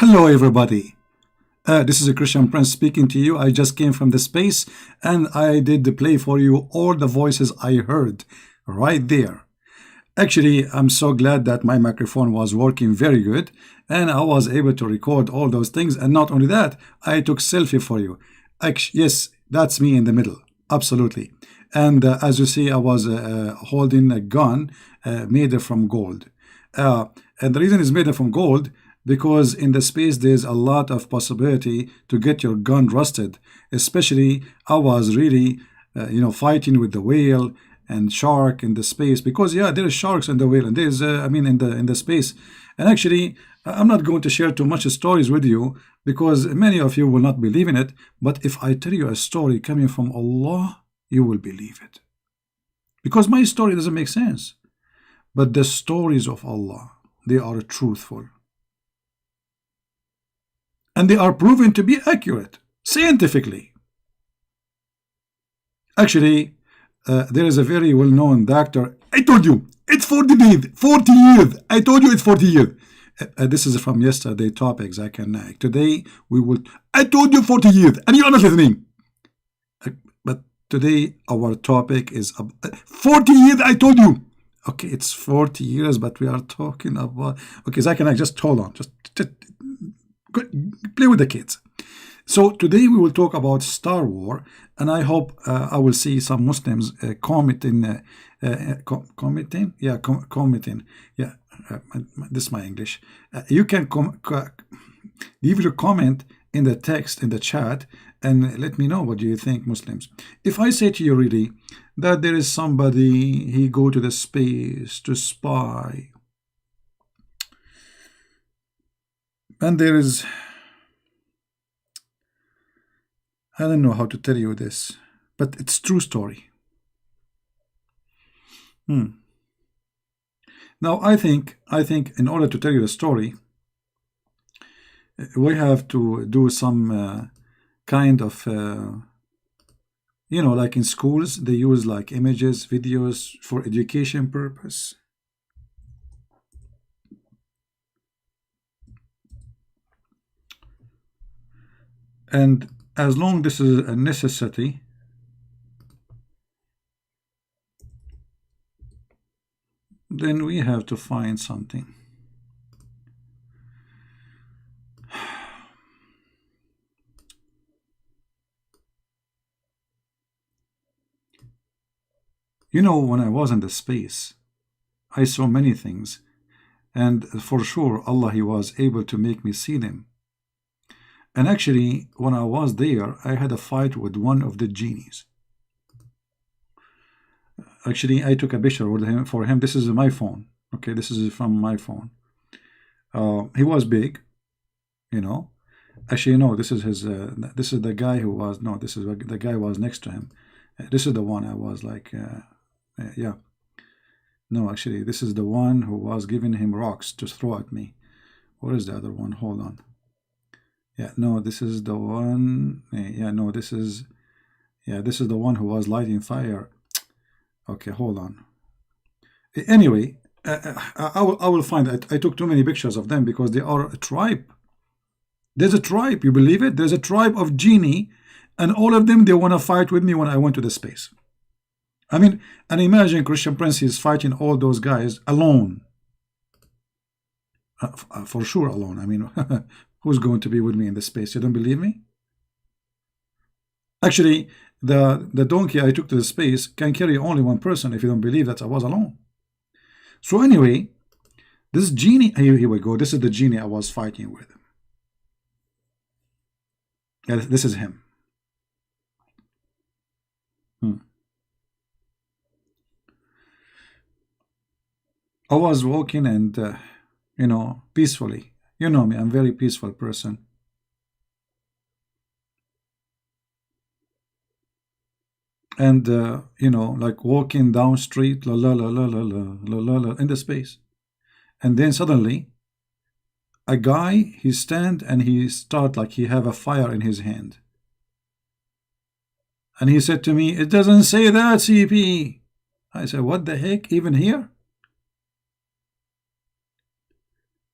Hello, everybody. This is a Christian Prince speaking to you. I just came from the space and I did play for you all the voices I heard right there. Actually, I'm so glad that my microphone was working very good and I was able to record all those things. And not only that, I took selfie for you. Yes, that's me in the middle. Absolutely. And as you see, I was holding a gun made from gold. And the reason it's made from gold because in the space there's a lot of possibility to get your gun rusted. Especially, I was really, fighting with the whale and shark in the space because yeah, there is sharks in the whale and there's, in the space. And actually, I'm not going to share too much stories with you because many of you will not believe in it. But if I tell you a story coming from Allah, you will believe it because my story doesn't make sense. But the stories of Allah, they are truthful. And they are proven to be accurate, scientifically. Actually, there is a very well-known doctor. I told you, it's 40 days, 40 years. I told you it's 40 years. This is from yesterday topics. Today we will, I told you 40 years, and you're not listening. But today our topic is 40 years, I told you. Okay, it's 40 years, but we are talking about, okay, I just hold on, just play with the kids. So today we will talk about Star Wars, and I hope I will see some Muslims commenting. Yeah, this is my English. You can leave your comment in the text in the chat and let me know what do you think, Muslims. If I say to you really that there is somebody, he go to the space to spy, and there is, I don't know how to tell you this, but it's true story. Now I think in order to tell you the story, we have to do some kind of like in schools they use like images, videos for education purpose. And as long this is a necessity, then we have to find something. When I was in the space, I saw many things, and for sure Allah, he was able to make me see them. And actually, when I was there, I had a fight with one of the genies. Actually, I took a picture with him for him. This is my phone. Okay, this is from my phone. He was big, Actually, no, this is his. This is the guy who was. No, this is the guy who was next to him. This is the one I was like. Yeah. No, actually, this is the one who was giving him rocks to throw at me. Where is the other one? Hold on. Yeah, no, this is the one. Yeah, no, this is. Yeah, this is the one who was lighting fire. Okay, hold on. Anyway, I will find it. I took too many pictures of them because they are a tribe. There's a tribe, you believe it? There's a tribe of genie, and all of them, they want to fight with me when I went to the space. I mean, and imagine Christian Prince is fighting all those guys alone. For sure alone. I mean, who's going to be with me in the space? You don't believe me? Actually, the donkey I took to the space can carry only one person if you don't believe that I was alone. So anyway, this genie, here we go. This is the genie I was fighting with. Yeah, this is him. I was walking and, peacefully. You know me, I'm a very peaceful person. And, like walking down street, la la la la la la la la la, in the space. And then suddenly, a guy, he stand and he start like he have a fire in his hand. And he said to me, "It doesn't say that, CP." I said, "What the heck, even here?"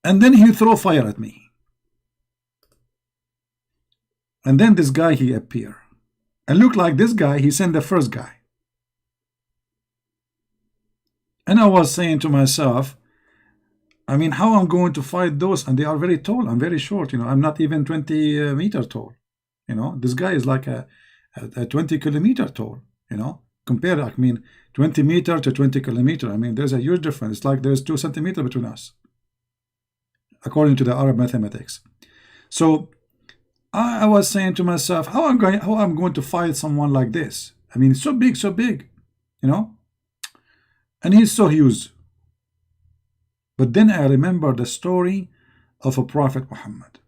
And then he throw fire at me. And then this guy, he appear. And look like this guy, he sent the first guy. And I was saying to myself, I mean, how I'm going to fight those? And they are very tall. I'm very short. I'm not even 20 meter tall. This guy is like a 20 kilometer tall. Compare, I mean, 20 meter to 20 kilometer. I mean, there's a huge difference. It's like there's 2 centimeters between us, according to the Arab mathematics. So I was saying to myself, how I'm going to fight someone like this? I mean, it's so big, and he's so huge. But then I remember the story of a Prophet Muhammad.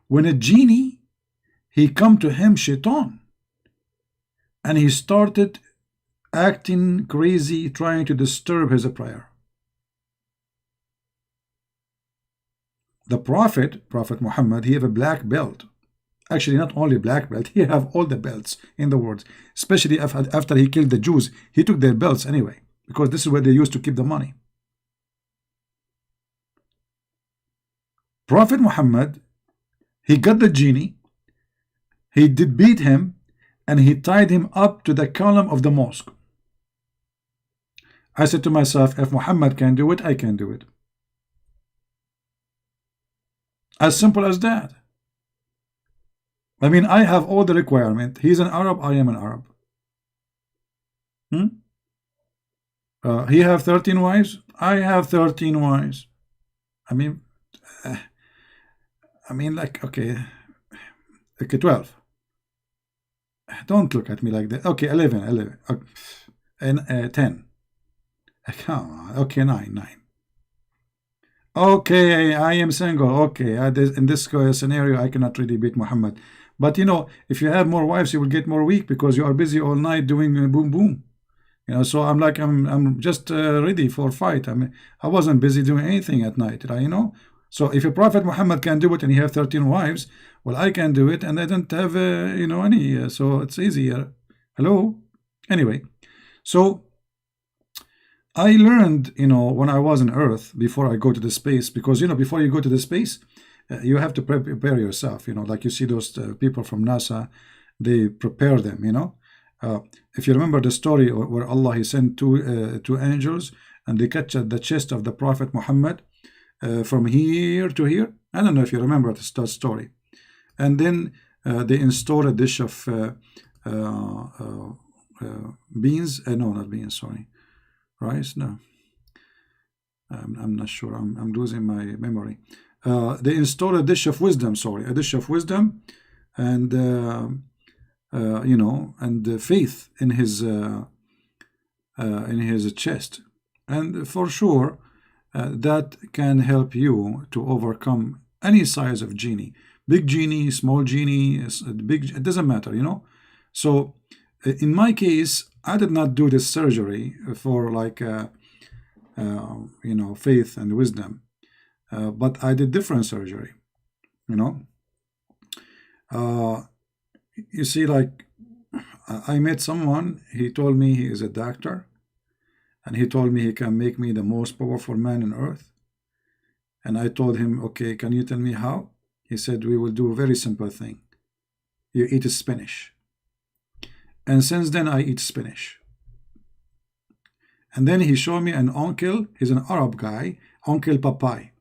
When a genie, he come to him, shaitan, and he started acting crazy, trying to disturb his prayer. The Prophet Muhammad, he have a black belt. Actually, not only black belt, he have all the belts in the world. Especially after he killed the Jews, he took their belts anyway, because this is where they used to keep the money. Prophet Muhammad, he got the genie, he did beat him, and he tied him up to the column of the mosque. I said to myself, if Muhammad can do it, I can do it. As simple as that. I mean, I have all the requirement. He's an Arab, I am an Arab. He have 13 wives, I have 13 wives. I mean, like, okay, 12. Don't look at me like that. Okay, 11. And 10. Come on. Okay, 9. Okay, I am single. Okay, in this scenario, I cannot really beat Muhammad. But if you have more wives, you will get more weak because you are busy all night doing boom boom. So I'm just ready for fight. I mean, I wasn't busy doing anything at night, right? So if a Prophet Muhammad can do it and he have 13 wives, well, I can do it, and I don't have any. So it's easier. Hello. Anyway, so I learned, when I was on Earth, before I go to the space, because before you go to the space, you have to prepare yourself. Like you see those people from NASA, they prepare them. If you remember the story where Allah, he sent two angels, and they catch the chest of the Prophet Muhammad from here to here. I don't know if you remember that story. And then they installed a dish of beans. No, not beans. Sorry, rice. No, I'm not sure. I'm losing my memory. They installed a dish of wisdom. Sorry, a dish of wisdom, and and faith in his chest, and for sure that can help you to overcome any size of genie, big genie, small genie, big. It doesn't matter, So in my case, I did not do this surgery for like faith and wisdom, but I did different surgery. You see, like, I met someone, he told me he is a doctor, and he told me he can make me the most powerful man on earth. And I told him, okay, can you tell me how? He said, we will do a very simple thing. You eat spinach. And since then, I eat spinach. And then he showed me an uncle, he's an Arab guy, Uncle Papai.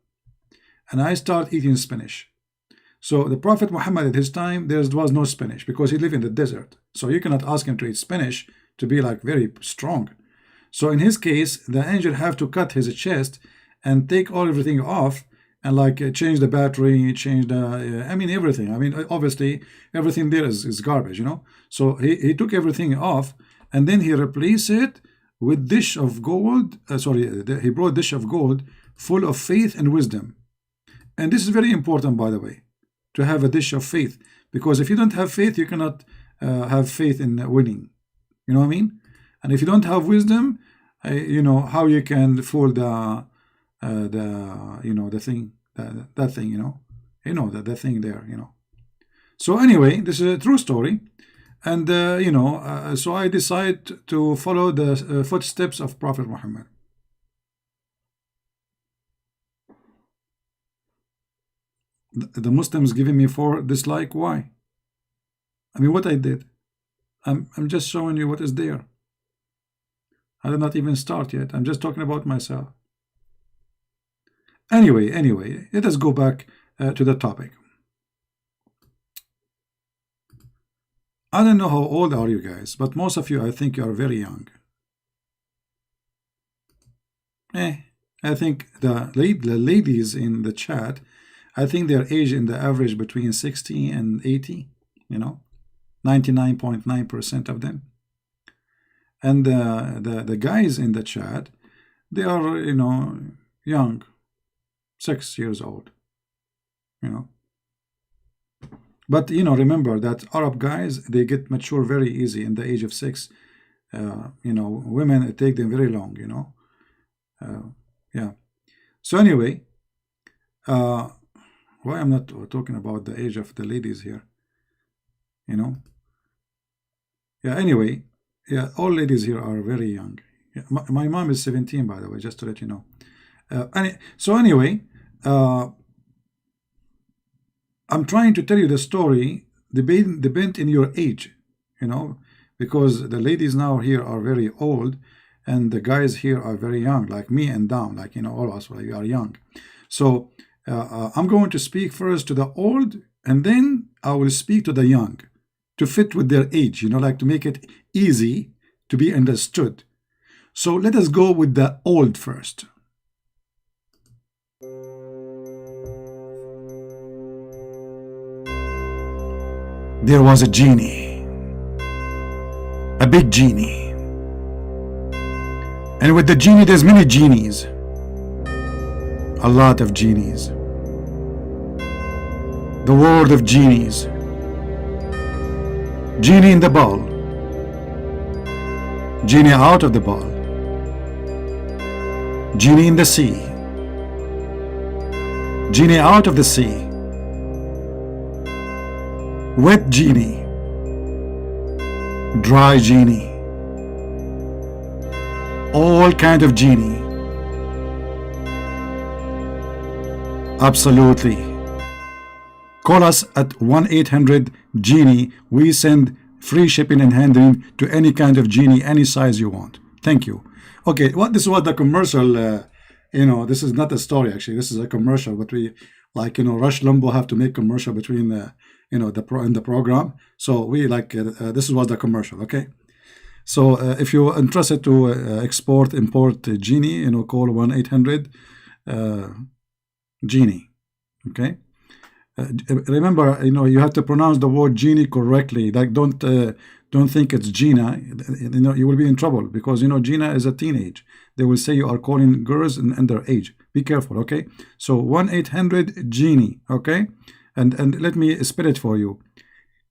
And I start eating spinach. So the Prophet Muhammad at his time, there was no spinach because he lived in the desert. So you cannot ask him to eat spinach to be like very strong. So in his case, the angel have to cut his chest and take everything off and like change the battery, change the, everything. Obviously everything there is garbage, So he took everything off and then he replaced it with dish of gold. He brought a dish of gold full of faith and wisdom. And this is very important, by the way, to have a dish of faith, because if you don't have faith, you cannot have faith in winning. You know what I mean? And if you don't have wisdom, how you can fool the thing, that thing, the thing there, So anyway, this is a true story, and so I decided to follow the footsteps of Prophet Muhammad. the Muslims giving me 4 dislike. Why? I mean, what I did? I'm just showing you what is there. I did not even start yet. I'm just talking about myself. Anyway, let us go back to the topic. I don't know how old are you guys, but most of you, I think you are very young. I think the ladies in the chat, I think their age in the average between 60 and 80, 99.9% of them. And the guys in the chat, they are, young, 6 years old, But, remember that Arab guys, they get mature very easy in the age of 6. Women, it take them very long, yeah. So anyway, why I'm not talking about the age of the ladies here, Yeah, anyway, yeah, all ladies here are very young. Yeah, my mom is 17, by the way, just to let you know. So anyway, I'm trying to tell you the story, depend in your age, because the ladies now here are very old, and the guys here are very young, like me and down, like, all of us, we are young. So I'm going to speak first to the old, and then I will speak to the young, to fit with their age, like to make it easy to be understood. So let us go with the old first. There was a genie, a big genie. And with the genie, there's many genies, a lot of genies. The world of genies. Genie in the ball, genie out of the ball, genie in the sea, genie out of the sea, wet genie, dry genie, all kind of genie. Absolutely. Call us at 1-800-GENIE. We send free shipping and handling to any kind of genie, any size you want. Thank you. Okay, this is what the commercial, this is not a story actually. This is a commercial, but we, Rush Limbaugh have to make commercial between the program. So we this was the commercial, okay? So if you're interested to import genie, call 1-800-GENIE, okay? Remember, you have to pronounce the word genie correctly. Don't think it's Gina. You will be in trouble because Gina is a teenage. They will say you are calling girls in their age. Be careful, okay? So 1-800-GENIE, okay? And let me spell it for you.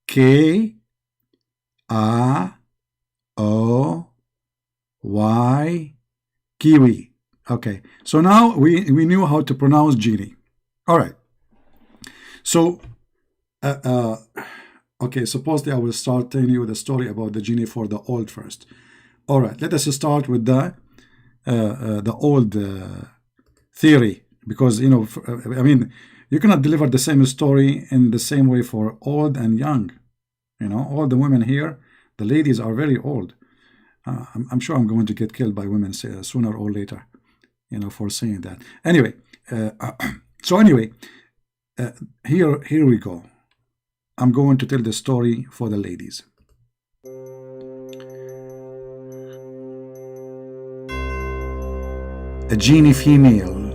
K-A-O-Y Kiwi. Okay. So now we knew how to pronounce genie. All right. So, okay, supposedly I will start telling you the story about the genie for the old first. All right, let us start with the old theory, because, I mean, you cannot deliver the same story in the same way for old and young. All the women here, the ladies are very old. I'm sure I'm going to get killed by women sooner or later, for saying that. Anyway, so anyway, here we go. I'm going to tell the story for the ladies. A genie female.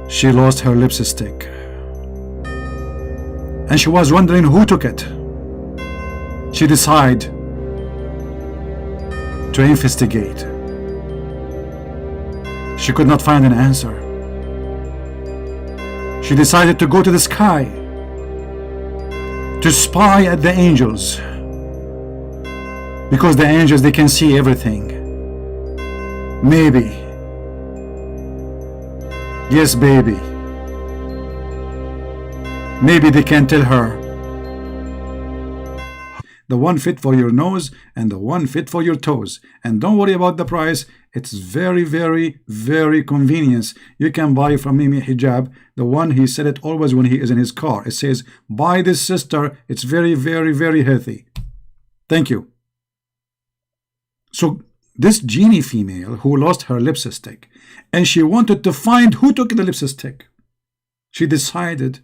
She lost her lipstick, and she was wondering who took it. She decided to investigate. She could not find an answer. She decided to go to the sky to spy at the angels, because the angels, they can see everything. Maybe, yes baby, maybe they can tell her the one fit for your nose and the one fit for your toes, and don't worry about the price. It's very, very, very convenient. You can buy from Mimi hijab, the one he said it always when he is in his car. It says, buy this, sister. It's very, very, very healthy. Thank you. So this genie female who lost her lipstick, and she wanted to find who took the lipstick, she decided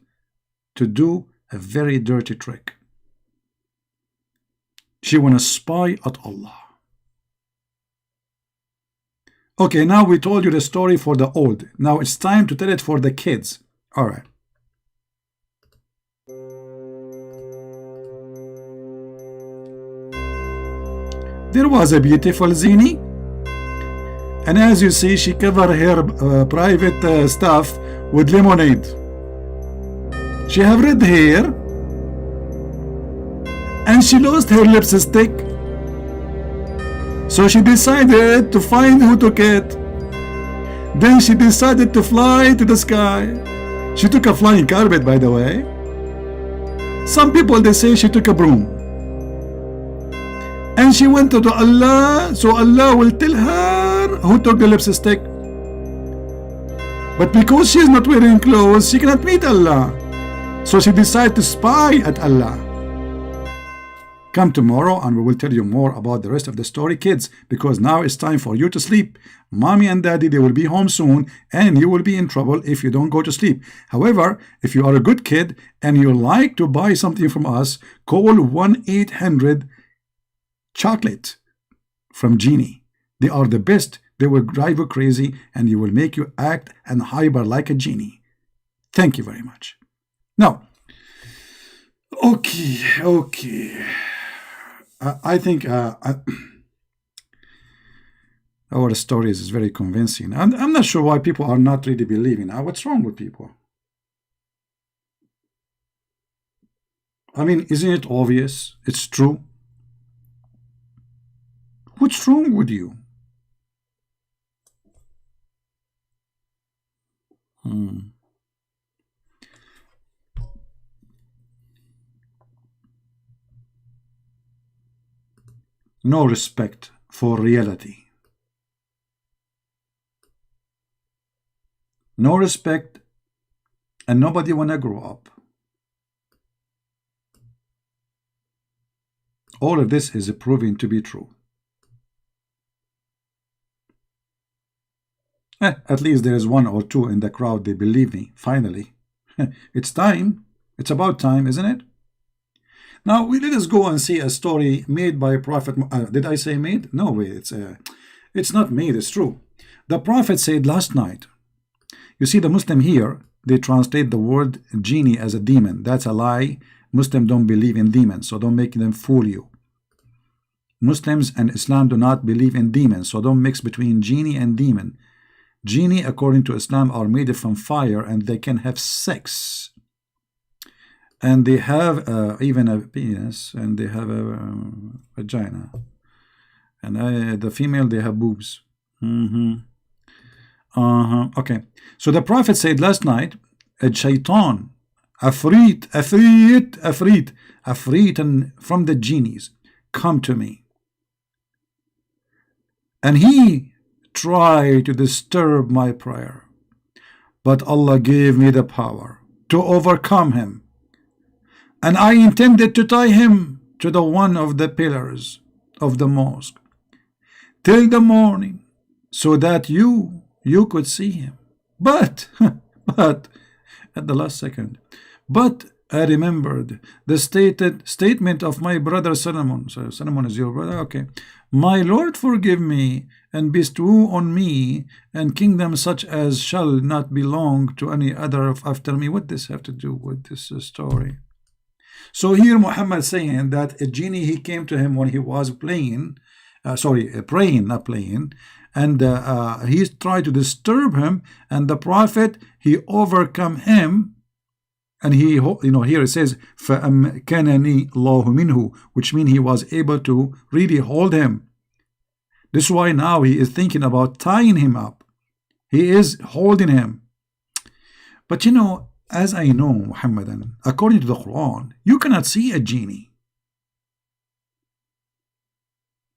to do a very dirty trick. She want to spy at Allah. Okay, now we told you the story for the old. Now it's time to tell it for the kids. All right. There was a beautiful zini, and as you see, she covered her private stuff with lemonade. She have red hair, and she lost her lipstick. So she decided to find who took it. Then she decided to fly to the sky. She took a flying carpet, by the way. Some people, they say she took a broom. And she went to Allah, so Allah will tell her who took the lipstick. But because she is not wearing clothes, she cannot meet Allah. So she decided to spy at Allah. Come tomorrow and we will tell you more about the rest of the story, kids, because now it's time for you to sleep. Mommy and daddy, they will be home soon, and you will be in trouble if you don't go to sleep. However, if you are a good kid and you like to buy something from us, call 1-800 chocolate from Genie. They are the best. They will drive you crazy and you will make you act and hyper like a genie. Thank you very much. Now, okay. I think our stories is very convincing. I'm not sure why people are not really believing. What's wrong with people? I mean, isn't it obvious? It's true. What's wrong with you? No respect for reality. No respect, and nobody wanna grow up. All of this is proving to be true. At least there is one or two in the crowd, they believe me, finally. It's time. It's about time, isn't it? Now, let us go and see a story made by Prophet. Did I say made? No way. It's not made. It's true. The Prophet said last night. You see, the Muslim here, they translate the word genie as a demon. That's a lie. Muslims don't believe in demons, so don't make them fool you. Muslims and Islam do not believe in demons, so don't mix between genie and demon. Genie, according to Islam, are made from fire and they can have sex. And they have even a penis, and they have a vagina. And the female, they have boobs. Okay. So the Prophet said last night, a shaitan, afreet, and from the genies, come to me. And he tried to disturb my prayer. But Allah gave me the power to overcome him. And I intended to tie him to the one of the pillars of the mosque till the morning, so that you could see him. But at the last second, but I remembered the statement of my brother Solomon. So Solomon is your brother? Okay. My Lord, forgive me and bestow on me and kingdom such as shall not belong to any other after me. What does this have to do with this story? So here Muhammad saying that a genie, he came to him when he was praying, not playing, and he tried to disturb him, and the Prophet, he overcome him, and he, here it says, فَأَمْكَنَنِي اللَّهُ مِنْهُ, which means he was able to really hold him. This is why now he is thinking about tying him up. He is holding him. But as I know, Muhammadan, according to the Quran, you cannot see a genie.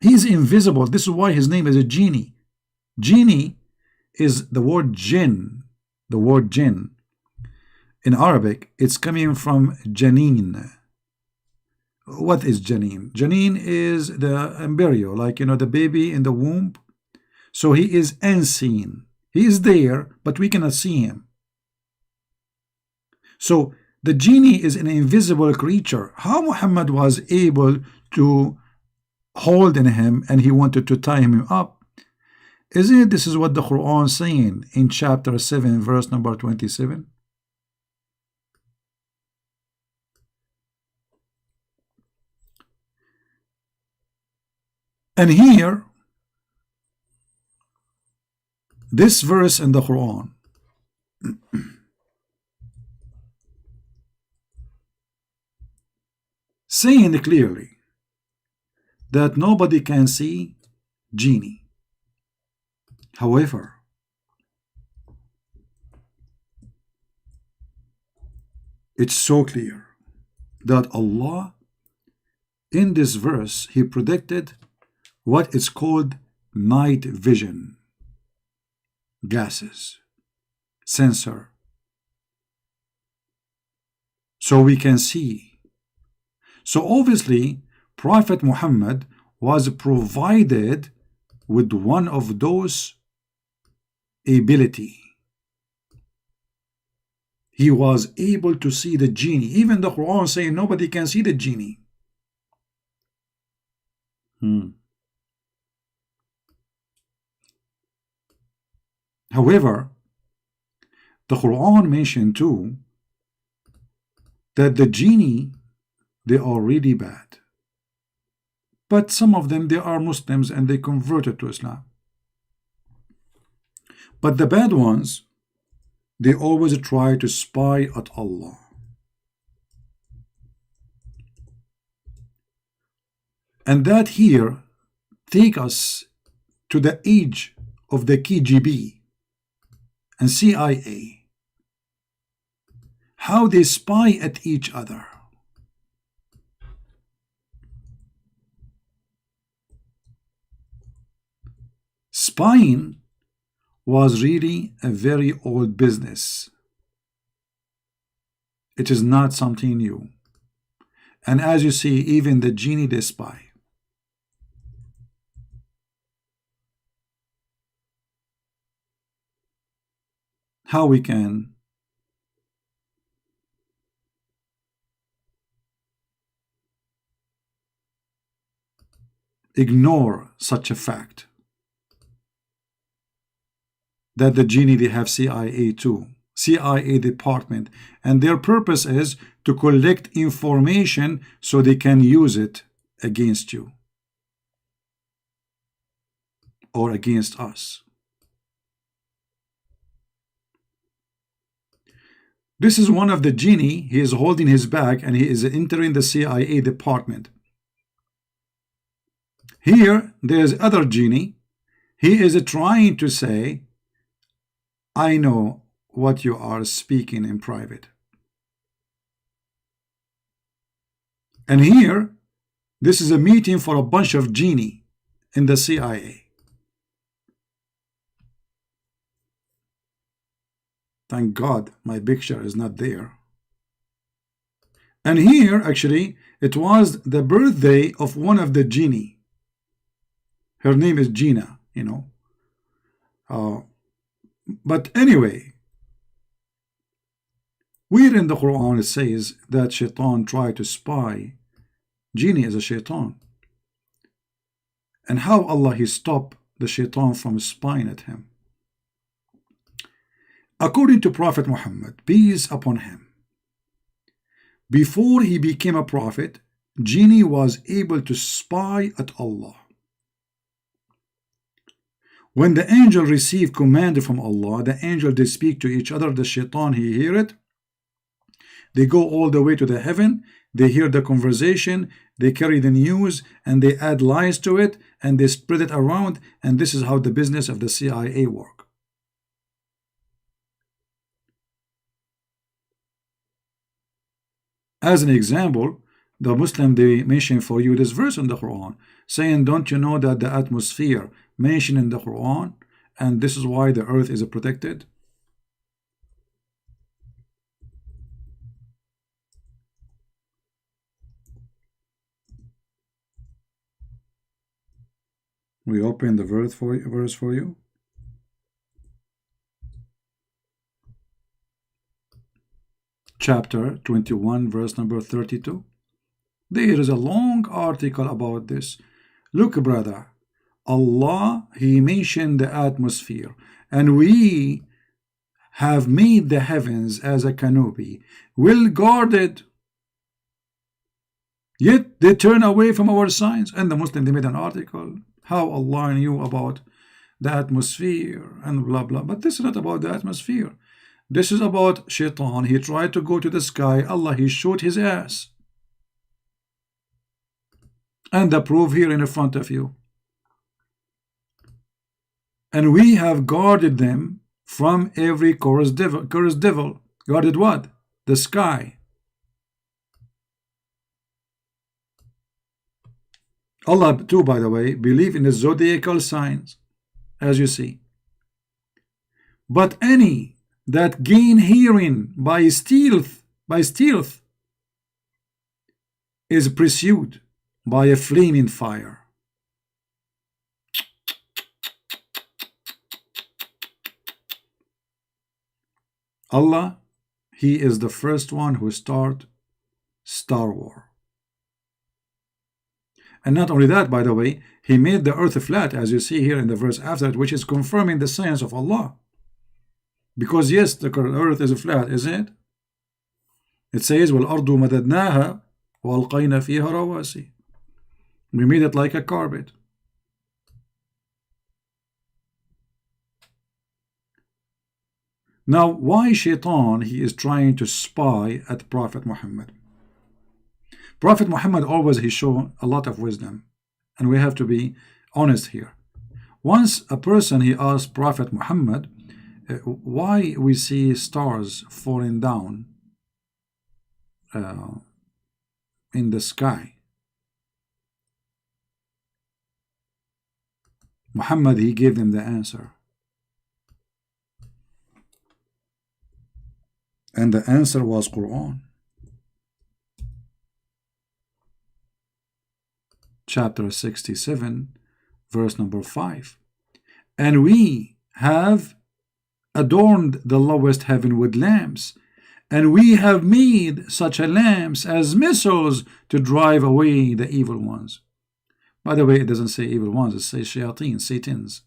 He is invisible. This is why his name is a genie. Genie is the word jinn. The word jinn in Arabic, it's coming from janeen. What is janeen? Janeen is the embryo, like, the baby in the womb. So he is unseen. He is there, but we cannot see him. So the genie is an invisible creature. How Muhammad was able to hold in him and he wanted to tie him up? Isn't it this is what the Quran is saying in chapter 7, verse number 27? And here, this verse in the Quran saying clearly that nobody can see genie. However, it's so clear that Allah in this verse, he predicted what is called night vision, glasses, sensor, so we can see. So obviously Prophet Muhammad was provided with one of those ability. He was able to see the genie. Even the Quran saying nobody can see the genie. However, the Quran mentioned too that the genie, they are really bad. But some of them, they are Muslims and they converted to Islam. But the bad ones, they always try to spy at Allah. And that here take us to the age of the KGB and CIA. How they spy at each other. Spying was really a very old business. It is not something new. And as you see, even the genie, they spy. How we can ignore such a fact that the genie, they have CIA too, CIA department, and their purpose is to collect information so they can use it against you or against us. This is one of the genie. He is holding his bag and he is entering the CIA department. Here there is other genie. He is trying to say, I know what you are speaking in private. And here, this is a meeting for a bunch of genie in the CIA. Thank God my picture is not there. And here, actually, it was the birthday of one of the genie. Her name is Gina, But anyway, where in the Quran it says that Shaitan tried to spy, genie is a Shaitan. And how Allah he stopped the Shaitan from spying at him. According to Prophet Muhammad, peace upon him, before he became a prophet, genie was able to spy at Allah. When the angel received command from Allah, the angel, they speak to each other, the Shaitan, he hear it. They go all the way to the heaven, they hear the conversation, they carry the news, and they add lies to it, and they spread it around, and this is how the business of the CIA work. As an example, the Muslim, they mention for you this verse in the Quran, saying, don't you know that the atmosphere mentioned in the Quran and this is why the earth is protected. We open the verse for you. Chapter 21, verse number 32. There is a long article about this. Look, brother, Allah, He mentioned the atmosphere, and we have made the heavens as a canopy, well guarded. Yet they turn away from our signs. And the Muslim, they made an article how Allah knew about the atmosphere and blah blah. But this is not about the atmosphere. This is about Shaitan. He tried to go to the sky. Allah, He showed his ass. And the proof here in front of you. And we have guarded them from every cursed devil. Cursed devil. Guarded what? The sky. Allah too, by the way, believe in the zodiacal signs, as you see. But any that gain herein by stealth is pursued by a flaming fire. Allah, He is the first one who start Star War. And not only that, by the way, He made the earth flat, as you see here in the verse after it, which is confirming the science of Allah. Because yes, the earth is flat, isn't it? It says, وَالْأَرْضُ مَدَدْنَاهَا وَأَلْقَيْنَا فِيهَا رَوَاسِي. We made it like a carpet. Now, why Shaitan, he is trying to spy at Prophet Muhammad? Prophet Muhammad always, he showed a lot of wisdom. And we have to be honest here. Once a person, he asked Prophet Muhammad, why we see stars falling down in the sky. Muhammad, he gave them the answer. And the answer was Quran. Chapter 67, verse number 5. And we have adorned the lowest heaven with lamps, and we have made such a lamps as missiles to drive away the evil ones. By the way, it doesn't say evil ones, it says shayateen, satans.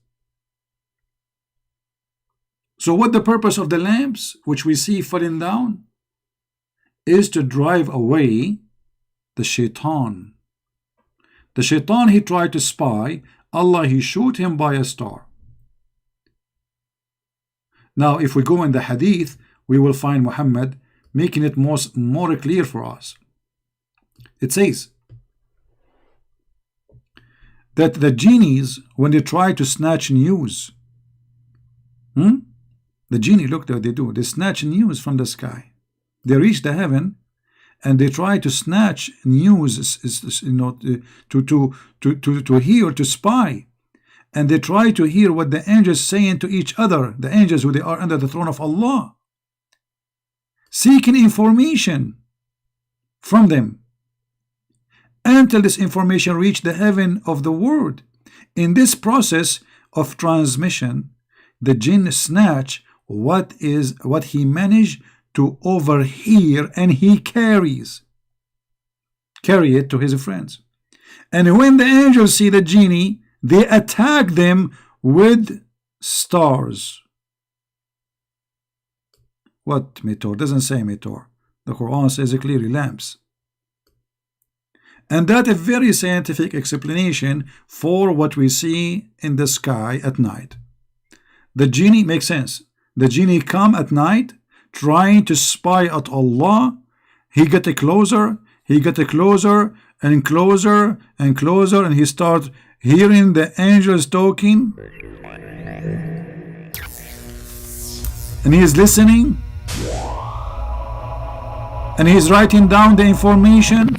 So what the purpose of the lamps, which we see falling down, is to drive away the shaitan. The shaitan, he tried to spy. Allah, he showed him by a star. Now, if we go in the hadith, we will find Muhammad making it more clear for us. It says that the genies, when they try to snatch news, the genie, look what they do. They snatch news from the sky. They reach the heaven, and they try to snatch news, to hear, to spy. And they try to hear what the angels saying to each other, the angels who they are under the throne of Allah, seeking information from them until this information reach the heaven of the word. In this process of transmission, the jinn snatch what he managed to overhear, and he carry it to his friends. And when the angels see the genie, they attack them with stars. What meteor? Doesn't say meteor. The Quran says clearly lamps. And that is a very scientific explanation for what we see in the sky at night. The genie makes sense. The genie come at night trying to spy at Allah. He get closer, and closer and closer, and he starts hearing the angels talking, and he is listening, and he is writing down the information,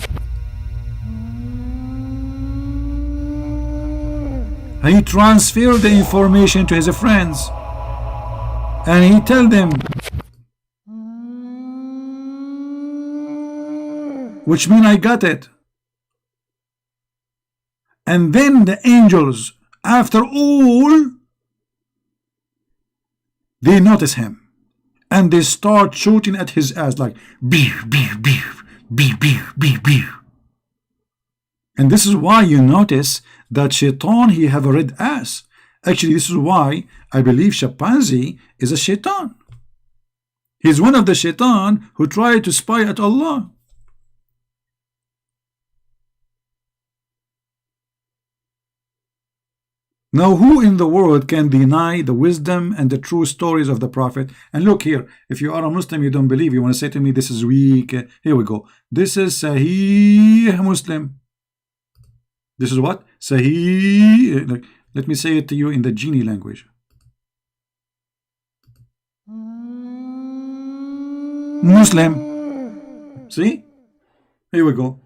He transferred the information to his friends, and he tell them, which mean I got it. And then the angels, after all, they notice him, and they start shooting at his ass like beef, beef, beef, beef, beef, beef, beef. And this is why you notice that shaitan, he have a red ass. Actually, this is why I believe chimpanzee is a shaitan. He's one of the shaitan who tried to spy at Allah. Now, who in the world can deny the wisdom and the true stories of the Prophet? And look here, if you are a Muslim, you don't believe, you want to say to me, this is weak. Here we go. This is Sahih Muslim. This is what? Sahih. Let me say it to you in the genie language. Muslim. See? Here we go.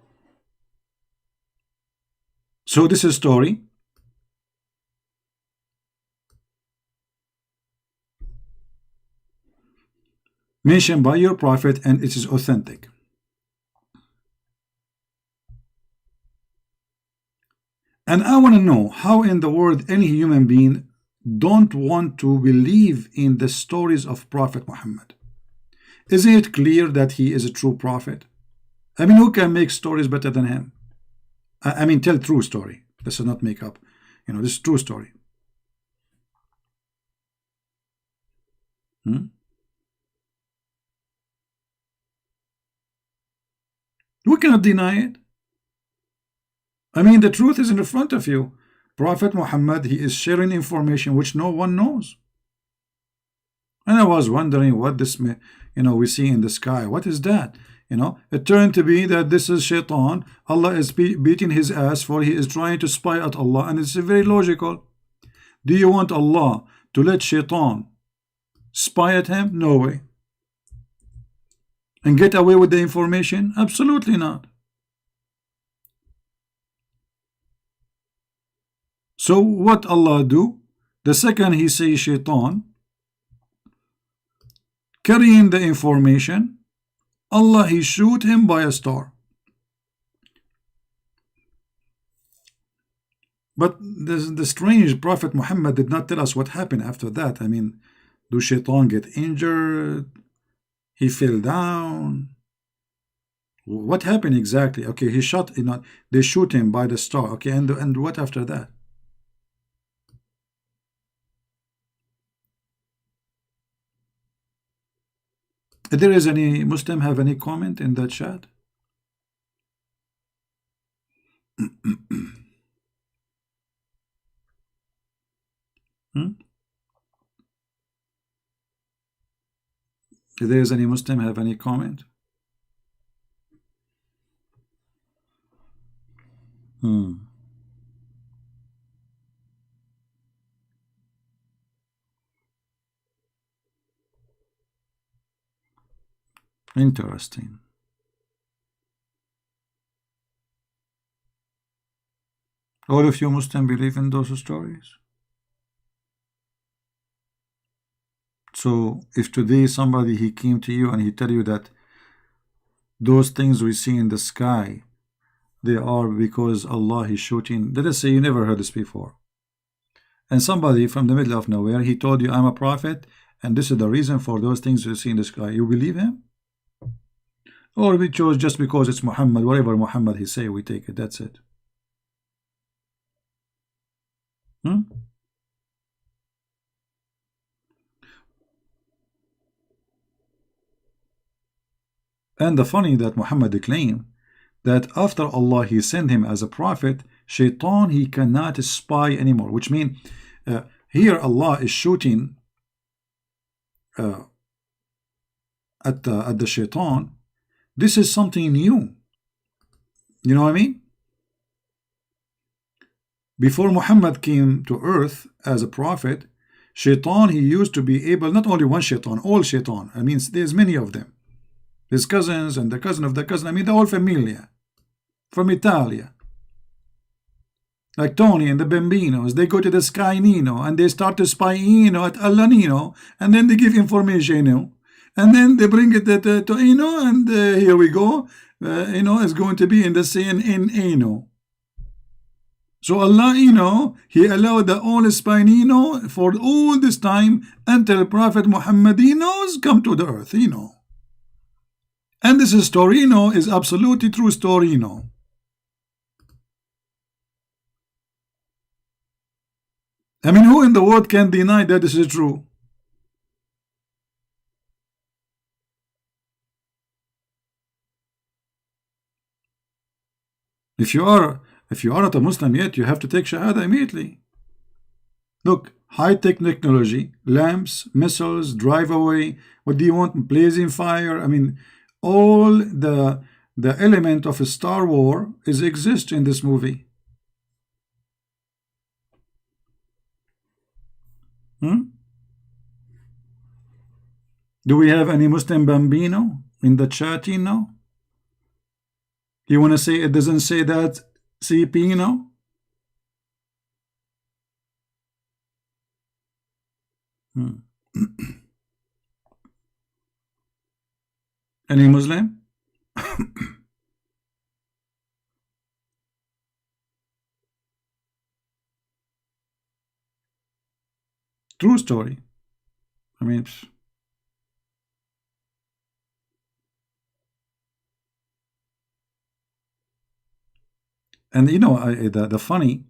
So this is story. Mentioned by your prophet, and it is authentic. And I want to know how in the world any human being don't want to believe in the stories of Prophet Muhammad. Isn't it clear that he is a true prophet? I mean, who can make stories better than him? I mean, tell true story. This is not make up. You know, this is true story. We cannot deny it. I mean, the truth is in front of you. Prophet Muhammad, he is sharing information which no one knows. And I was wondering what this, we see in the sky. What is that? It turned to be that this is shaitan. Allah is beating his ass for he is trying to spy at Allah. And it's very logical. Do you want Allah to let shaitan spy at him? No way. And get away with the information? Absolutely not. So what Allah do? The second he sees shaitan carrying the information, Allah he shoot him by a star. But the strange Prophet Muhammad did not tell us what happened after that. I mean, do shaitan get injured? He fell down. What happened exactly? Okay, he shot, they shoot him by the star. Okay, and what after that? If there is any Muslim have any comment in that chat? If there is any Muslim have any comment? Interesting. All of you Muslim believe in those stories? So if today somebody he came to you and he tell you that those things we see in the sky, they are because Allah is shooting, let us say you never heard this before, and somebody from the middle of nowhere, he told you, I'm a prophet and this is the reason for those things you see in the sky, you believe him? Or we chose just because it's Muhammad, whatever Muhammad he say, we take it, that's it. And the funny that Muhammad claimed that after Allah he sent him as a prophet, shaitan he cannot spy anymore, which means here Allah is shooting at the shaitan. This is something new. You know what I mean? Before Muhammad came to earth as a prophet, shaitan he used to be able, not only one shaitan, all shaitan. I mean, there's many of them. His cousins and the cousin of the cousin. I mean, the whole familia from Italia. Like Tony and the Bambinos, they go to the sky Nino and they start to spy at Allah Nino, and then they give information, and then they bring it to and here we go. Is going to be in the same in So Allah, He allowed the all spy for all this time until Prophet Muhammad, come to the earth, And this story, is absolutely true story, I mean, who in the world can deny that this is true? If you are not a Muslim yet, you have to take Shahada immediately. Look, high-tech technology, lamps, missiles, drive away. What do you want? Blazing fire. I mean, all the element of a Star War exists in this movie. Do we have any Muslim Bambino in the chat now? You want to say it doesn't say that CP now? Any Muslim? True story. I mean, and the funny,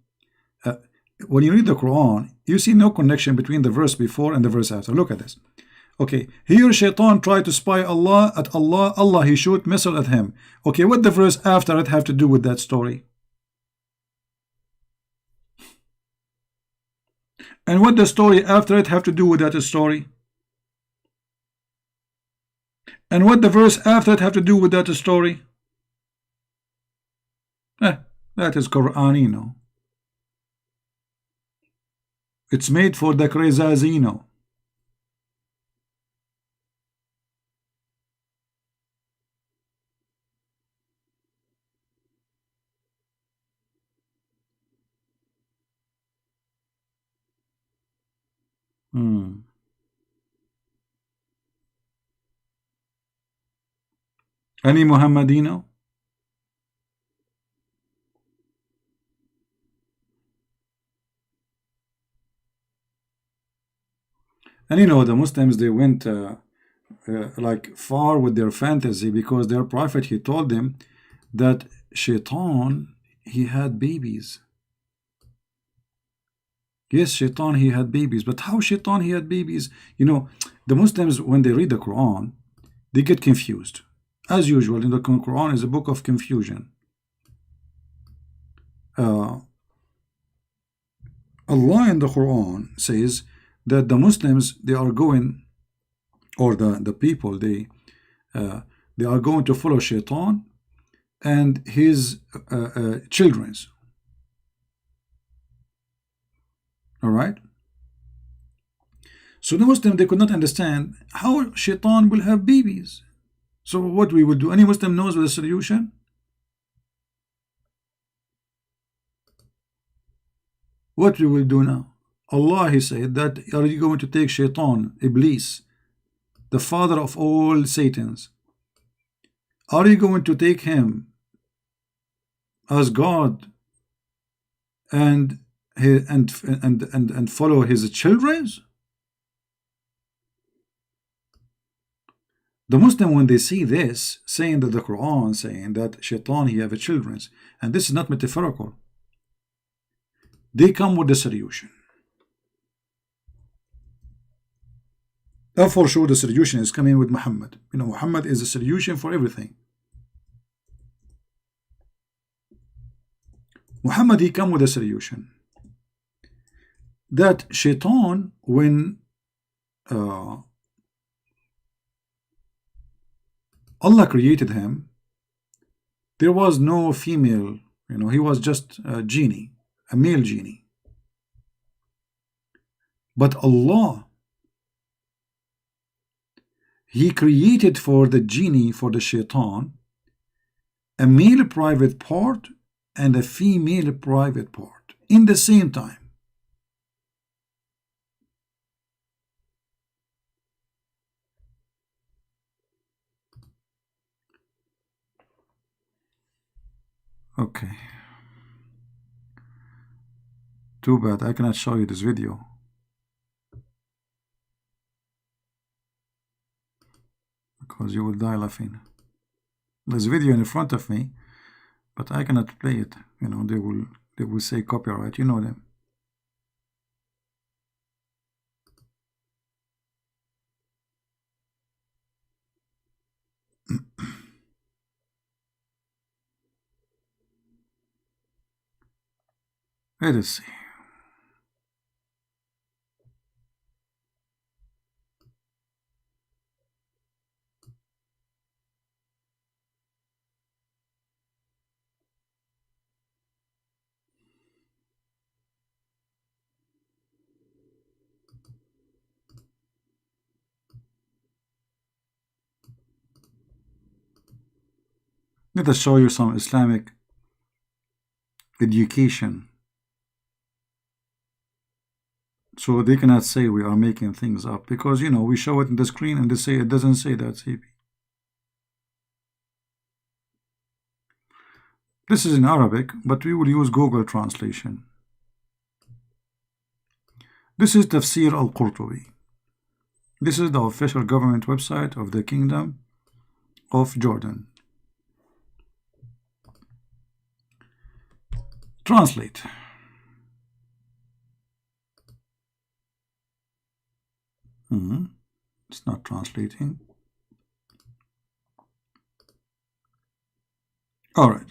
when you read the Quran, you see no connection between the verse before and the verse after. Look at this. Okay, here Shaitan tried to spy at Allah, he shoot missile at him. Okay, what the verse after it have to do with that story? And what the story after it have to do with that story? And what the verse after it have to do with that story? That is Quranino. It's made for the Krezazino. Any Muhammadino? And the Muslims, they went like far with their fantasy, because their prophet, he told them that Shaitan, he had babies. Yes, Shaitan, he had babies. But how Shaitan, he had babies? The Muslims, when they read the Quran, they get confused. As usual, in the Quran is a book of confusion. Allah in the Quran says that the Muslims, they are going, or the people, they are going to follow Shaitan and his children's. All right. So the Muslim, they could not understand how Shaitan will have babies. So what we would do? Any Muslim knows the solution? What we will do now? Allah, he said that, are you going to take Shaitan, Iblis, the father of all Satans? Are you going to take him as God and follow his children? The Muslim, when they see this, saying that the Quran saying that Shaitan, he have children, and this is not metaphorical, they come with the solution. For sure, the solution is coming with Muhammad. Muhammad is the solution for everything. Muhammad, he come with a solution. That Shaitan, when Allah created him, there was no female, he was just a genie, a male genie. But Allah, he created for the genie, for the Shaitan, a male private part and a female private part. in the same time. Okay. Too bad I cannot show you this video because you will die laughing. There's video in front of me, but I cannot play it. You know, they will say copyright. You know them. Let us see. Let us show you some Islamic education. So they cannot say we are making things up because, you know, we show it in the screen and they say it doesn't say that, CP. This is in Arabic, but we will use Google translation. This is Tafsir al-Qurtubi. This is the official government website of the Kingdom of Jordan. Translate. It's not translating. All right.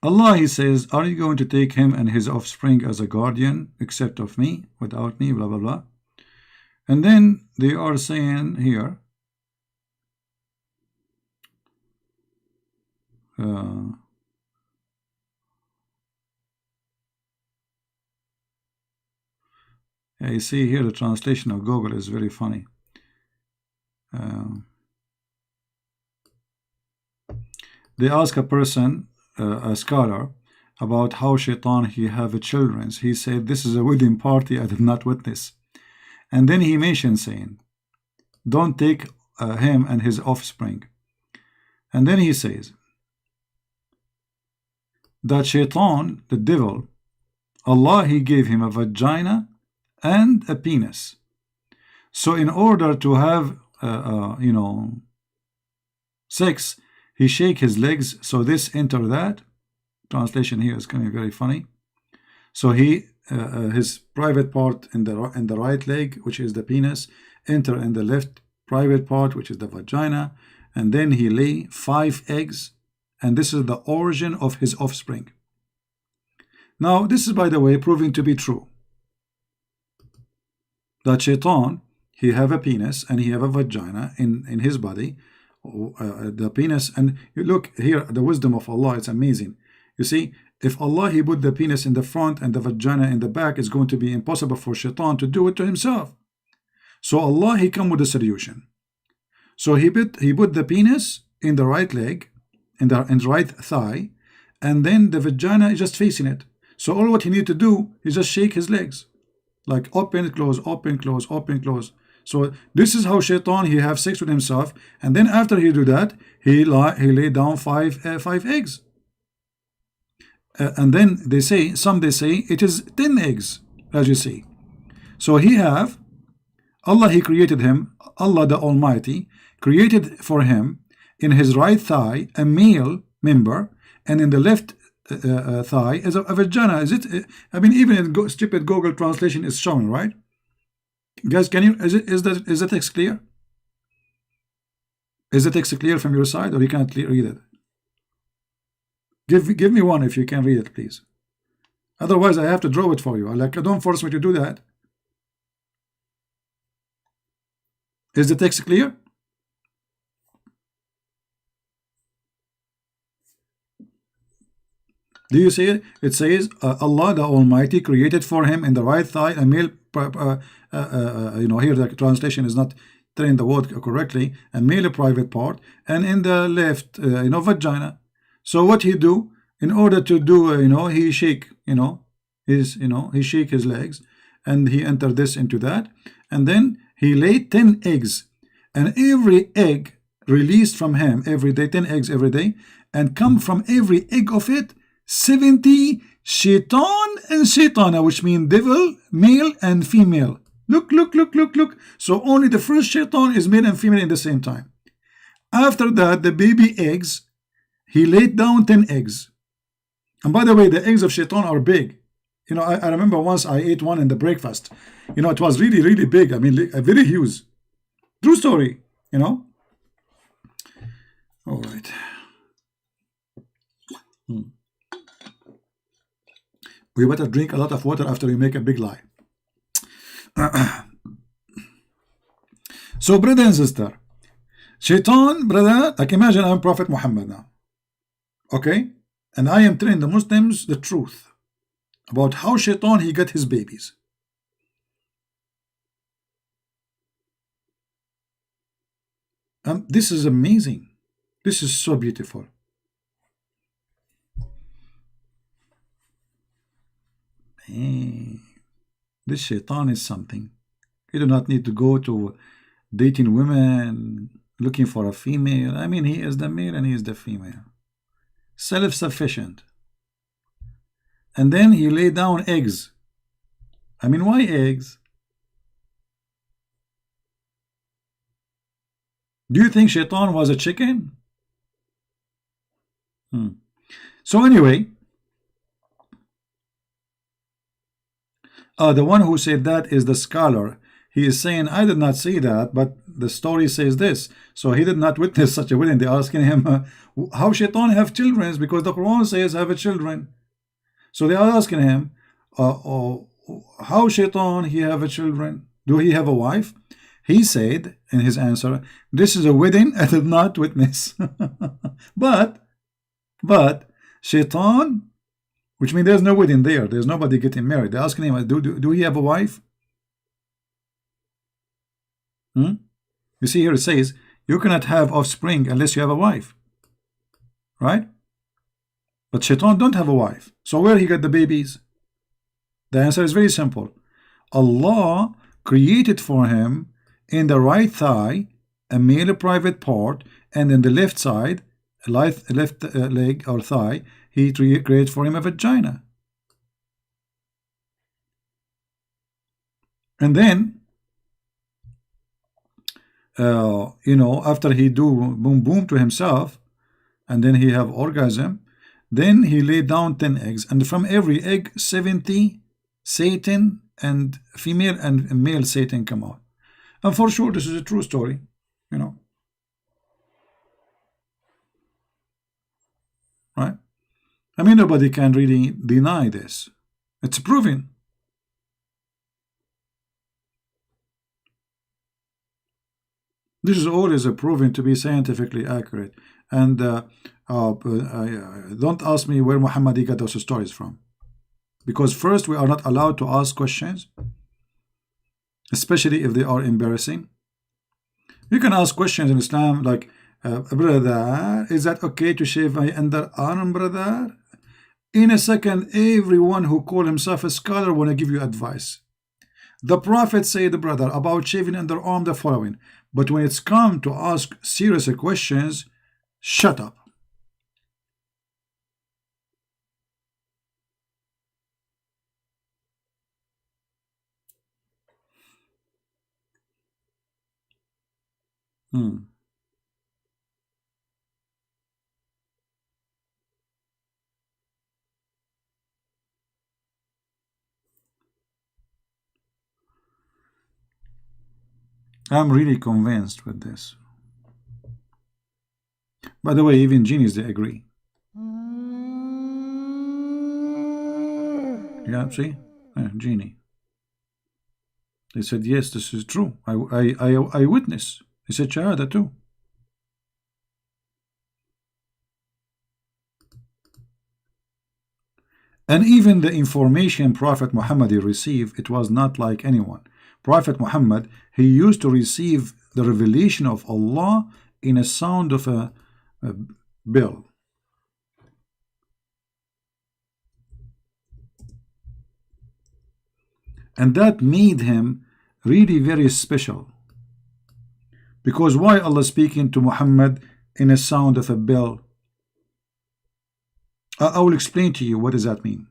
Allah, he says, are you going to take him and his offspring as a guardian, except of me, without me, blah, blah, blah. And then they are saying here, you see here the translation of Google is very funny. They ask a person, a scholar, about how Shaitan he have children. He said, this is a wedding party I did not witness. And then he mentioned saying, don't take him and his offspring. And then he says that Shaitan, the devil, Allah, he gave him a vagina and a penis. So in order to have, you know, sex, he shake his legs, so this enter that. Translation here is coming very funny. So he, his private part in the right leg, which is the penis, enter in the left private part, which is the vagina, and then he lay 5 eggs, and this is the origin of his offspring. Now, this is, by the way, proving to be true. That Shaitan, he have a penis and he have a vagina in his body, the penis, and you look here, the wisdom of Allah, it's amazing. You see, if Allah, he put the penis in the front and the vagina in the back, it's going to be impossible for Shaitan to do it to himself. So Allah, he come with a solution. So he put the penis in the right leg, in the right thigh, and then the vagina is just facing it. So all what he need to do is just shake his legs, like open, close, open, close, open, close. So this is how Shaitan, he have sex with himself, and then after he do that, he lay down 5 eggs. And then they say, some they say it is 10 eggs, as you see. So he have, Allah, he created him, Allah the Almighty, created for him in his right thigh a male member, and in the left thigh is a vagina. Is it? I mean, even in stupid Google translation is showing, right? Guys, can you, is the text clear? Is the text clear from your side, or you can't read it? Give me one if you can read it, please. Otherwise, I have to draw it for you. Like, don't force me to do that. Is the text clear? Do you see it? It says Allah the Almighty created for him in the right thigh a male, here the translation is not telling the word correctly, a male private part, and in the left, vagina. So what he do in order to do, he shake, he shake his legs, and he enter this into that, and then he laid 10 eggs, and every egg released from him every day, 10 eggs every day, and come from every egg of it 70 shaitan and shaitana, which mean devil, male and female. Look, look, look, look, look. So only the first shaitan is male and female in the same time. After that, the baby eggs, he laid down 10 eggs. And by the way, the eggs of shaitan are big. I remember once I ate one in the breakfast. It was really, really big. I mean, very huge. True story, All right. We better drink a lot of water after we make a big lie. So, brother and sister, Shaitan, brother, like imagine I'm Prophet Muhammad now. Okay? And I am telling the Muslims the truth about how Shaitan he got his babies. This is amazing. This is so beautiful. Hey, this Shaitan is something. You do not need to go to dating women, looking for a female. I mean, he is the male and he is the female. Self-sufficient. And then he laid down eggs. I mean, why eggs? Do you think Shaitan was a chicken? So anyway, the one who said that is the scholar. He is saying, I did not see that, but the story says this. So he did not witness such a wedding. They're asking him, how Shaitan have children? Because the Quran says have a children. So they are asking him, how Shaitan he have a children? Do he have a wife? He said in his answer, this is a wedding I did not witness. but Shaitan, which means there's no wedding there. There's nobody getting married. They're asking him, do he have a wife? You see here it says, you cannot have offspring unless you have a wife. Right? But Shaitan don't have a wife. So where he got the babies? The answer is very simple. Allah created for him in the right thigh a male private part, and in the left side, left leg or thigh, he created for him a vagina. And then, after he do boom boom to himself, and then he have orgasm, then he laid down 10 eggs, and from every egg 70 Satan and female and male Satan come out. And for sure this is a true story, right? I mean, nobody can really deny this. It's proven. This is always proven to be scientifically accurate. And don't ask me where Muhammad got those stories from. Because first, we are not allowed to ask questions, especially if they are embarrassing. You can ask questions in Islam like, brother, is that okay to shave my underarm, brother? In a second, everyone who call himself a scholar want to give you advice. The Prophet said, brother, about shaving underarm the following. But when it's come to ask serious questions, shut up. I'm really convinced with this. By the way, even genies, they agree. Yeah, see? Genie. They said, yes, this is true. I witness. He said, Shahada too. And even the information Prophet Muhammad received, it was not like anyone. Prophet Muhammad, he used to receive the revelation of Allah in a sound of a bell. And that made him really very special. Because why Allah speaking to Muhammad in a sound of a bell? I will explain to you what does that mean.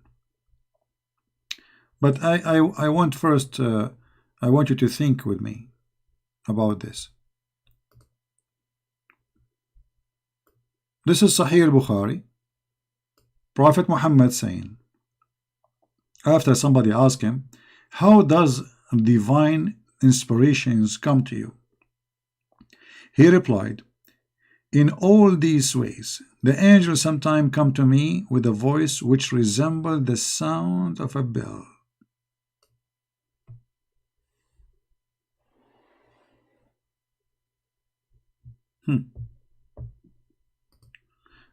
But I want first, I want you to think with me about this. This is Sahih al-Bukhari. Prophet Muhammad saying, after somebody asked him, how does divine inspirations come to you? He replied, in all these ways. The angels sometimes come to me with a voice which resembles the sound of a bell.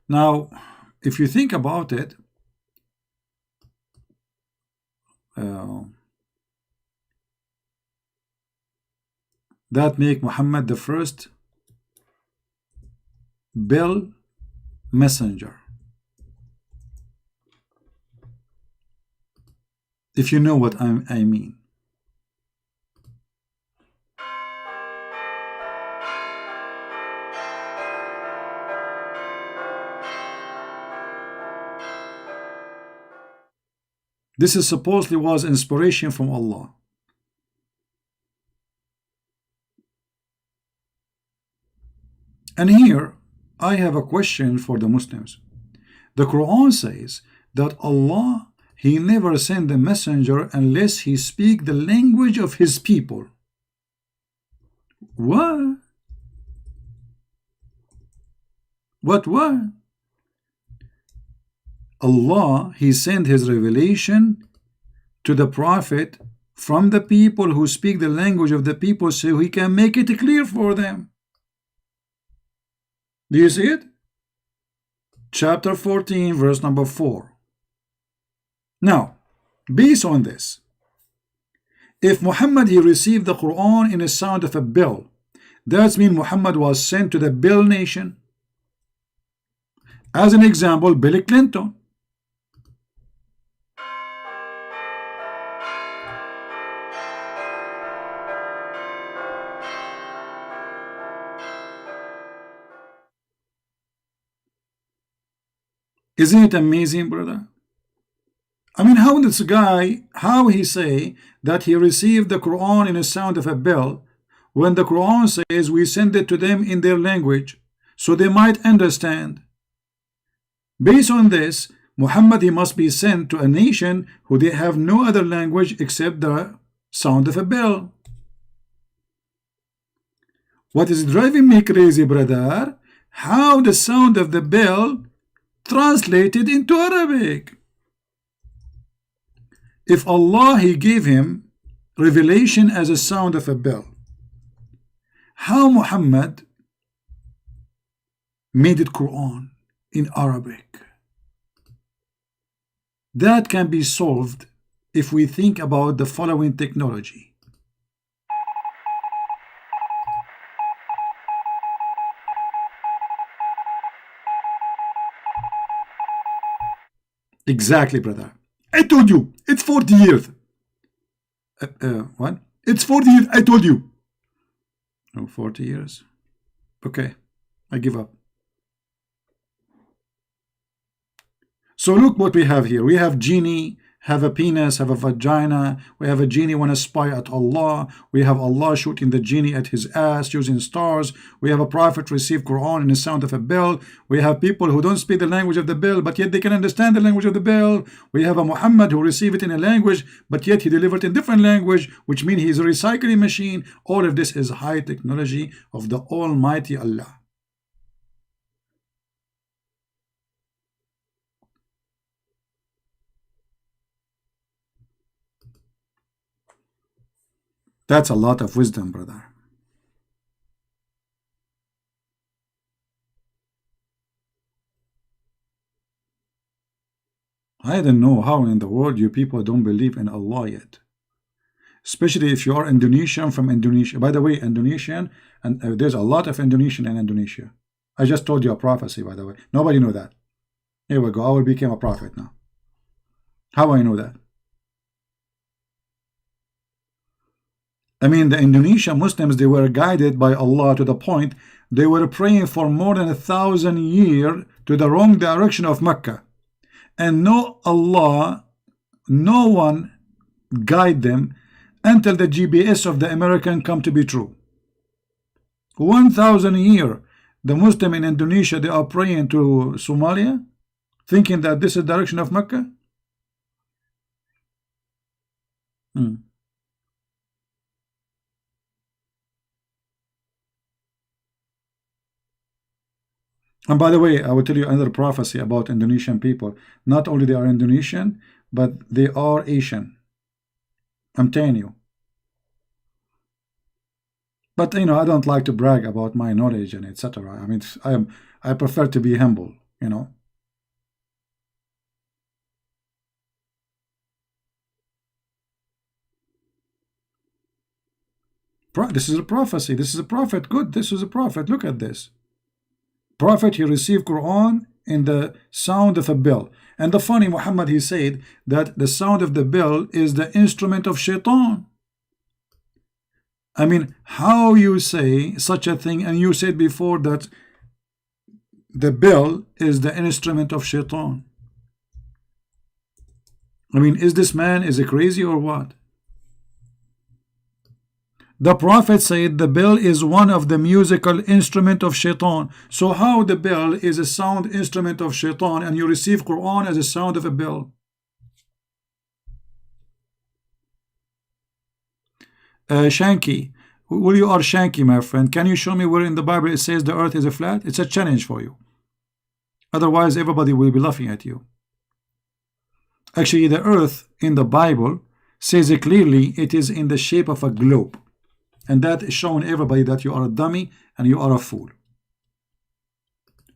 Now, if you think about it, that make Muhammad the first bell messenger. If you know what I mean. This is supposedly was inspiration from Allah. And here I have a question for the Muslims. The Quran says that Allah, He never sent a messenger unless He speak the language of His people. What? What? Allah, He sent His revelation to the Prophet from the people who speak the language of the people so He can make it clear for them. Do you see it? Chapter 14, verse number 4. Now, based on this, if Muhammad he received the Quran in the sound of a bell, that means Muhammad was sent to the bell nation. As an example, Bill Clinton. Isn't it amazing, brother? I mean, how this guy, how he say that he received the Quran in the sound of a bell, when the Quran says we send it to them in their language, so they might understand. Based on this, Muhammad he must be sent to a nation who they have no other language except the sound of a bell. What is driving me crazy, brother? How the sound of the bell translated into Arabic. If Allah he gave him revelation as a sound of a bell, how Muhammad made it Quran in Arabic? That can be solved if we think about the following technology. Exactly, brother. I told you, it's 40 years. What? It's 40 years, I told you. No, 40 years. Okay, I give up. So look what we have here. We have genie, have a penis, have a vagina. We have a genie want to spy at Allah. We have Allah shooting the genie at his ass using stars. We have a prophet receive Quran in the sound of a bell. We have people who don't speak the language of the bell, but yet they can understand the language of the bell. We have a Muhammad who received it in a language, but yet he delivered in different language, which means he is a recycling machine. All of this is high technology of the Almighty Allah. That's a lot of wisdom, brother. I don't know how in the world you people don't believe in Allah yet. Especially if you are Indonesian from Indonesia. By the way, Indonesian, and there's a lot of Indonesian in Indonesia. I just told you a prophecy, by the way. Nobody knew that. Here we go. I will become a prophet now. How I know that? I mean, the Indonesian Muslims, they were guided by Allah to the point they were praying for more than 1,000 years to the wrong direction of Mecca. And no Allah, no one guide them until the GPS of the American come to be true. 1,000 years, the Muslim in Indonesia, they are praying to Somalia, thinking that this is the direction of Mecca. And by the way, I will tell you another prophecy about Indonesian people. Not only they are Indonesian, but they are Asian. I'm telling you. But you know, I don't like to brag about my knowledge and etc. I mean, I prefer to be humble, you know. This is a prophecy. This is a prophet. Good. This is a prophet. Look at this. Prophet, he received Quran in the sound of a bell. And the funny Muhammad, he said that the sound of the bell is the instrument of shaitan. I mean, how you say such a thing, and you said before that the bell is the instrument of shaitan. I mean, is this man, is he crazy or what? The Prophet said the bell is one of the musical instrument of shaitan. So how the bell is a sound instrument of shaitan and you receive Quran as a sound of a bell? Shanky, well, you are Shanky, my friend. Can you show me where in the Bible it says the earth is a flat? It's a challenge for you. Otherwise, everybody will be laughing at you. Actually, the earth in the Bible says it clearly it is in the shape of a globe. And that is showing everybody that you are a dummy and you are a fool.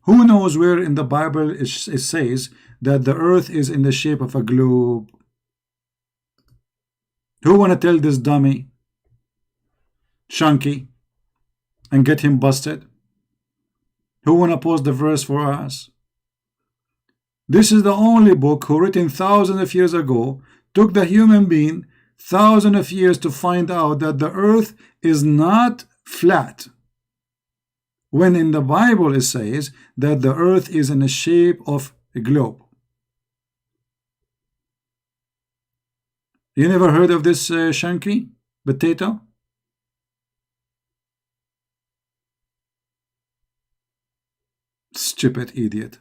Who knows where in the Bible it says that the earth is in the shape of a globe? Who want to tell this dummy, Shanky, and get him busted? Who want to post the verse for us? This is the only book who written thousands of years ago, took the human being thousands of years to find out that the earth is not flat. When in the Bible it says that the earth is in the shape of a globe. You never heard of this Shanky potato? Stupid idiot.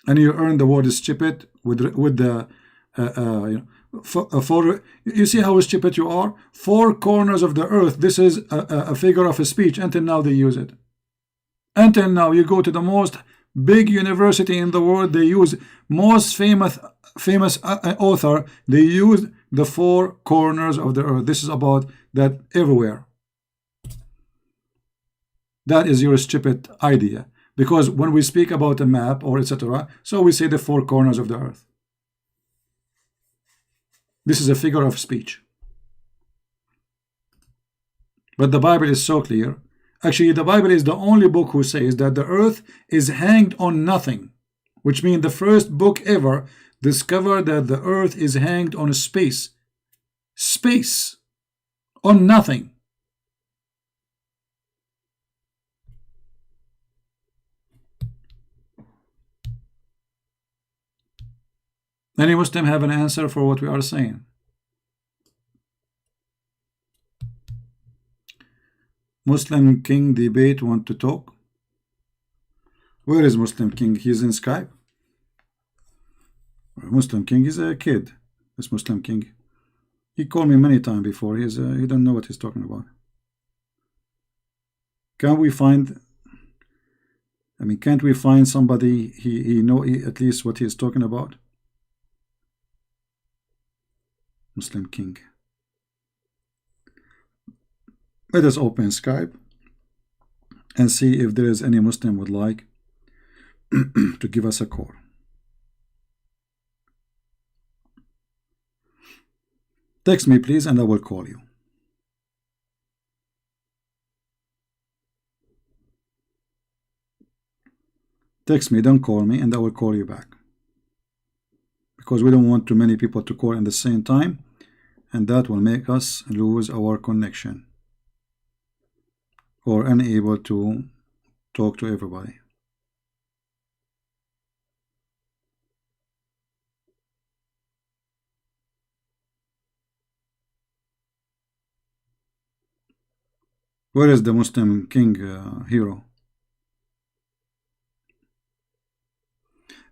And you earn the word stupid with the you know, you see how stupid you are? Four corners of the earth. This is a figure of a speech. Until now they use it. Until now you go to the most big university in the world, they use most famous author, they use the four corners of the earth. This is about that everywhere. That is your stupid idea. Because when we speak about a map or etc., so we say the four corners of the earth. This is a figure of speech. But the Bible is so clear. Actually, the Bible is the only book who says that the earth is hanged on nothing, which means the first book ever discovered that the earth is hanged on space. Space. On nothing. Any Muslim have an answer for what we are saying? Muslim King debate want to talk? Where is Muslim King? He's in Skype. Muslim King is a kid. This Muslim King. He called me many times before. He don't know what he's talking about. Can we find? I mean, can't we find somebody he know at least what he's talking about? Muslim King. Let us open Skype and see if there is any Muslim would like to give us a call. Text me, please, and I will call you. Text me, don't call me, and I will call you back. Because we don't want too many people to call at the same time, and that will make us lose our connection or unable to talk to everybody. Where is the Muslim king hero?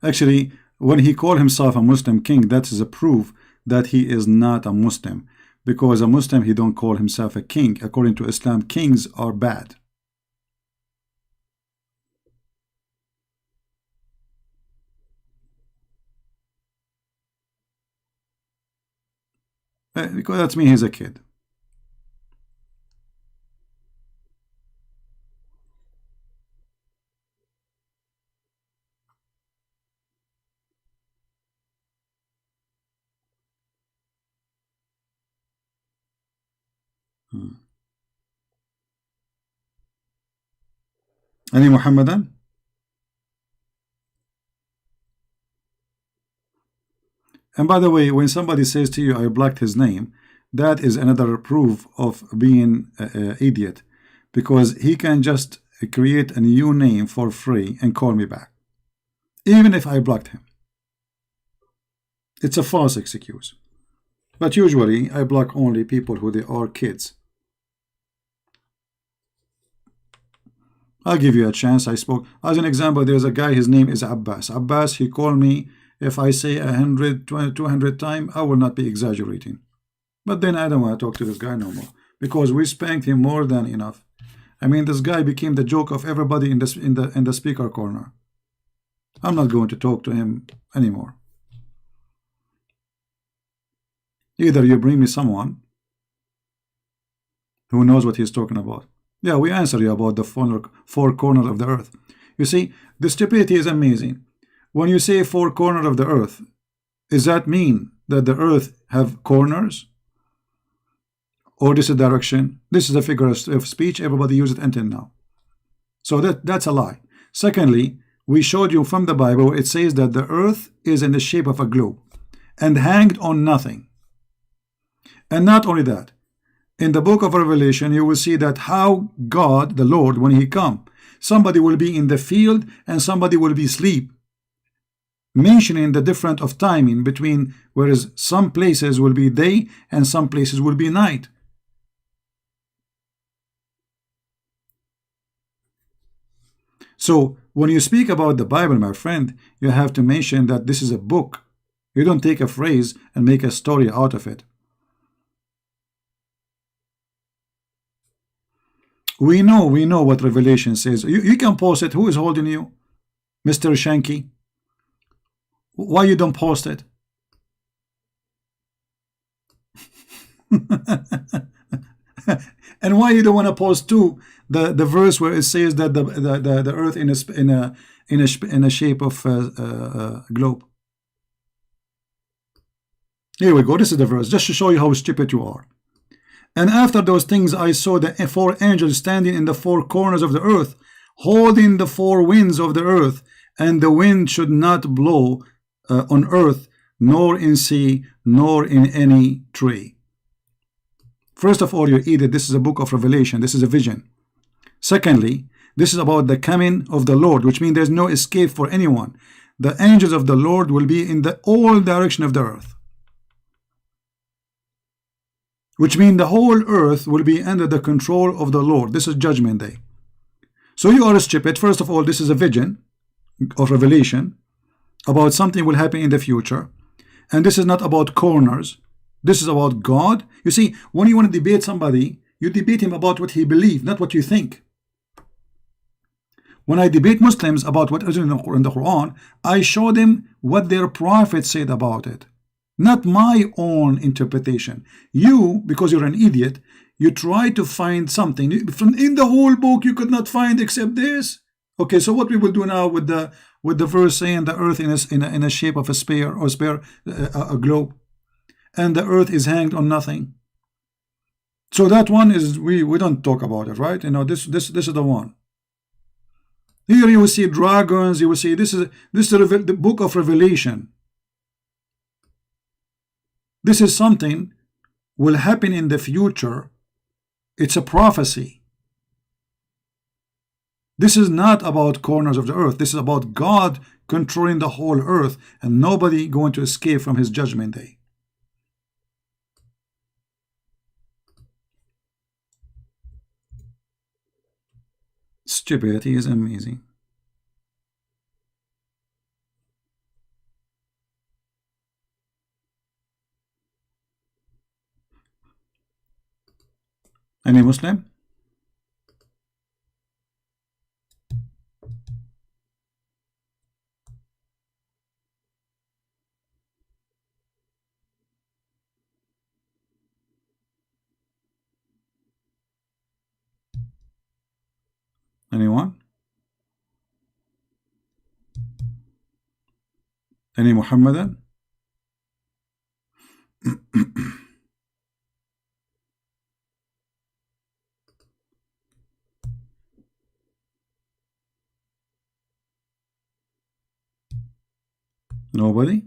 Actually, when he called himself a Muslim king, that is a proof that he is not a Muslim. Because a Muslim, he don't call himself a king. According to Islam, kings are bad. Because that means he's a kid. Any Muhammadan? And by the way, when somebody says to you, I blocked his name, that is another proof of being an idiot. Because he can just create a new name for free and call me back. Even if I blocked him. It's a false excuse. But usually, I block only people who they are kids. I'll give you a chance. I spoke. As an example, there's a guy, his name is Abbas. Abbas, he called me. If I say 100, 200 times, I will not be exaggerating. But then I don't want to talk to this guy no more. Because we spanked him more than enough. I mean, this guy became the joke of everybody in the speaker corner. I'm not going to talk to him anymore. Either you bring me someone who knows what he's talking about. Yeah, we answer you about the four corners of the earth. You see, the stupidity is amazing. When you say four corners of the earth, does that mean that the earth have corners? Or this is a direction? This is a figure of speech. Everybody uses it until now. So that's a lie. Secondly, we showed you from the Bible, it says that the earth is in the shape of a globe and hanged on nothing. And not only that, in the book of Revelation, you will see that how God, the Lord, when he come, somebody will be in the field and somebody will be asleep. Mentioning the difference of timing between, whereas some places will be day and some places will be night. So when you speak about the Bible, my friend, you have to mention that this is a book. You don't take a phrase and make a story out of it. We know what Revelation says. You can post it. Who is holding you? Mr. Shanky? Why you don't post it? And why you don't want to post too the verse where it says that the earth in a shape of globe? Here we go. This is the verse, just to show you how stupid you are. And after those things I saw the four angels standing in the four corners of the earth, holding the four winds of the earth, and the wind should not blow on earth, nor in sea, nor in any tree. First of all, you idiot, this is a book of Revelation. This is a vision. Secondly, this is about the coming of the Lord, which means there's no escape for anyone. The angels of the Lord will be in all direction of the earth. Which means the whole earth will be under the control of the Lord. This is Judgment Day. So you are stupid. First of all, this is a vision of Revelation about something will happen in the future. And this is not about corners. This is about God. You see, when you want to debate somebody, you debate him about what he believes, not what you think. When I debate Muslims about what is in the Quran, I show them what their prophet said about it. Not my own interpretation. You, because you're an idiot, you try to find something in the whole book you could not find except this. Okay, so what we will do now with the verse saying the earth in a shape of a sphere or a globe, and the earth is hanged on nothing. So that one is, we don't talk about it, right? You know, this is the one. Here you will see dragons. You will see this is the book of Revelation. This is something will happen in the future. It's a prophecy. This is not about corners of the earth. This is about God controlling the whole earth and nobody going to escape from his judgment day. Stupidity is amazing. Any Muslim? Anyone? Any Muhammadan? Nobody?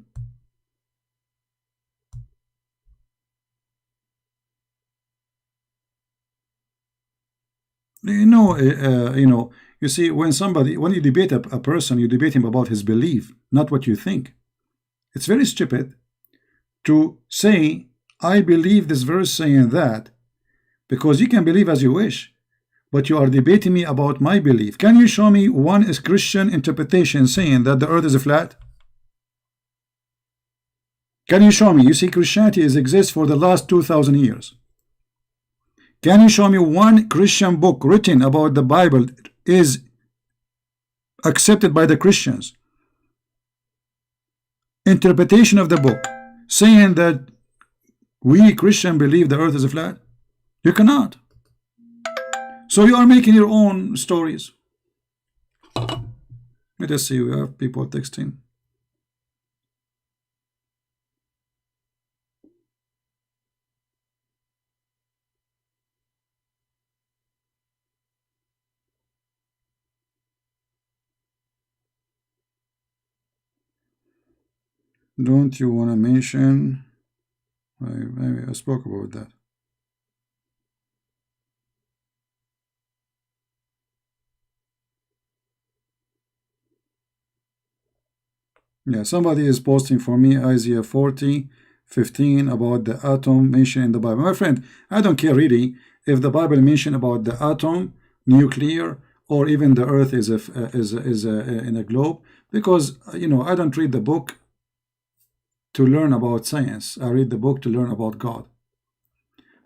You see, when you debate a person, you debate him about his belief, not what you think. It's very stupid to say, I believe this verse saying that, because you can believe as you wish, but you are debating me about my belief. Can you show me one Christian interpretation saying that the earth is flat? Can you show me? You see, Christianity exists for the last 2,000 years. Can you show me one Christian book written about the Bible is accepted by the Christians? Interpretation of the book saying that we Christian believe the earth is flat? You cannot. So you are making your own stories. Let us see, we have people texting. Don't you want to mention? Maybe I spoke about that. Yeah, somebody is posting for me Isaiah 40:15 about the atom mentioned in the Bible. My friend, I don't care really if the Bible mentioned about the atom, nuclear, or even the earth is in a globe, because I don't read the book to learn about science. I read the book to learn about God.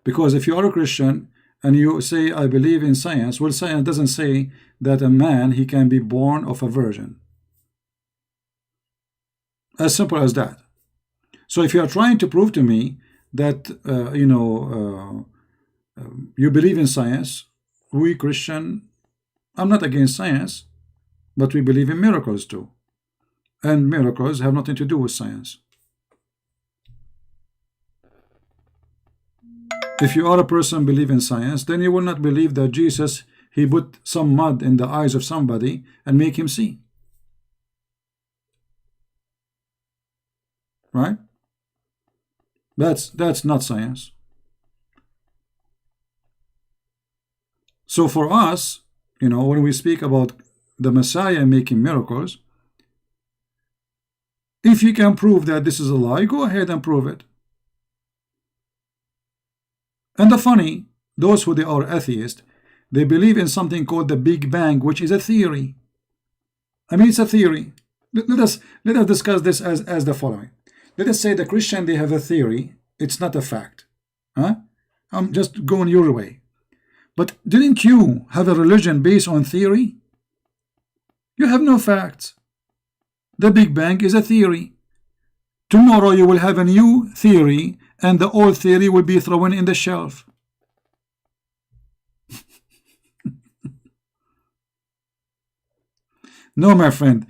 Because if you are a Christian and you say I believe in science, well, science doesn't say that a man he can be born of a virgin. As simple as that. So if you are trying to prove to me that you believe in science, we Christian, I'm not against science, but we believe in miracles too, and miracles have nothing to do with science. If you are a person believe in science, then you will not believe that Jesus, he put some mud in the eyes of somebody and make him see. Right? That's not science. So for us, when we speak about the Messiah making miracles, if you can prove that this is a lie, go ahead and prove it. And the funny, those who they are atheists, they believe in something called the Big Bang, which is a theory. I mean, it's a theory. Let us discuss this as the following. Let us say the Christian, they have a theory. It's not a fact. I'm just going your way. But didn't you have a religion based on theory? You have no facts. The Big Bang is a theory. Tomorrow you will have a new theory and the old theory will be thrown in the shelf. No, my friend.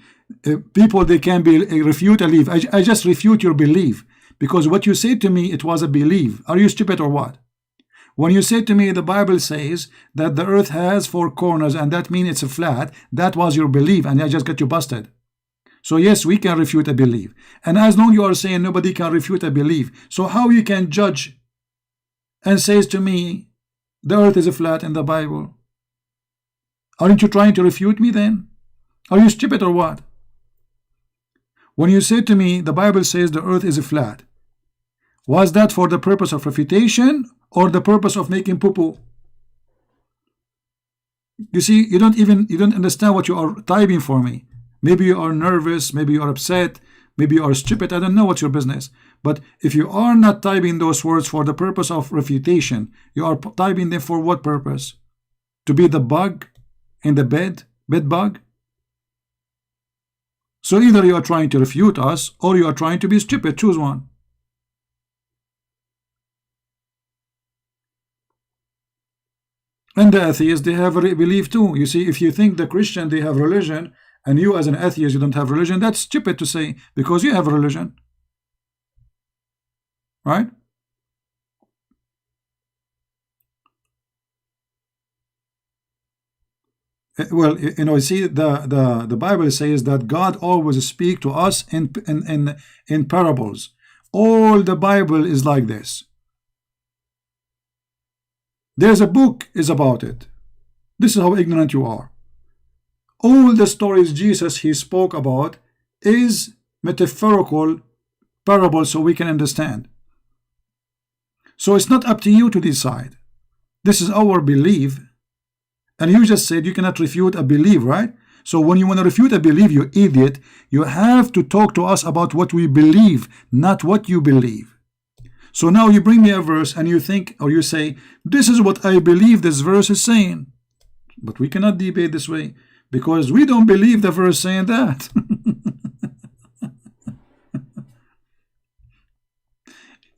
People, they can be refute a belief. I just refute your belief because what you said to me, it was a belief. Are you stupid or what? When you said to me the Bible says that the earth has four corners and that means it's a flat, that was your belief, and I just got you busted. So yes, we can refute a belief, and as long you are saying nobody can refute a belief, so how you can judge and says to me the earth is a flat in the Bible? Aren't you trying to refute me then? Are you stupid or what? When you said to me the Bible says the earth is a flat, was that for the purpose of refutation or the purpose of making poo-poo? You see, you don't understand what you are typing for me. Maybe you are nervous, maybe you are upset, maybe you are stupid. I don't know what's your business. But if you are not typing those words for the purpose of refutation, you are typing them for what purpose? To be the bug in the bed bug? So either you are trying to refute us or you are trying to be stupid. Choose one. And the atheists, they have a belief too. You see, if you think the Christian, they have religion, and you as an atheist, you don't have religion, that's stupid to say, because you have religion. Right? Well, you know, see, the Bible says that God always speaks to us in parables. All the Bible is like this. There's a book is about it. This is how ignorant you are. All the stories Jesus he spoke about is metaphorical parables so we can understand. So it's not up to you to decide. This is our belief. And you just said you cannot refute a belief, right? So when you want to refute a belief, you idiot, you have to talk to us about what we believe, not what you believe. So now you bring me a verse and you think, or you say, this is what I believe this verse is saying. But we cannot debate this way because we don't believe the verse saying that.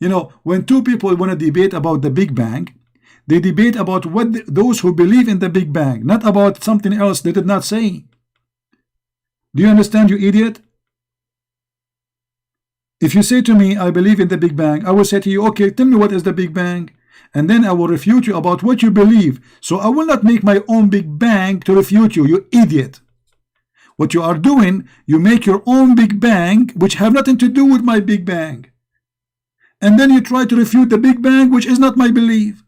You know, when two people want to debate about the Big Bang, they debate about what those who believe in the Big Bang, not about something else they did not say. Do you understand, you idiot? If you say to me, I believe in the Big Bang, I will say to you, okay, tell me what is the Big Bang. And then I will refute you about what you believe. So I will not make my own Big Bang to refute you, you idiot. What you are doing, you make your own Big Bang, which have nothing to do with my Big Bang. And then you try to refute the Big Bang, which is not my belief.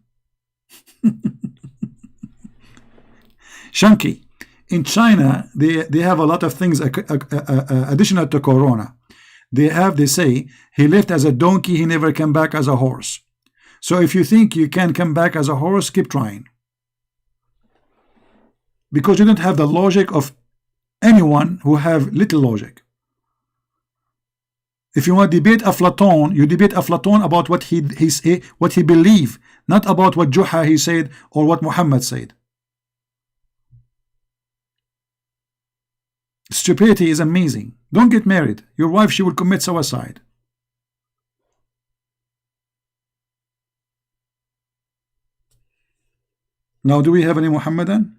Shanky, in China, they have a lot of things additional to Corona. They say, he left as a donkey, he never came back as a horse. So if you think you can come back as a horse, keep trying. Because you don't have the logic of anyone who have little logic. If you want to debate Aflatun, you debate Aflatun about what he believed, not about what Juha he said or what Muhammad said. Stupidity is amazing. Don't get married. Your wife, she will commit suicide. Now, do we have any Muhammadan?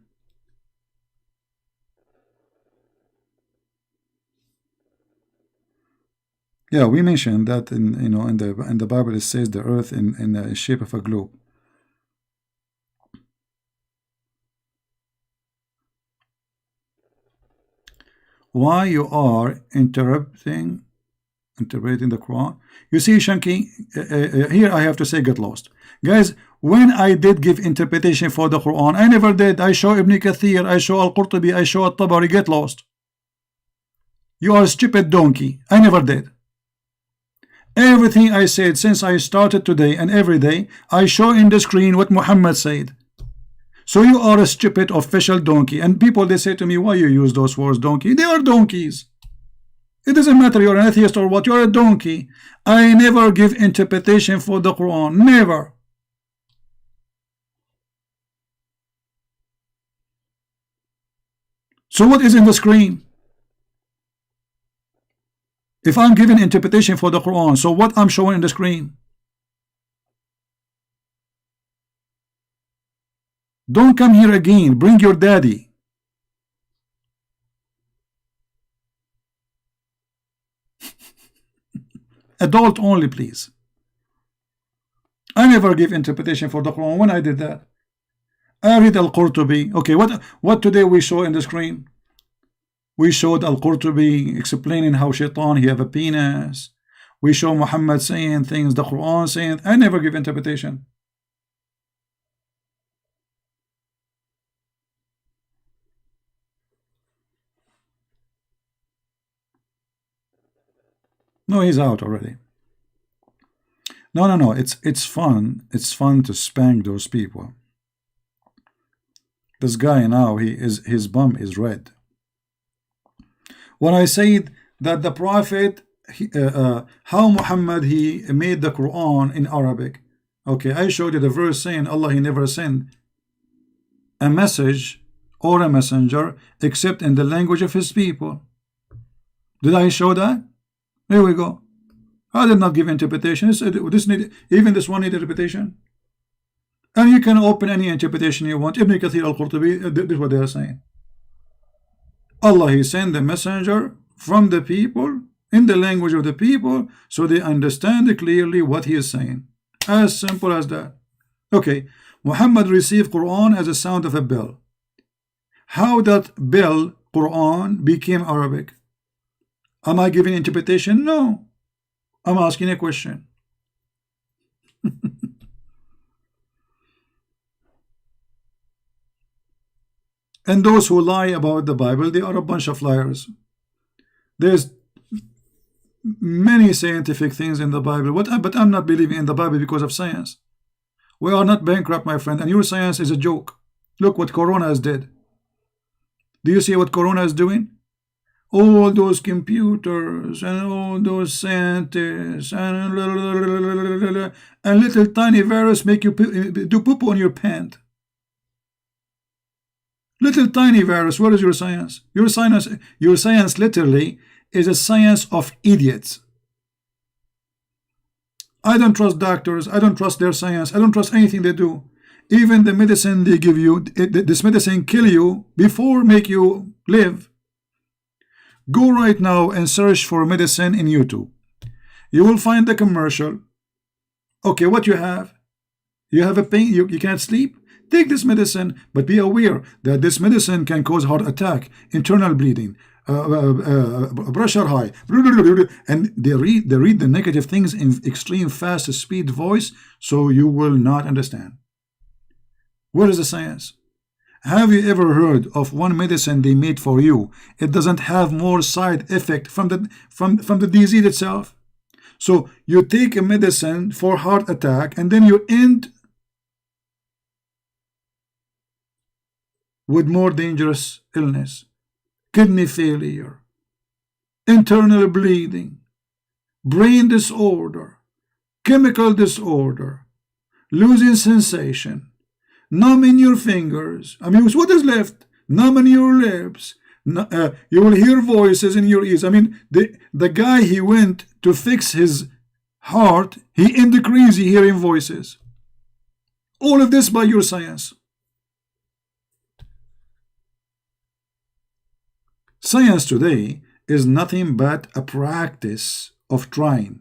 Yeah, we mentioned that in the Bible it says the earth in the shape of a globe. Why you are interpreting the Quran? You see, Shanky, here I have to say get lost. Guys, when I did give interpretation for the Quran, I never did. I show Ibn Kathir, I show Al-Qurtubi, I show Al-Tabari. Get lost. You are a stupid donkey. I never did. Everything I said since I started today and every day, I show in the screen what Muhammad said. So you are a stupid official donkey. And people, they say to me, why you use those words, donkey? They are donkeys. It doesn't matter you're an atheist or what, you're a donkey. I never give interpretation for the Quran. Never. So what is in the screen? If I'm giving interpretation for the Quran, so what I'm showing in the screen? Don't come here again. Bring your daddy. Adult only, please. I never give interpretation for the Quran. When I did that, I read Al-Qurtubi. Okay, what today we show in the screen? We showed Al-Qurtubi explaining how Shaitan, he have a penis. We show Muhammad saying things, the Quran saying. I never give interpretation. No, he's out already. No. It's fun. It's fun to spank those people. This guy now, his bum is red. When I said that the Prophet, how Muhammad he made the Quran in Arabic. Okay, I showed you the verse saying Allah he never sent a message or a messenger except in the language of his people. Did I show that? Here we go. I did not give interpretation. Even this one need interpretation. And you can open any interpretation you want. Ibn Kathir al-Qurtubi, this is what they are saying. Allah he sent the messenger from the people in the language of the people so they understand clearly what he is saying. As simple as that. Okay, Muhammad received Quran as a sound of a bell. How that bell, Quran, became Arabic? Am I giving interpretation? No. I'm asking a question. And those who lie about the Bible, they are a bunch of liars. There's many scientific things in the Bible, but I'm not believing in the Bible because of science. We are not bankrupt, my friend, and your science is a joke. Look what Corona has did. Do you see what Corona is doing? All those computers and all those scientists and little tiny virus make you do poop on your pant. Little tiny virus, what is your science? Your science literally is a science of idiots. I don't trust doctors. I don't trust their science. I don't trust anything they do. Even the medicine they give you, this medicine kill you before make you live. Go right now and search for medicine in YouTube. You will find the commercial. Okay, what you have? You have a pain, you can't sleep? Take this medicine, but be aware that this medicine can cause heart attack, internal bleeding, pressure high, and they read the negative things in extreme fast speed voice, so you will not understand. Where is the science? Have you ever heard of one medicine they made for you? It doesn't have more side effect from the disease itself. So you take a medicine for heart attack and then you end with more dangerous illness, kidney failure, internal bleeding, brain disorder, chemical disorder, losing sensation, numb in your fingers. I mean, what is left? Numb in your lips. You will hear voices in your ears. I mean, the guy, he went to fix his heart, he ended crazy hearing voices. All of this by your science. Science today is nothing but a practice of trying,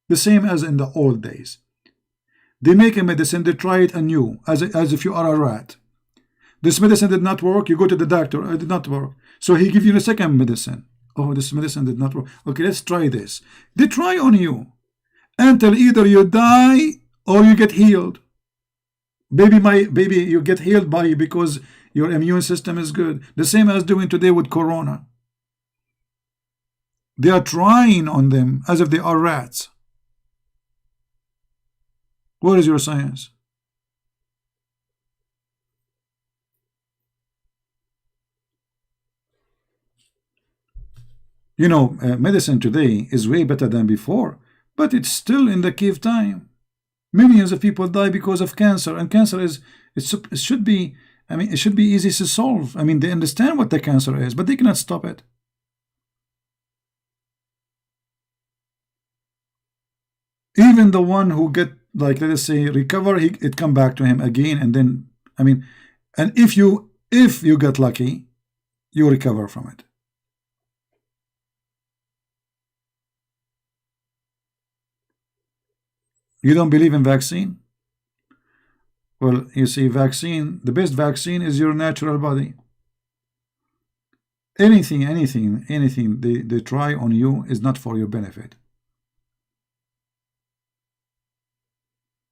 the same as in the old days. They make a medicine, they try it anew, as if you are a rat. This medicine did not work, you go to the doctor, it did not work. So he gives you a second medicine. Oh, this medicine did not work. Okay, let's try this. They try on you until either you die or you get healed. Baby, you get healed because your immune system is good. The same as doing today with Corona. They are trying on them as if they are rats. What is your science? You know, medicine today is way better than before, but it's still in the cave time. Millions of people die because of cancer, and cancer it should be, I mean, it should be easy to solve. I mean, they understand what the cancer is, but they cannot stop it. Even the one who get, like, let us say, recover, it come back to him again, and then, I mean, and if you get lucky, you recover from it. You don't believe in vaccine? Well, you see, vaccine, the best vaccine is your natural body. Anything they try on you is not for your benefit.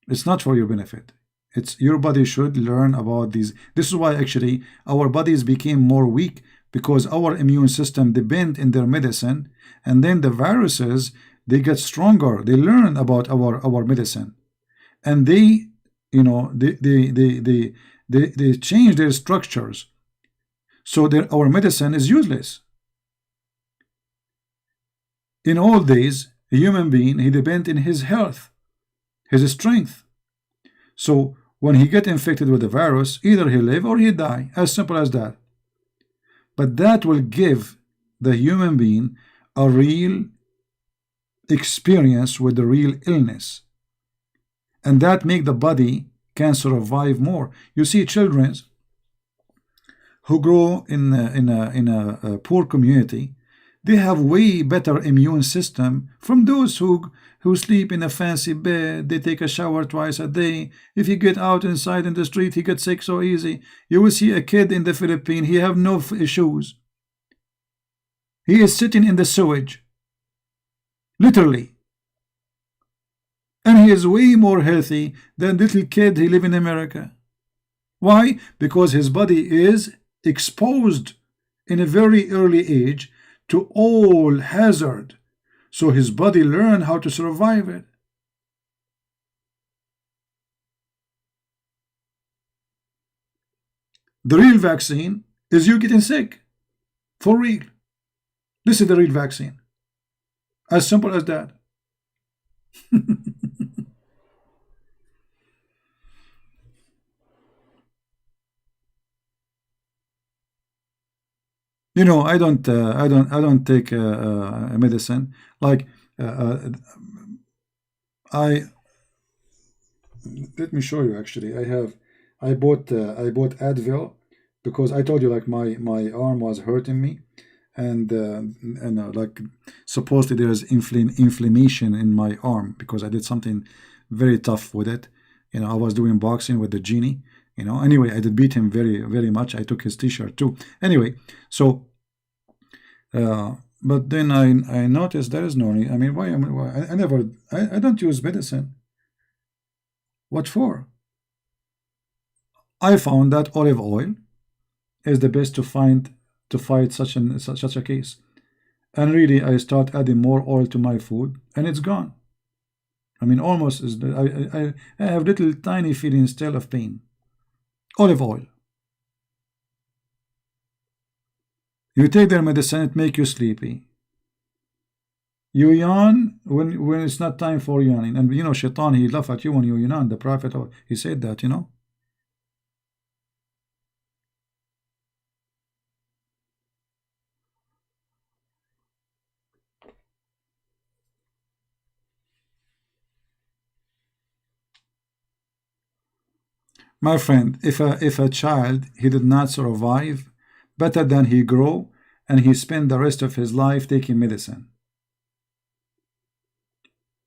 It's not for your benefit. It's your body should learn about these. This is why actually our bodies became more weak, because our immune system depend in their medicine, and then the viruses, they get stronger. They learn about our medicine, and they, they change their structures. So our medicine is useless. In old days, a human being, he depend in his health, his strength. So when he get infected with the virus, either he live or he die, as simple as that. But that will give the human being a real experience with the real illness, and that make the body can survive more. You see, children who grow in a poor community, they have way better immune system from those who sleep in a fancy bed. They take a shower twice a day. If you get out inside in the street, he gets sick so easy. You will see a kid in the Philippines, he have no shoes. He is sitting in the sewage, literally, and he is way more healthy than little kid he live in America. Why? Because his body is exposed in a very early age to all hazard, so his body learn how to survive it. The real vaccine is you getting sick, for real. This is the real vaccine, as simple as that. I don't take medicine. Like, I let me show you. Actually, I bought Advil, because I told you, like, my arm was hurting me, and like, supposedly there's inflammation in my arm because I did something very tough with it. I was doing boxing with the genie. Anyway, I did beat him very very much. I took his t-shirt too. Anyway, so but then I noticed there is no need. I mean, why I never, I don't use medicine. What for? I found that olive oil is the best to fight such a case. And really, I start adding more oil to my food, and it's gone. I mean, almost is. I have little tiny feelings still of pain. Olive oil. You take their medicine, it make you sleepy. You yawn when it's not time for yawning, and Shaitan, he laugh at you when you yawn. The Prophet, he said that. My friend, if a child he did not survive, better than he grow and he spend the rest of his life taking medicine.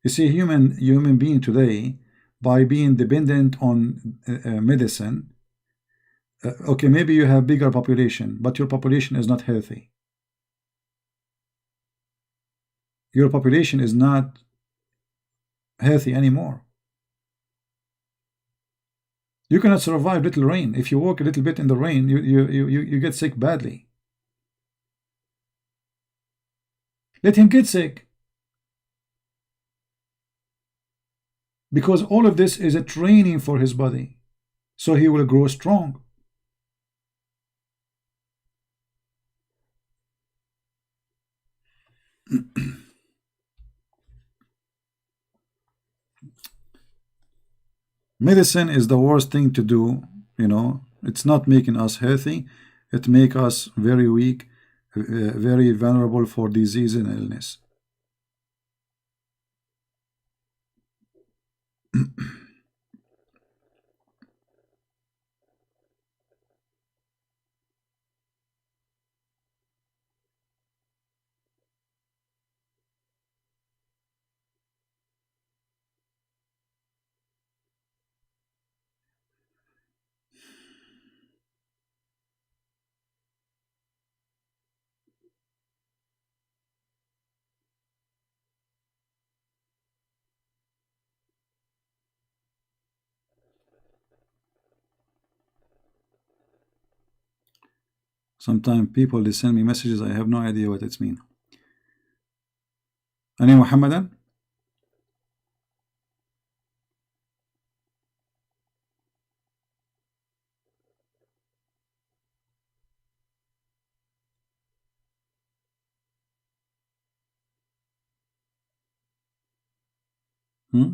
You see, human being today, by being dependent on medicine. Okay, maybe you have bigger population, but your population is not healthy. Your population is not healthy anymore. You cannot survive little rain. If you walk a little bit in the rain, you get sick badly. Let him get sick, because all of this is a training for his body, so he will grow strong. Medicine is the worst thing to do. It's not making us healthy. It make us very weak, very vulnerable for disease and illness. Sometimes people they send me messages, I have no idea what it's mean. Any Muhammadan? Hmm?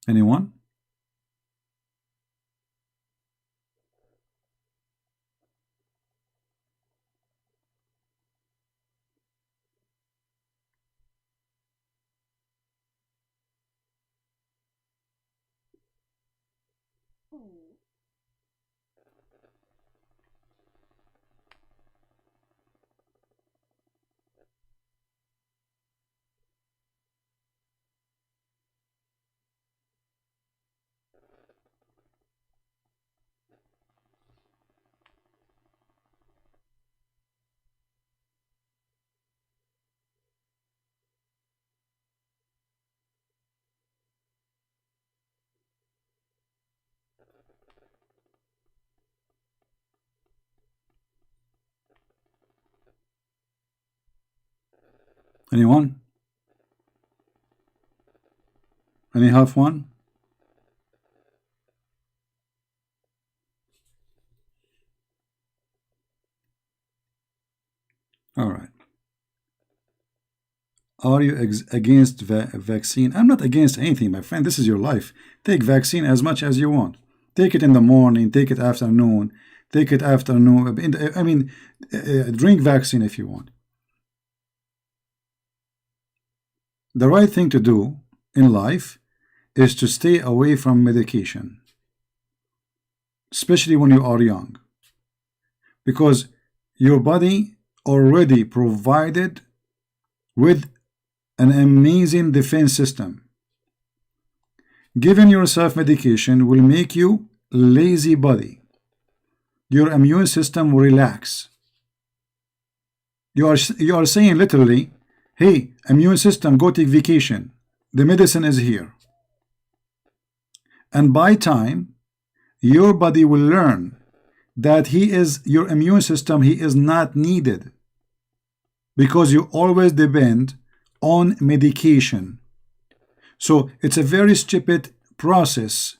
Anyone? Anyone? Any half one? All right. Are you against vaccine? I'm not against anything, my friend. This is your life. Take vaccine as much as you want. Take it in the morning. Take it afternoon. Take it afternoon. I mean, drink vaccine if you want. The right thing to do in life is to stay away from medication, especially when you are young, because your body already provided with an amazing defense system. Giving yourself medication will make you lazy body. Your immune system will relax. You are saying literally, hey, immune system, go take vacation. The medicine is here. And by time, your body will learn that your immune system, he is not needed, because you always depend on medication. So it's a very stupid process.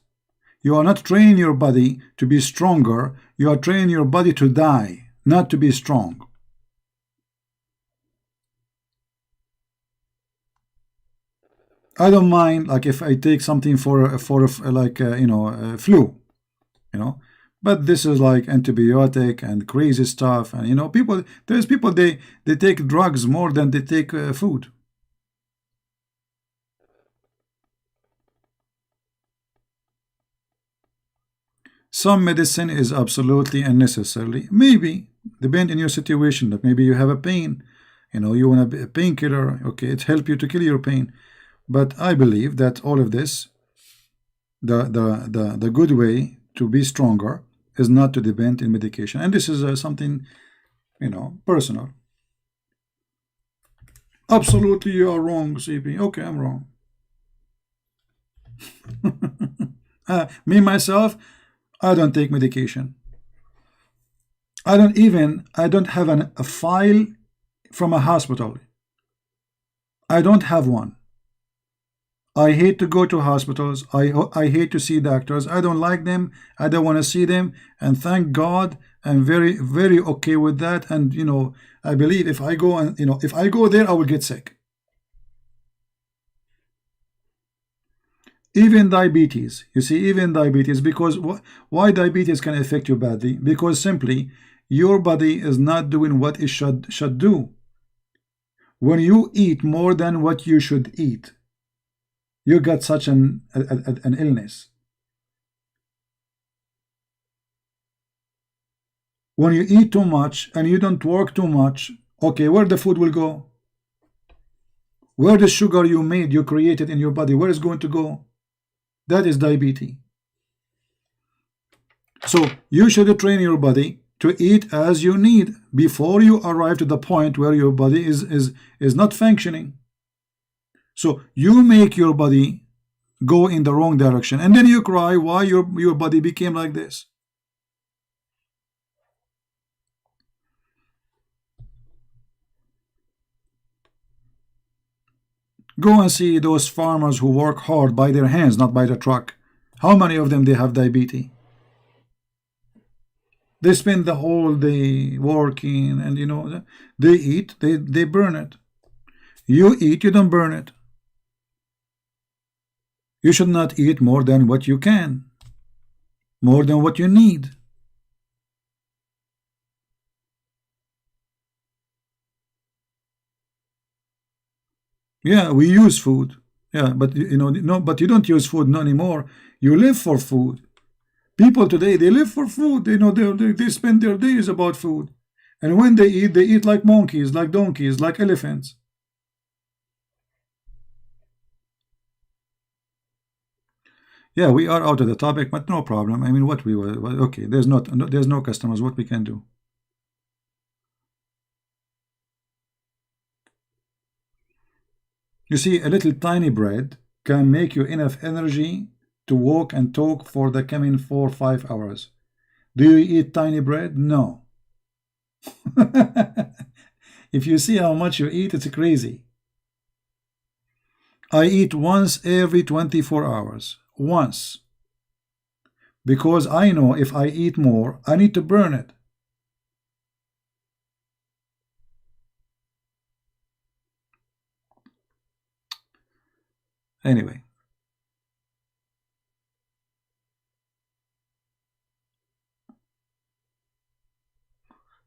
You are not training your body to be stronger. You are training your body to die, not to be strong. I don't mind, like, if I take something for like flu, but this is like antibiotic and crazy stuff, and there's people they take drugs more than they take food. Some medicine is absolutely unnecessary. Maybe depend on your situation. That maybe you have a pain, you want a painkiller. Okay, it help you to kill your pain. But I believe that all of this, the good way to be stronger is not to depend in medication. And this is something, personal. Absolutely, you are wrong, CP. Okay, I'm wrong. Me myself, I don't take medication. I don't have a file from a hospital. I don't have one. I hate to go to hospitals. I hate to see doctors. I don't like them. I don't want to see them. And thank God, I'm very, very okay with that. And I believe if I go and if I go there, I will get sick. Even diabetes, you see, even diabetes, because why diabetes can affect you badly? Because simply your body is not doing what it should do. When you eat more than what you should eat, you got such an illness. When you eat too much and you don't work too much, okay, where the food will go? Where the sugar you created in your body, where is going to go? That is diabetes. So you should train your body to eat as you need before you arrive to the point where your body is not functioning. So you make your body go in the wrong direction, and then you cry why your body became like this. Go and see those farmers who work hard by their hands, not by the truck. How many of them they have diabetes? They spend the whole day working, and they eat, they burn it. You eat, you don't burn it. You should not eat more than what you can, more than what you need. Yeah, we use food. Yeah, but no, but you don't use food no anymore. You live for food. People today, they live for food. They spend their days about food. And when they eat like monkeys, like donkeys, like elephants. Yeah, we are out of the topic, but no problem. I mean, what we were, okay, there's no customers. What we can do? You see, a little tiny bread can make you enough energy to walk and talk for the coming 4 or 5 hours. Do you eat tiny bread? No. If you see how much you eat, it's crazy. I eat once every 24 hours. Once. Because I know if I eat more, I need to burn it. Anyway.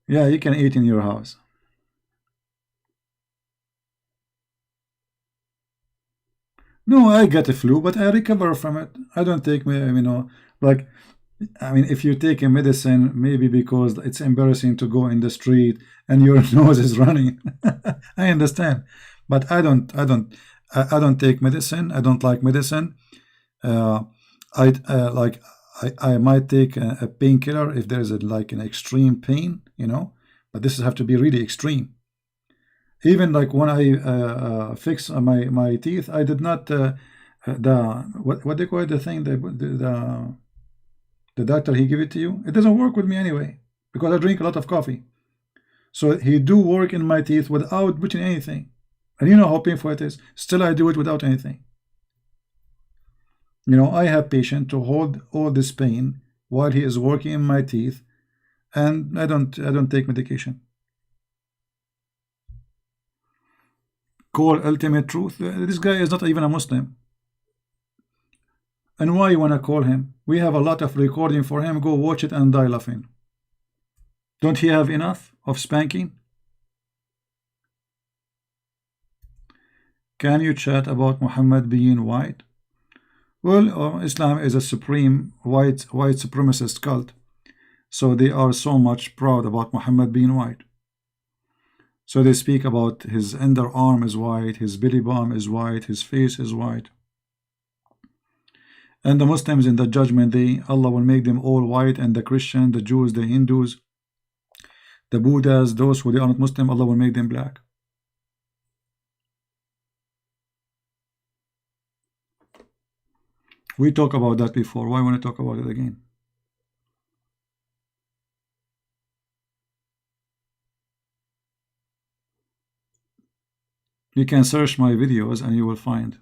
Yeah, you can eat in your house. No, I get a flu, but I recover from it. I don't take me, like, I mean, if you take a medicine, maybe because it's embarrassing to go in the street and your nose is running. I understand, but I don't take medicine. I don't like medicine. Uh, like I might take a painkiller if there is like an extreme pain, but this have to be really extreme. Even like when I fix my teeth, I did not the what they call it, the thing, the doctor, he give it to you. It doesn't work with me anyway because I drink a lot of coffee. So he do work in my teeth without putting anything, and you know how painful it is. Still, I do it without anything. I have patient to hold all this pain while he is working in my teeth, and I don't take medication. Call ultimate truth. This guy is not even a Muslim. And why you wanna call him? We have a lot of recording for him. Go watch it and die laughing. Don't he have enough of spanking? Can you chat about Muhammad being white? Well, Islam is a supreme white supremacist cult, so they are so much proud about Muhammad being white. So they speak about his underarm is white, his belly button is white, his face is white. And the Muslims in the judgment day, Allah will make them all white, and the Christian, the Jews, the Hindus, the Buddhas, those who they are not Muslim, Allah will make them black. We talked about that before. Why want to talk about it again? You can search my videos and you will find.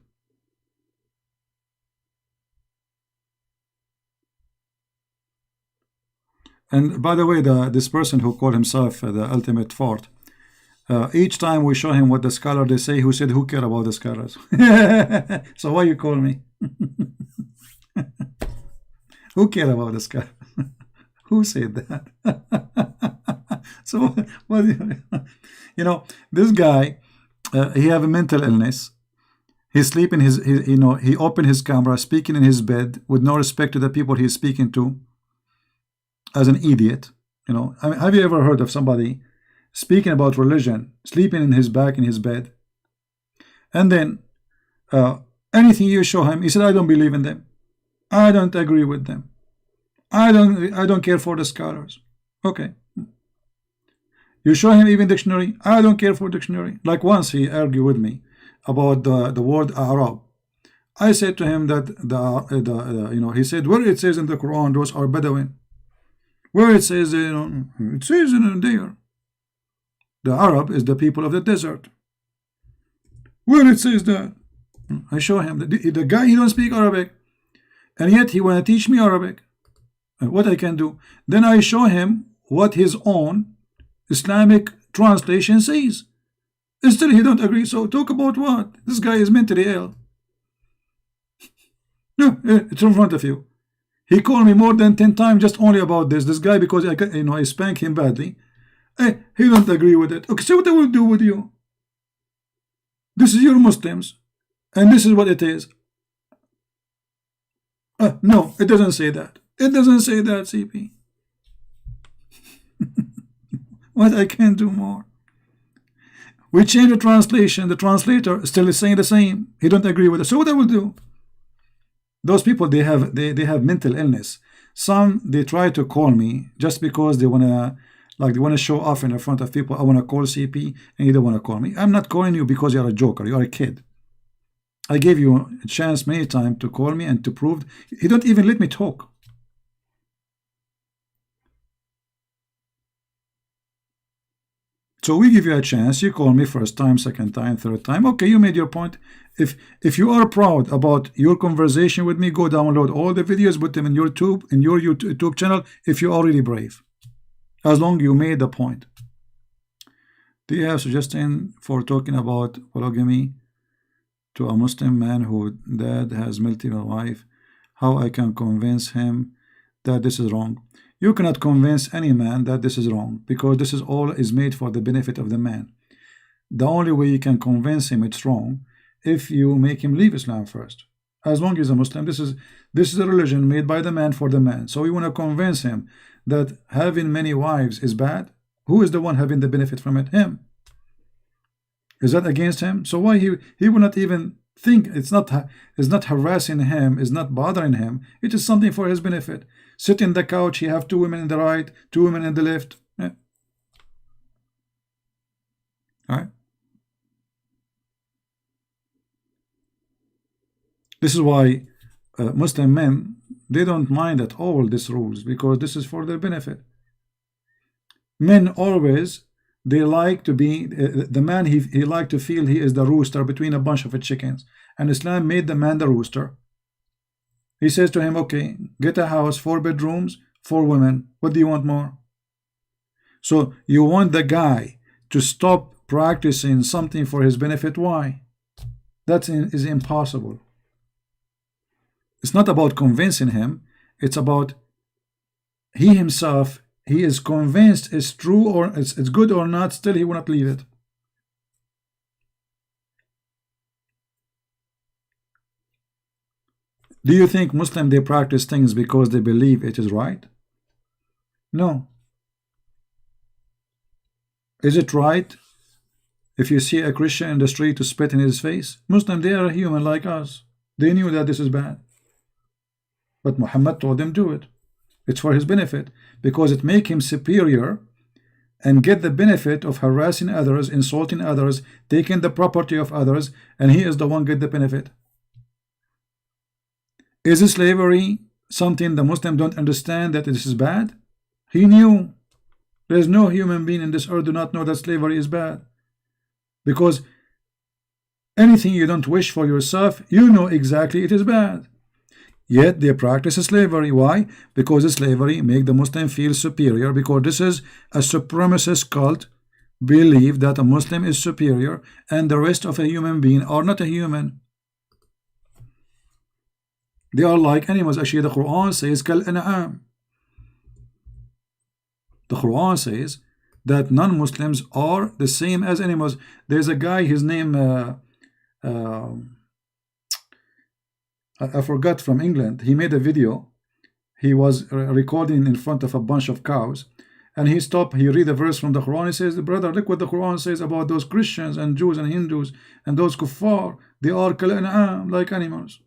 And by the way, this person who called himself the ultimate fort, each time we show him what the scholar they say, who said, who care about the scholars? So why you call me? Who care about the scholar? Who said that? So what? This guy, he have a mental illness. He sleep in he open his camera, speaking in his bed with no respect to the people he's speaking to, as an idiot. I mean, have you ever heard of somebody speaking about religion, sleeping in his back in his bed, and then anything you show him, he said, I don't believe in them, I don't agree with them, I don't care for the scholars. Okay. You show him even dictionary, I don't care for dictionary. Like once he argued with me about the word Arab. I said to him that he said, where it says in the Quran those are Bedouin, where it says it says in there the Arab is the people of the desert, where it says that. I show him the guy, he don't speak Arabic, and yet he want to teach me Arabic. What I can do? Then I show him what his own Islamic translation says. Still he don't agree. So talk about what? This guy is mentally ill. No, it's in front of you. He called me more than 10 times just only about this. This guy, because I spank him badly. He don't agree with it. Okay, so what I will do with you? This is your Muslims, and this is what it is. No, it doesn't say that. It doesn't say that, CP. What I can do more? We change the translation. The translator still is saying the same. He don't agree with it. So what I will do? Those people, they have mental illness. Some, they try to call me just because they wanna show off in front of people. I wanna call CP, and you don't wanna call me. I'm not calling you because you're a joker. You're a kid. I gave you a chance many times to call me and to prove. You don't even let me talk. So we give you a chance. You call me first time, second time, third time. Okay, you made your point. If you are proud about your conversation with me, go download all the videos, put them in your YouTube channel. If you are really brave, as long as you made the point. Do you have suggestion for talking about polygamy to a Muslim man who dad has multiple wives? How I can convince him that this is wrong? You cannot convince any man that this is wrong, because this is all is made for the benefit of the man. The only way you can convince him it's wrong if you make him leave Islam first. As long as he's a Muslim, this is a religion made by the man for the man. So you want to convince him that having many wives is bad. Who is the one having the benefit from it? Him. Is that against him? So why he will not even think? It's not harassing him, it's not bothering him. It is something for his benefit. Sit in the couch, he have 2 women in the right, 2 women in the left. Yeah. All right. This is why Muslim men, they don't mind at all these rules, because this is for their benefit. Men always, they like to be the man, he like to feel he is the rooster between a bunch of chickens, and Islam made the man the rooster. He says to him, okay, get a house, 4 bedrooms, 4 women. What do you want more? So you want the guy to stop practicing something for his benefit. Why? That is impossible. It's not about convincing him. It's about he himself, he is convinced it's true or it's good or not, still he will not leave it. Do you think Muslims, they practice things because they believe it is right? No. Is it right if you see a Christian in the street to spit in his face? Muslims, they are human like us. They knew that this is bad. But Muhammad told them do it. It's for his benefit, because it make him superior and get the benefit of harassing others, insulting others, taking the property of others, and he is the one get the benefit. Is slavery something the Muslim don't understand that this is bad? He knew. There's no human being in this earth do not know that slavery is bad, because anything you don't wish for yourself, you know exactly it is bad. Yet they practice slavery. Why? Because slavery make the Muslim feel superior, because this is a supremacist cult, believe that a Muslim is superior and the rest of a human being are not a human. They are like animals. Actually, the Quran says kal an'am. The Quran says that non-Muslims are the same as animals. There's a guy, his name I forgot, from England. He made a video. He was recording in front of a bunch of cows, and he stopped. He read a verse from the Quran. He says, brother, look what the Quran says about those Christians and Jews and Hindus and those kuffar. They are kal an'am, like animals.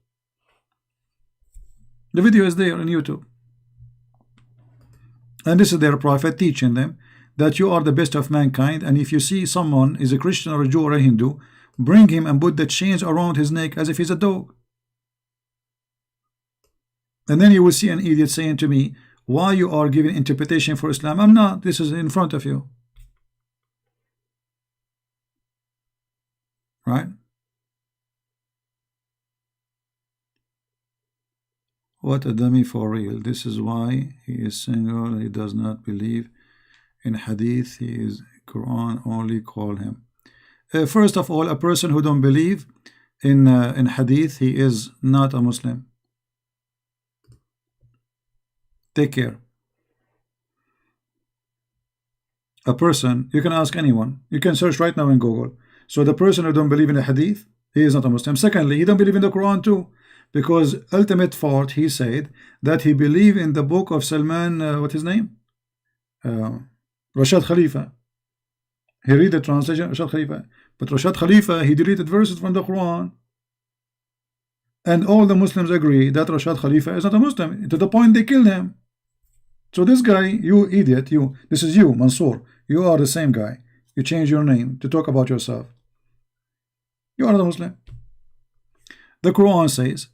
The video is there on YouTube. And this is their prophet teaching them that you are the best of mankind, and if you see someone is a Christian or a Jew or a Hindu, bring him and put the chains around his neck as if he's a dog. And then you will see an idiot saying to me, why you are giving interpretation for Islam? I'm not. This is in front of you. Right? What a dummy for real. This is why he is single. He does not believe in hadith. He is Quran only. Call him. First of all, a person who don't believe in hadith, he is not a Muslim. Take care. A person, you can ask anyone. You can search right now in Google. So the person who don't believe in the hadith, he is not a Muslim. Secondly, he don't believe in the Quran too, because ultimate fault, he said that he believed in the book of Salman, what his name? Rashad Khalifa. He read the translation, Rashad Khalifa. But Rashad Khalifa, he deleted verses from the Quran. And all the Muslims agree that Rashad Khalifa is not a Muslim, to the point they killed him. So this guy, you idiot, this is you, Mansour. You are the same guy. You change your name to talk about yourself. You are not a Muslim. The Quran says,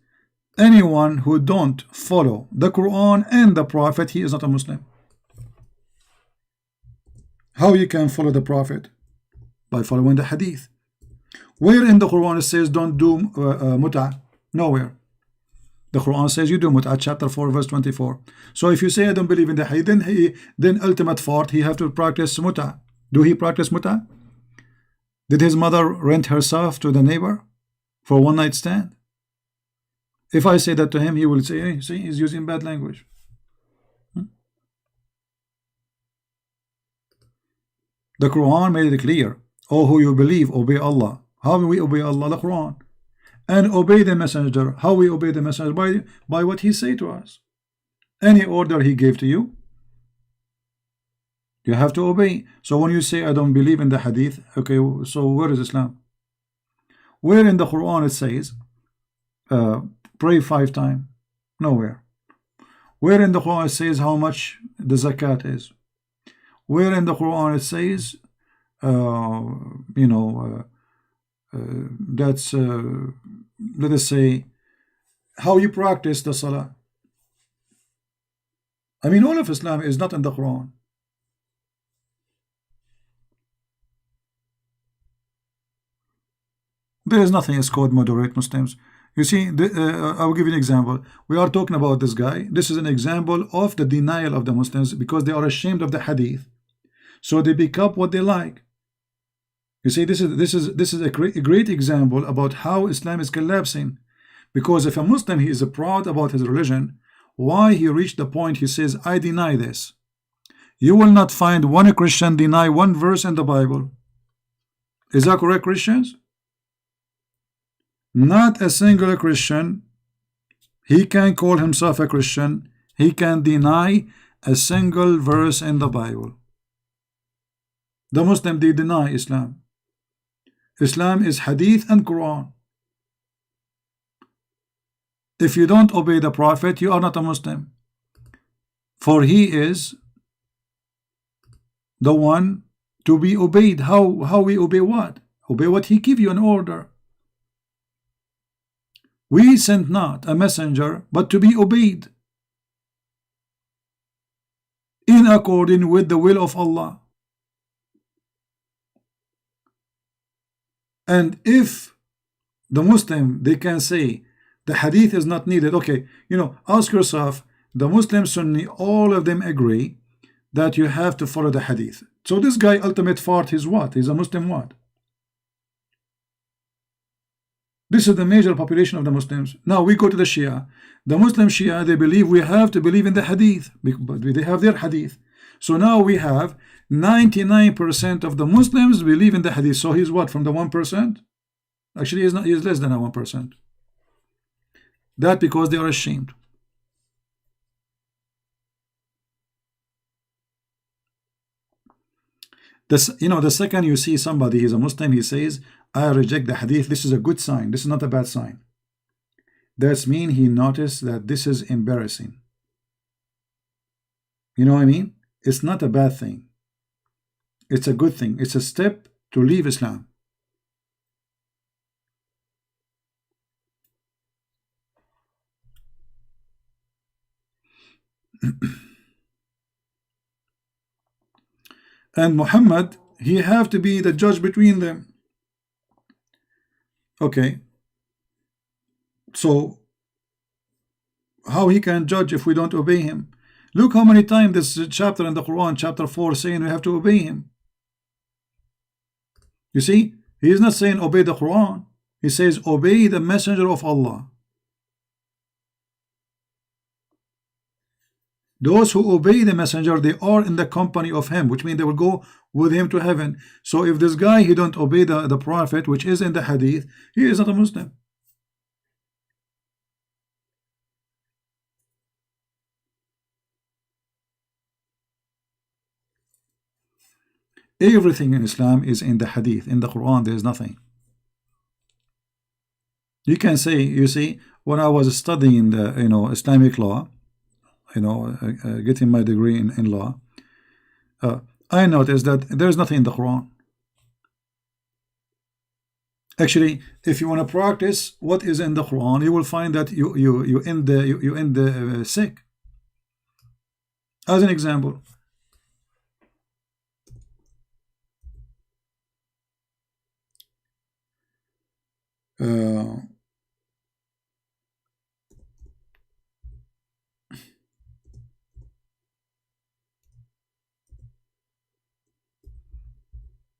anyone who don't follow the Quran and the Prophet, he is not a Muslim. How you can follow the Prophet? By following the hadith. Where in the Quran it says don't do mut'ah? Nowhere. The Quran says you do mut'ah, chapter 4 verse 24. So if you say I don't believe in the hadith, then ultimate fault, he have to practice mut'ah. Do he practice mut'ah? Did his mother rent herself to the neighbor for one night stand? If I say that to him, he will say, hey, see, he's using bad language. The Quran made it clear. Oh, who you believe, obey Allah. How do we obey Allah? The Quran. And obey the messenger. How we obey the messenger? By what he say to us. Any order he gave to you, you have to obey. So when you say I don't believe in the hadith, okay, so where is Islam? Where in the Quran it says pray 5 times? Nowhere. Where in the Quran it says how much the zakat is? Where in the Quran it says that's let us say how you practice the salah? I mean, all of Islam is not in the Quran. There is nothing is called moderate Muslims. You see, I will give you an example. We are talking about this guy. This is an example of the denial of the Muslims because they are ashamed of the hadith. So they pick up what they like. You see, this is a great example about how Islam is collapsing. Because if a Muslim, he is proud about his religion, why he reached the point he says, I deny this. You will not find one Christian deny one verse in the Bible. Is that correct, Christians? Not a single Christian. He can call himself a Christian. He can deny a single verse in the Bible. The Muslim, they deny Islam. Islam is hadith and Quran. If you don't obey the Prophet, you are not a Muslim. For he is the one to be obeyed. How we obey what? Obey what he give you an order. We sent not a messenger, but to be obeyed in accordance with the will of Allah. And if the Muslim, they can say the hadith is not needed. Okay, ask yourself, the Muslim Sunni, all of them agree that you have to follow the hadith. So this guy, ultimate fault is what? He's a Muslim what? This is the major population of the Muslims. Now we go to the Shia. The Muslim Shia, they believe we have to believe in the hadith, but they have their hadith. So now we have 99% of the Muslims believe in the hadith. So he's what, from the 1%? Actually, he's not. He's less than a 1%. That because they are ashamed. The second you see somebody, he's a Muslim, he says, I reject the hadith, this is a good sign. This is not a bad sign. That's mean he noticed that this is embarrassing. You know what I mean? It's not a bad thing. It's a good thing. It's a step to leave Islam. And Muhammad, he have to be the judge between them. Okay. So how he can judge if we don't obey him? Look how many times this chapter in the Quran, chapter 4, saying we have to obey him. You see, he is not saying obey the Quran. He says obey the messenger of Allah. Those who obey the messenger, they are in the company of him, which means they will go with him to heaven. So if this guy, he don't obey the prophet, which is in the hadith, he is not a Muslim. Everything in Islam is in the hadith. In the Quran, there is nothing. You can say, you see, when I was studying the Islamic law, getting my degree in law, I noticed that there is nothing in the Quran. Actually, if you want to practice what is in the Quran, you will find that you end the sick. As an example,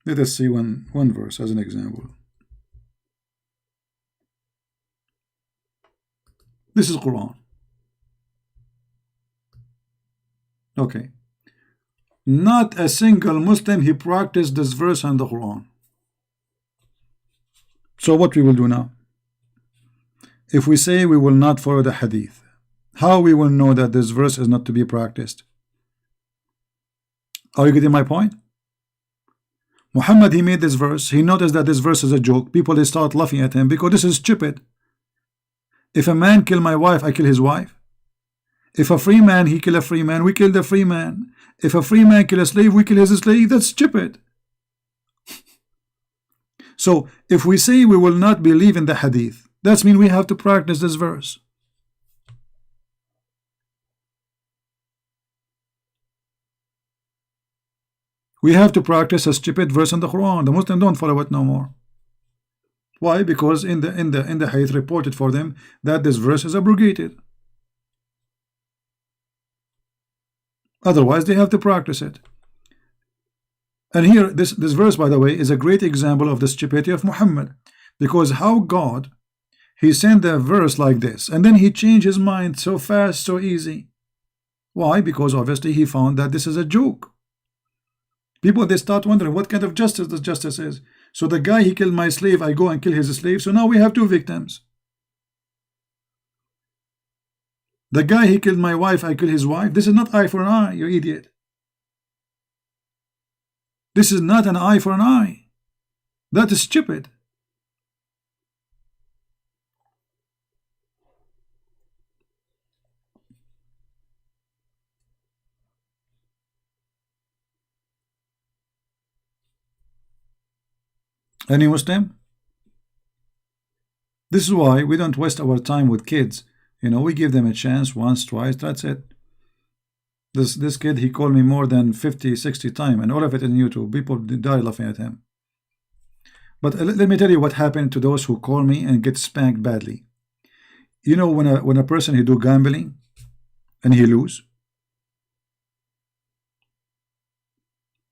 let us see one verse as an example. This is Quran. Okay. Not a single Muslim he practiced this verse in the Quran. So what we will do now? If we say we will not follow the hadith, how we will know that this verse is not to be practiced? Are you getting my point? Muhammad, he made this verse. He noticed that this verse is a joke. People, they start laughing at him because this is stupid. If a man kill my wife, I kill his wife. If a free man, he kill a free man, we kill the free man. If a free man kill a slave, we kill his slave. That's stupid. So if we say we will not believe in the hadith, that means we have to practice this verse. We have to practice a stupid verse in the Quran. The Muslims don't follow it no more. Why? Because in the hadith reported for them that this verse is abrogated. Otherwise, they have to practice it. And here, this verse, by the way, is a great example of the stupidity of Muhammad. Because how God, he sent a verse like this, and then he changed his mind so fast, so easy. Why? Because obviously he found that this is a joke. People, they start wondering what kind of justice this justice is. So the guy, he killed my slave, I go and kill his slave. So now we have two victims. The guy, he killed my wife, I kill his wife. This is not eye for an eye, you idiot. This is not an eye for an eye. That is stupid. Any Muslim? This is why we don't waste our time with kids. We give them a chance once, twice, that's it. This kid, he called me more than 50, 60 times, and all of it in YouTube. People die laughing at him. But let me tell you what happened to those who call me and get spanked badly. When a person, he do gambling and he lose,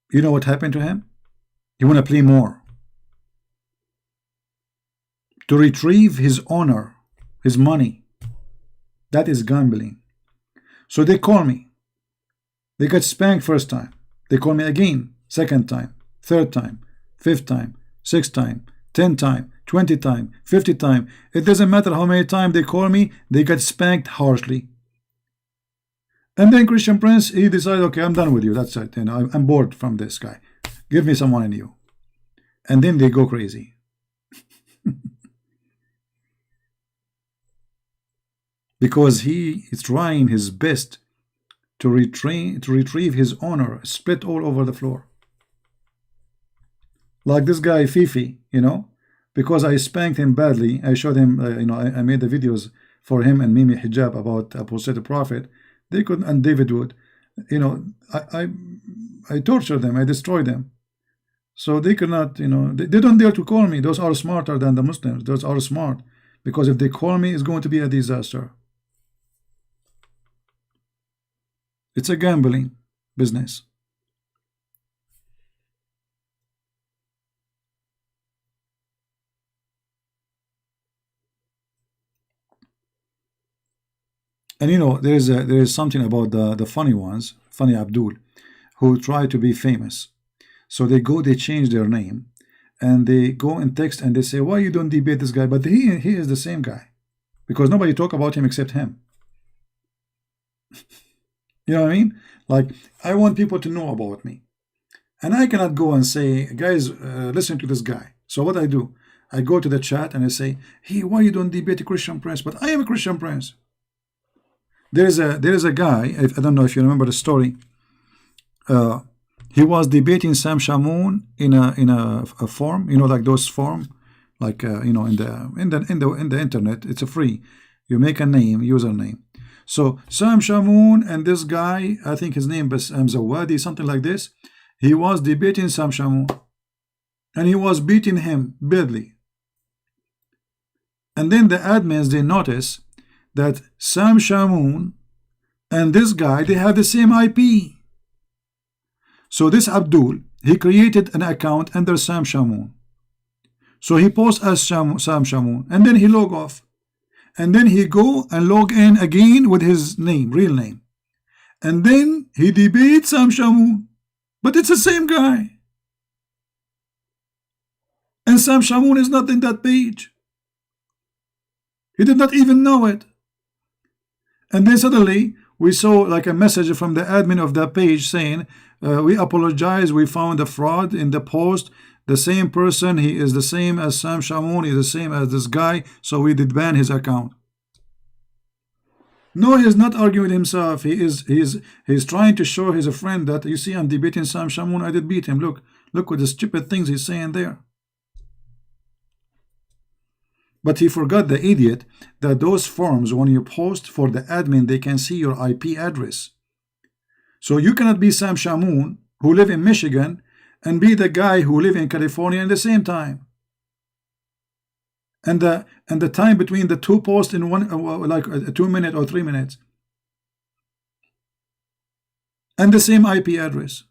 you know what happened to him? He want to play more to retrieve his honor, his money. That is gambling. So they call me. They got spanked first time. They call me again, second time, third time, fifth time, sixth time, 10 time, 20 time, 50 time. It doesn't matter how many times they call me, they got spanked harshly. And then Christian Prince, he decided, okay, I'm done with you. That's it. I'm bored from this guy. Give me someone new. And then they go crazy. Because he is trying his best to retrieve his honor, split all over the floor. Like this guy Fifi, because I spanked him badly. I showed him, I made the videos for him and Mimi Hijab about apostate prophet. They couldn't, and David Wood, I tortured them, I destroyed them. So they could not, they don't dare to call me. Those are smarter than the Muslims. Those are smart, because if they call me, it's going to be a disaster. It's a gambling business. And there is something about the funny ones, funny Abdul, who try to be famous. So they change their name, and they go and text and they say, why you don't debate this guy? But he is the same guy, because nobody talk about him except him. You know what I mean? Like, I want people to know about me, and I cannot go and say, guys, listen to this guy. So what I do, I go to the chat and I say, hey, why you don't debate a Christian Prince? But I am a Christian Prince. There is a guy, I don't know if you remember the story. He was debating Sam Shamoun in a forum, like those forum, like in the internet. It's a free. You make a name, username. So Sam Shamoun and this guy, I think his name was Zawadi, something like this. He was debating Sam Shamoun, and he was beating him badly. And then the admins, they notice that Sam Shamoun and this guy, they have the same IP. So this Abdul, he created an account under Sam Shamoun. So he posts as Sam Shamoun, and then he log off. And then he go and log in again with his name, real name. And then he debates Sam Shamoun. But it's the same guy. And Sam Shamoun is not in that page. He did not even know it. And then suddenly we saw like a message from the admin of that page saying, we apologize, we found a fraud in the post. The same person, he is the same as Sam Shamoun, he is the same as this guy, so we did ban his account. No, he is not arguing himself. He is trying to show his friend that, you see, I'm debating Sam Shamoun, I did beat him. Look what the stupid things he's saying there. But he forgot, the idiot, that those forms, when you post for the admin, they can see your IP address. So you cannot be Sam Shamoun, who live in Michigan, and be the guy who live in California at the same time. And the time between the two posts in one, like 2 minutes or 3 minutes. And the same IP address.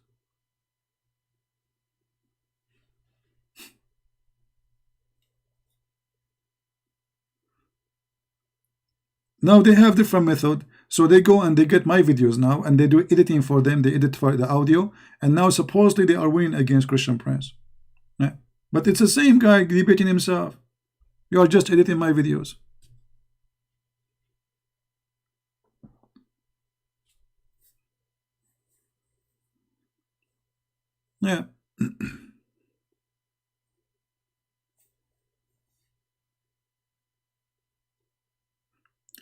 Now they have different method. So they go and they get my videos now, and they do editing for them. They edit for the audio, and now supposedly they are winning against Christian Prince. Yeah. But it's the same guy debating himself. You are just editing my videos. Yeah.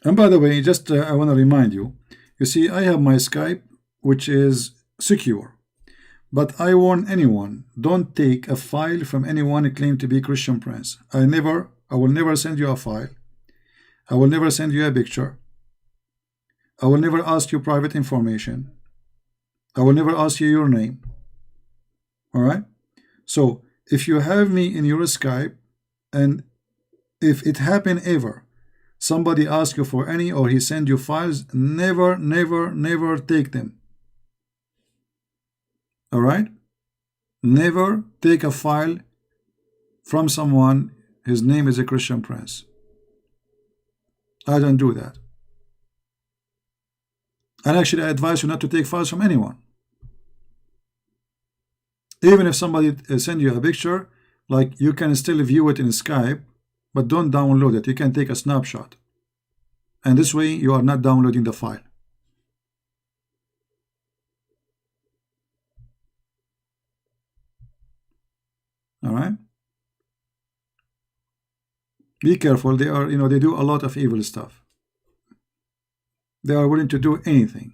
And by the way, just I want to remind you, you see, I have my Skype, which is secure. But I warn anyone, don't take a file from anyone who claims to be Christian Prince. I will never send you a file. I will never send you a picture. I will never ask you private information. I will never ask you your name. All right? So if you have me in your Skype, and if it happen ever, somebody asks you for any, or he send you files, never, never, never take them. All right? Never take a file from someone, his name is a Christian Prince. I don't do that. And actually, I advise you not to take files from anyone. Even if somebody send you a picture, like, you can still view it in Skype, but don't download it. You can take a snapshot. And this way, you are not downloading the file. All right? Be careful. They are, they do a lot of evil stuff. They are willing to do anything.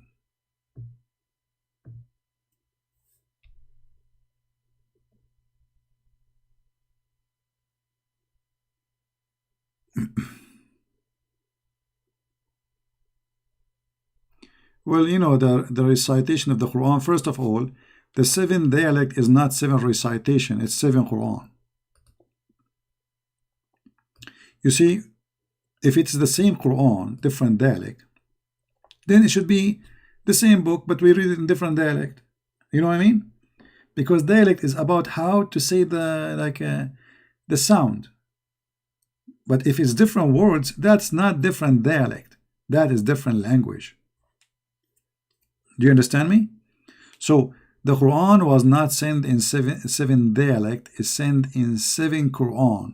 Well, the recitation of the Quran, first of all, the 7 dialect is not 7 recitation, it's 7 Quran. You see, if it's the same Quran, different dialect, then it should be the same book, but we read it in different dialect. You know what I mean? Because dialect is about how to say the sound. But if it's different words, that's not different dialect. That is different language. Do you understand me? So the Quran was not sent in seven dialect. It's sent in 7 Quran.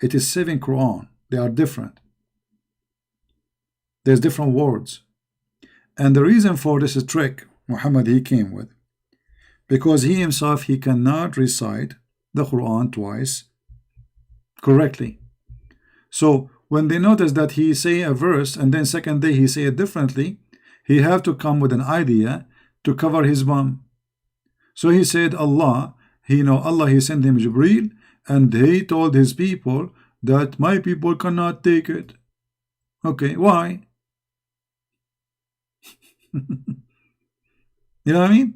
It is 7 Quran. They are different. There's different words. And the reason for this trick Muhammad he came with, because he himself he cannot recite the Quran twice correctly. So when they notice that he say a verse and then second day he say it differently, he have to come with an idea to cover his bum. So he said Allah, Allah he sent him Jibreel, and he told his people that my people cannot take it. Okay, why? You know what I mean?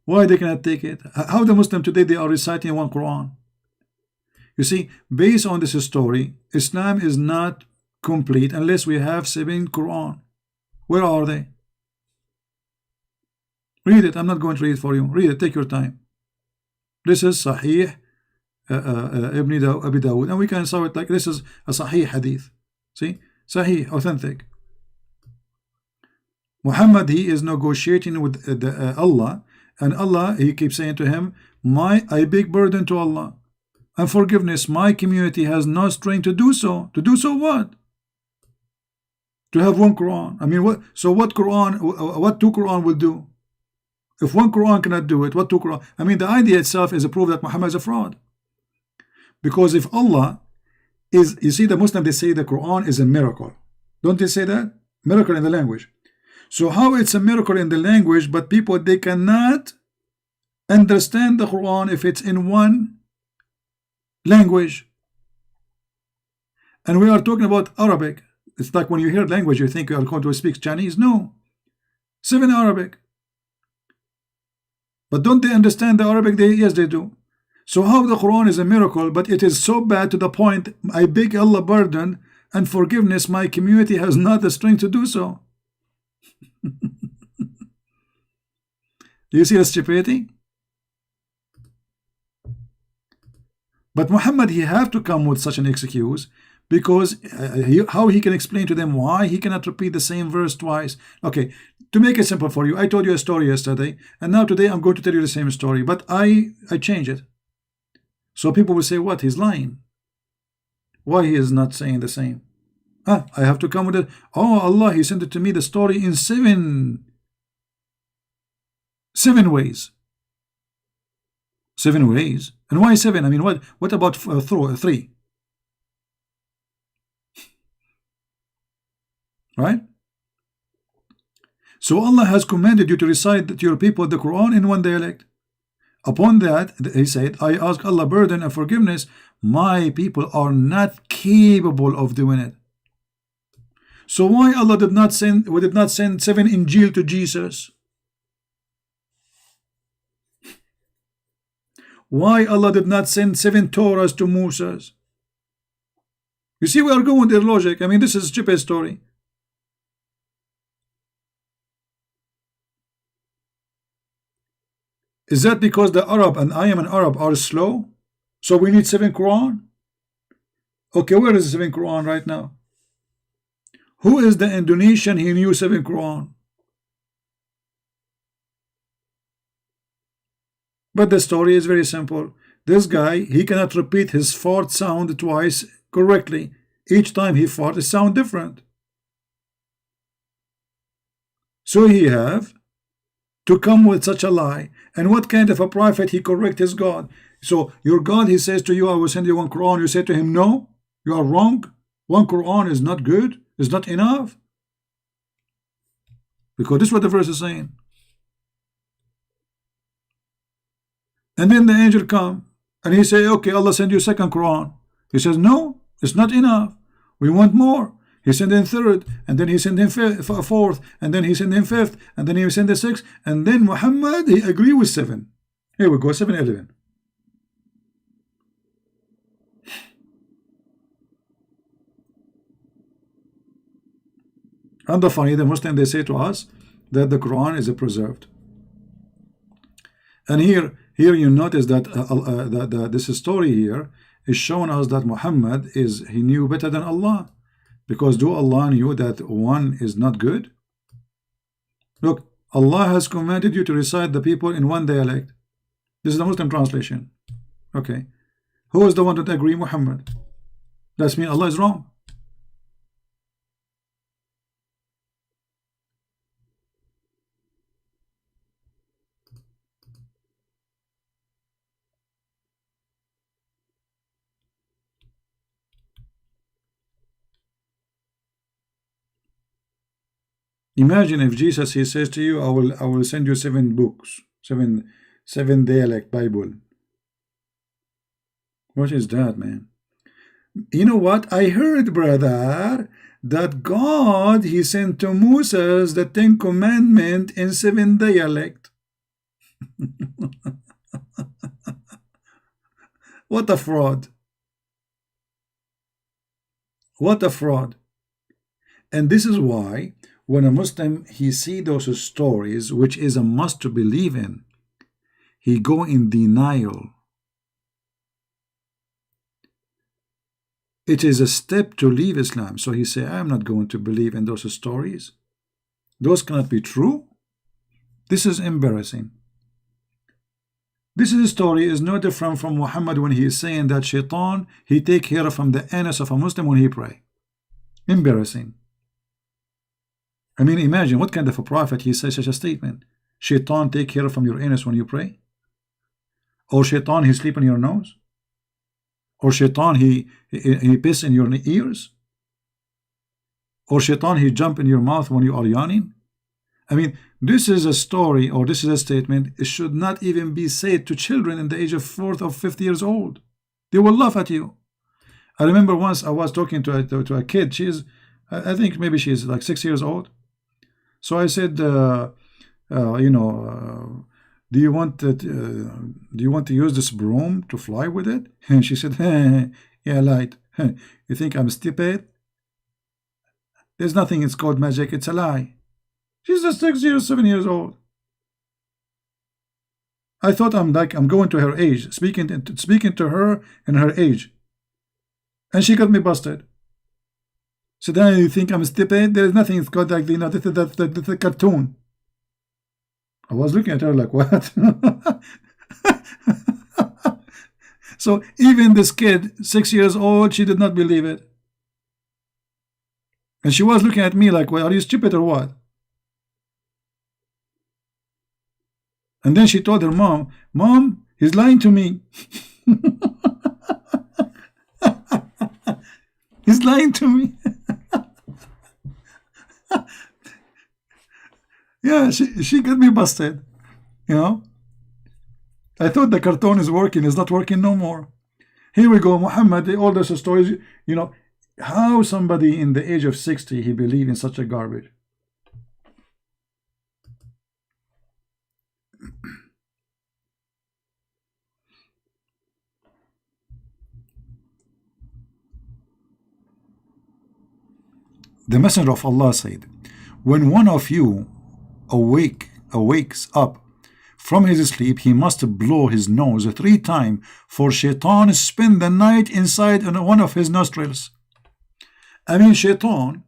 Why they cannot take it? How the Muslim today they are reciting one Quran? You see, based on this story, Islam is not complete unless we have 7 Quran. Where are they? Read it. I'm not going to read it for you. Read it. Take your time. This is Sahih Abi Dawud, and we can saw it like this is a Sahih hadith. See, Sahih, authentic. Muhammad he is negotiating with Allah, and Allah he keeps saying to him, I beg burden to Allah and forgiveness. My community has no strength to do so. To do so what? To have one Quran. I mean, what? So what Quran? What 2 Quran will do? If 1 Quran cannot do it, what 2 Quran? I mean, the idea itself is a proof that Muhammad is a fraud. Because if Allah is, you see, the Muslim they say the Quran is a miracle. Don't they say that? Miracle in the language. So how it's a miracle in the language, but people they cannot understand the Quran if it's in one language? And we are talking about Arabic. It's like when you hear language, you think you are going to speak Chinese. No, 7 Arabic. But don't they understand the Arabic? Yes, they do. So how the Quran is a miracle, but it is so bad to the point I beg Allah pardon and forgiveness. My community has not the strength to do so. Do you see the stupidity? But Muhammad he have to come with such an excuse, because how he can explain to them why he cannot repeat the same verse twice. Okay, to make it simple for you, I told you a story yesterday, and now today I'm going to tell you the same story, but I change it. So people will say, what? He's lying. Why he is not saying the same? I have to come with it. Oh, Allah, he sent it to me, the story in 7 ways. 7 ways? And why 7? I mean, what about 3? Right? So Allah has commanded you to recite to your people the Quran in one dialect. Upon that, he said, I ask Allah pardon and forgiveness. My people are not capable of doing it. So why Allah did not send 7 Injil to Jesus? Why Allah did not send 7 Torahs to Moses? You see, we are going with their logic. I mean, this is a stupid story. Is that because the Arab and I am an Arab are slow? So we need 7 Quran? Okay, where is the 7 Quran right now? Who is the Indonesian he knew 7 Quran? But the story is very simple. This guy, he cannot repeat his fart sound twice correctly. Each time he fart, it sound different. So he have to come with such a lie. And what kind of a prophet he correct his God? So your God, he says to you, I will send you 1 Quran. You say to him, no, you are wrong. 1 Quran is not good. It's not enough. Because this is what the verse is saying. And then the angel come and he say, okay, Allah send you 2nd Quran. He says, no, it's not enough. We want more. He sent in 3rd, and then he sent in 4th, and then he sent in 5th, and then he sent in 6th, and then Muhammad, he agree with 7. Here we go, 7, 11. And the funny, the Muslim, they say to us that the Quran is preserved. And here you notice that this story here is showing us that Muhammad he knew better than Allah, because do Allah knew that one is not good? Look, Allah has commanded you to recite the people in one dialect. This is the Muslim translation. Okay, who is the one that agree? Muhammad. That means Allah is wrong. Imagine if Jesus, he says to you, I will send you 7 books, seven dialect Bible. What is that, man? You know what? I heard, brother, that God, he sent to Moses the 10 commandments in 7 dialect. What a fraud. What a fraud. And this is why when a Muslim, he see those stories, which is a must to believe in, he go in denial. It is a step to leave Islam. So he say, I'm not going to believe in those stories. Those cannot be true. This is embarrassing. This story is no different from Muhammad when he is saying that Shaitan, he take care from the anus of a Muslim when he pray. Embarrassing. I mean, imagine what kind of a prophet he says such a statement. Shaitan take care from your anus when you pray? Or Shaitan, he sleep in your nose? Or Shaitan, he piss in your ears? Or Shaitan, he jump in your mouth when you are yawning? I mean, this is a story, or this is a statement. It should not even be said to children in the age of 4th or 5th years old. They will laugh at you. I remember once I was talking to a kid. She's, I think maybe she's like 6 years old. So I said, you know, do you want to use this broom to fly with it? And she said, yeah, light. You think I'm stupid? There's nothing. It's called magic. It's a lie. She's just 6 years, 7 years old. I thought I'm going to her age, speaking to her in her age, and she got me busted. So then you think I'm stupid? There's nothing. It's called like, you know, this is a cartoon. I was looking at her like, what? So even this kid, 6 years old, she did not believe it. And she was looking at me like, well, are you stupid or what? And then she told her mom, Mom, he's lying to me. He's lying to me. Yeah, she got me busted. You know, I thought the cartoon is working. It's not working no more. Here we go, Muhammad, all those stories. You know, how somebody in the age of 60, he believe in such a garbage. The Messenger of Allah said, when one of you awakes up from his sleep, he must blow his nose 3 times, for Shaitan spend the night inside one of his nostrils. I mean, Shaitan,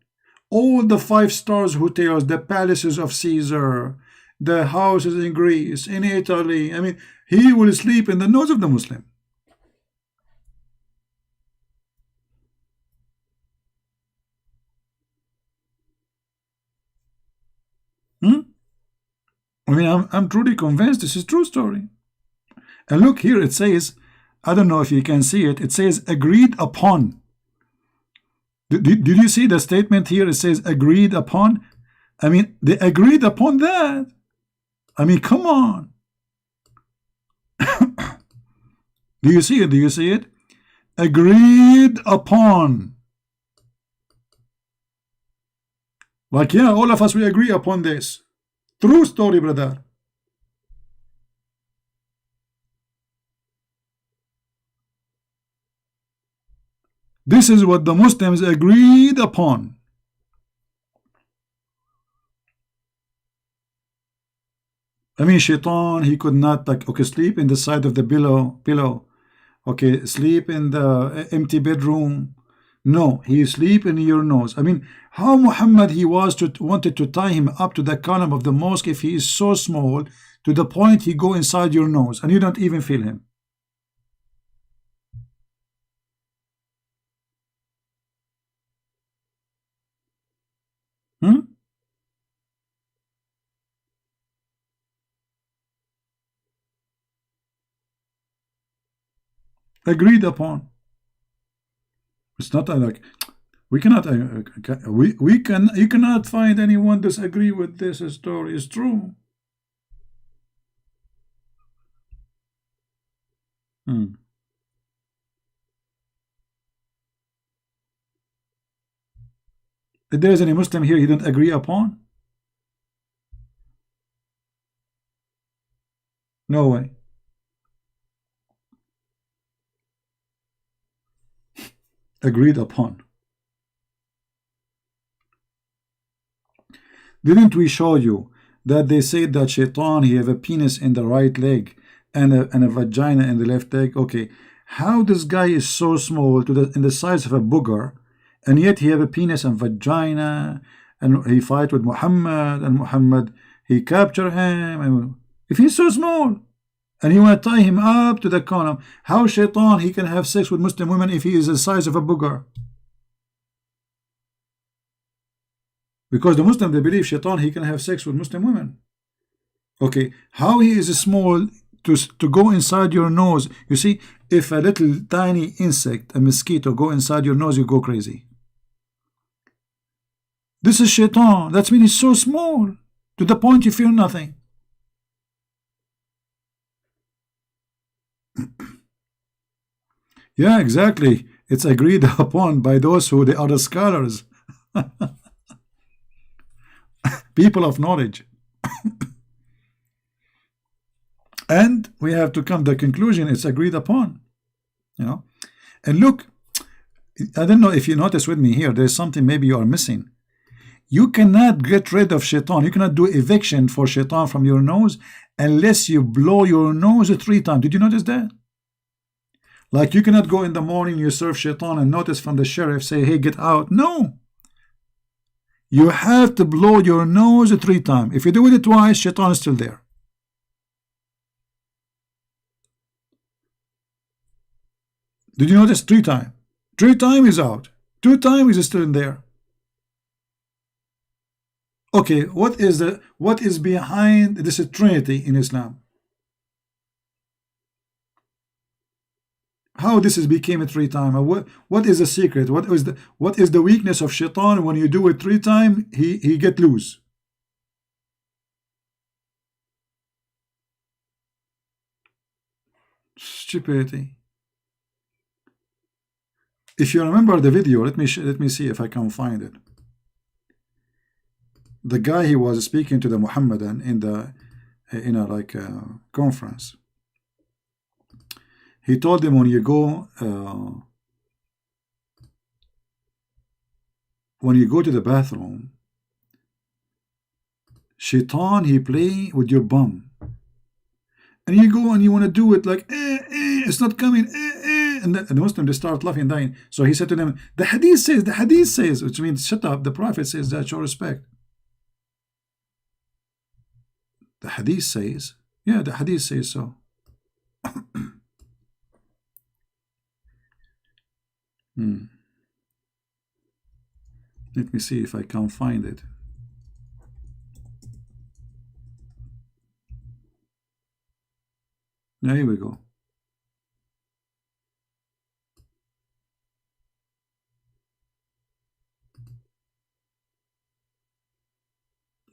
all the 5-star hotels, the palaces of Caesar, the houses in Greece, in Italy, I mean, he will sleep in the nose of the Muslim. I mean, I'm truly convinced this is true story. And look here, it says, I don't know if you can see it, it says agreed upon. Did you see the statement here? It says agreed upon. I mean, they agreed upon that. I mean, come on. Do you see it? Do you see it? Agreed upon. Like, yeah, all of us, we agree upon this. True story, brother. This is what the Muslims agreed upon. I mean, shaitan, he could not, like, okay, sleep in the side of the pillow. Okay, sleep in the empty bedroom. No, he sleep in your nose. I mean, how Muhammad he was to wanted to tie him up to the column of the mosque if he is so small to the point he go inside your nose and you don't even feel him. Hmm? Agreed upon. It's not like we cannot. We can. You cannot find anyone disagree with this story. It's true. Hmm. If there is any Muslim here, he don't agree upon. No way. Agreed upon. Didn't we show you that they said that Shaitan he have a penis in the right leg and a vagina in the left leg? Okay, how this guy is so small to the in the size of a booger, and yet he have a penis and vagina, and he fight with Muhammad, and Muhammad he capture him. And if he's so small, and you want to tie him up to the column, how Shaitan he can have sex with Muslim women if he is the size of a booger? Because the Muslim, they believe Shaitan, he can have sex with Muslim women. Okay, how he is small to go inside your nose. You see, if a little tiny insect, a mosquito, go inside your nose, you go crazy. This is Shaitan. That means he's so small to the point you feel nothing. Yeah, exactly. It's agreed upon by those who they are the scholars. People of knowledge. And we have to come to the conclusion it's agreed upon. You know. And look, I don't know if you notice with me here, there's something maybe you are missing. You cannot get rid of Shaitan. You cannot do eviction for Shaitan from your nose unless you blow your nose 3 times. Did you notice that? Like you cannot go in the morning, you serve Shaitan and notice from the sheriff, say, hey, get out. No. You have to blow your nose 3 times. If you do it twice, Shaitan is still there. Did you notice 3 times? 3 times is out. 2 times is still in there. Okay, what is behind this Trinity in Islam? How this is became a 3 times? What is the secret? What is the weakness of Shaitan? When you do it 3 times, he get loose. Stupidity. If you remember the video, let me see if I can find it. The guy he was speaking to the Muhammadan in a like a conference. He told them when you go to the bathroom, Shaitan he play with your bum, and you go and you want to do it like it's not coming, and the Muslim they start laughing, dying. So he said to them, the hadith says, which means shut up. The Prophet says that, show respect. The hadith says, yeah, the hadith says so. Let me see if I can find it. Now, here we go.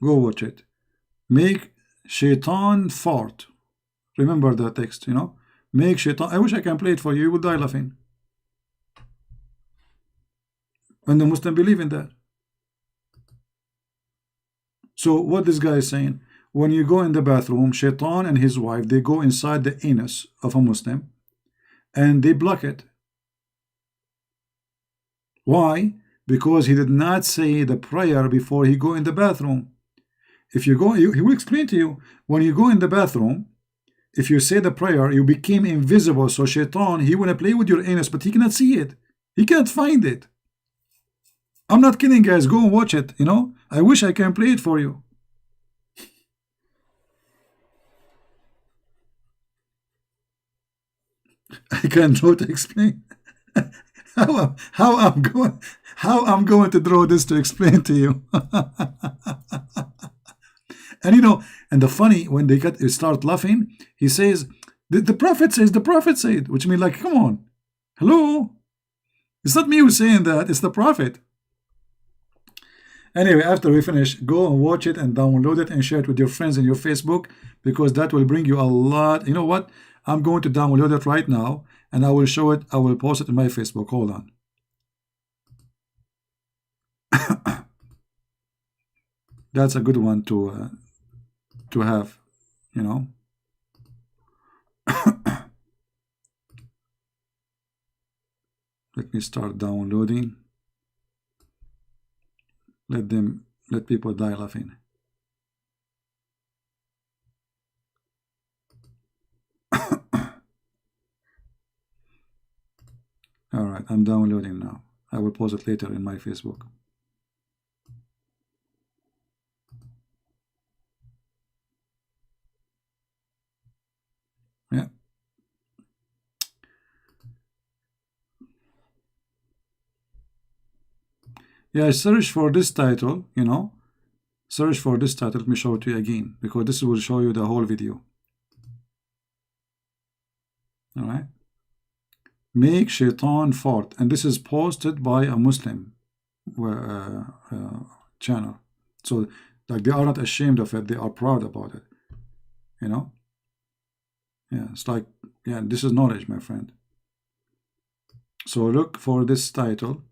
Go watch it. Make Shaitan fart. Remember that text, you know? Make Shaitan. I wish I can play it for you. You will die laughing. And the Muslim believe in that. So what this guy is saying, when you go in the bathroom, Shaitan and his wife, they go inside the anus of a Muslim and they block it. Why? Because he did not say the prayer before he go in the bathroom. If you go, he will explain to you, when you go in the bathroom, if you say the prayer, you became invisible. So shaitan, he want to play with your anus, but he cannot see it. He can't find it. I'm not kidding, guys. Go and watch it. You know, I wish I can play it for you. I cannot explain how I'm going to draw this to explain to you. And you know, and the funny, when they start laughing, he says, the prophet says, the prophet said, which means like, come on, hello, it's not me who's saying that, it's the prophet. Anyway, after we finish, go and watch it and download it and share it with your friends in your Facebook, because that will bring you a lot. You know what? I'm going to download it right now and I will show it. I will post it in my Facebook. Hold on. That's a good one to have, you know. Let me start downloading. Let people die laughing. All right, I'm downloading now. I will post it later in my Facebook. Yeah. Yeah, search for this title, you know. Search for this title. Let me show it to you again, because this will show you the whole video. All right. Make shaitan fart. And this is posted by a Muslim channel. So, like, they are not ashamed of it. They are proud about it. You know? Yeah, it's like, yeah, this is knowledge, my friend. So look for this title.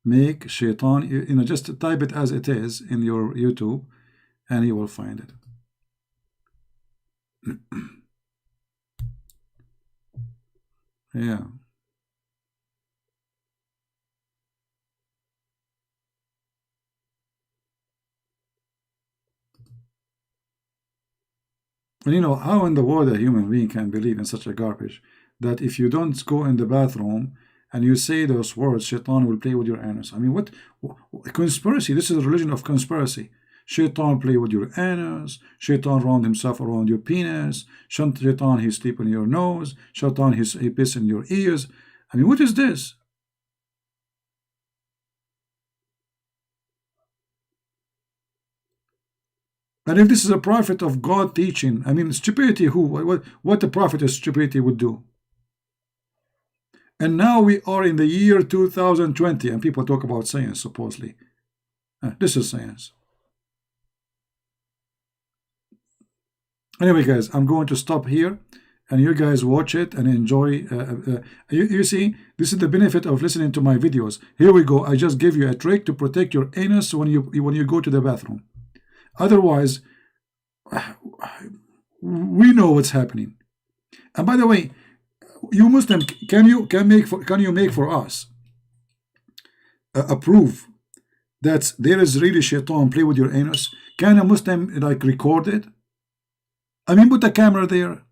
Make shaitan, you know, just type it as it is in your YouTube and you will find it. Yeah. And you know, how in the world a human being can believe in such a garbage, that if you don't go in the bathroom and you say those words, shaitan will play with your anus. I mean, what conspiracy? This is a religion of conspiracy. Shaitan play with your anus. Shaitan round himself around your penis. Shaitan, he sleep in your nose. Shaitan, he piss in your ears. I mean, what is this? And if this is a prophet of God teaching, I mean, stupidity, who? What the prophet of stupidity would do? And now we are in the year 2020, and people talk about science, supposedly. This is science. Anyway, guys, I'm going to stop here, and you guys watch it and enjoy. You see, this is the benefit of listening to my videos. Here we go. I just give you a trick to protect your anus when you go to the bathroom. Otherwise, we know what's happening. And by the way, you Muslim, can you make for us a proof that there is really shaitan play with your anus? Can a Muslim like record it? I mean, put a camera there.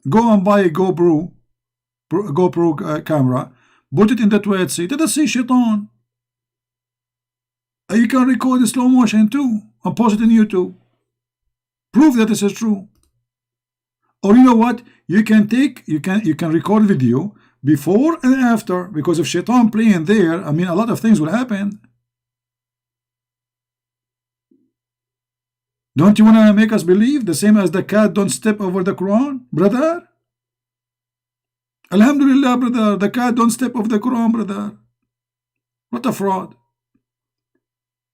Go and buy a GoPro camera. Put it in the toilet seat. Let us see shaitan. You can record in slow motion too and post it on YouTube. Prove that this is true. Or you know what? You can record video before and after, because if shaitan playing there, I mean, a lot of things will happen. Don't you want to make us believe the same as the cat don't step over the Quran, brother? Alhamdulillah, brother, the cat don't step over the Quran, brother. What a fraud.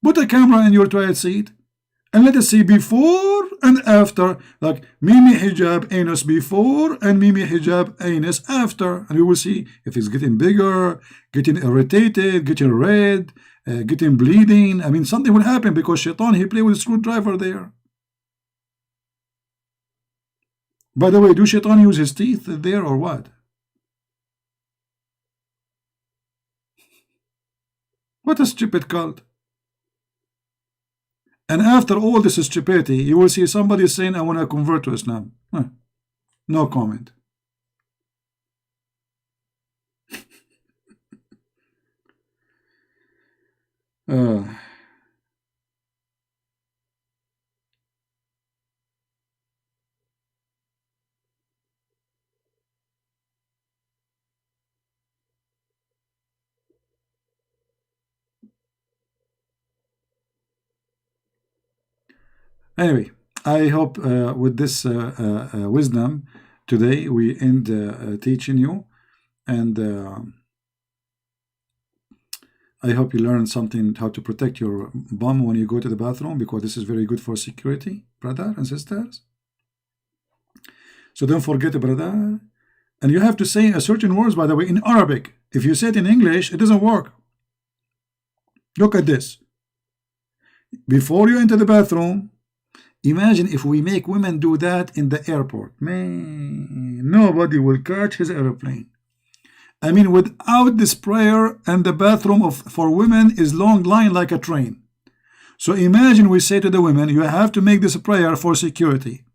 Put a camera in your toilet seat and let us see before and after, like Mimi hijab anus before and Mimi hijab anus after, and we will see if it's getting bigger, getting irritated, getting red, getting bleeding. I mean, something will happen because shaitan, he play with a screwdriver there. By the way, do shaitan use his teeth there or what? What a stupid cult. And after all this stupidity, you will see somebody saying, I want to convert to Islam. Huh. No comment. Uh, anyway, I hope with this wisdom today we end teaching you, and I hope you learned something how to protect your bum when you go to the bathroom, because this is very good for security, brother and sisters. So don't forget, brother. And you have to say a certain words, by the way, in Arabic. If you say it in English, it doesn't work. Look at this. Before you enter the bathroom, imagine if we make women do that in the airport. Man, nobody will catch his airplane. I mean, without this prayer, and the bathroom for women is long line like a train. So imagine we say to the women, you have to make this prayer for security.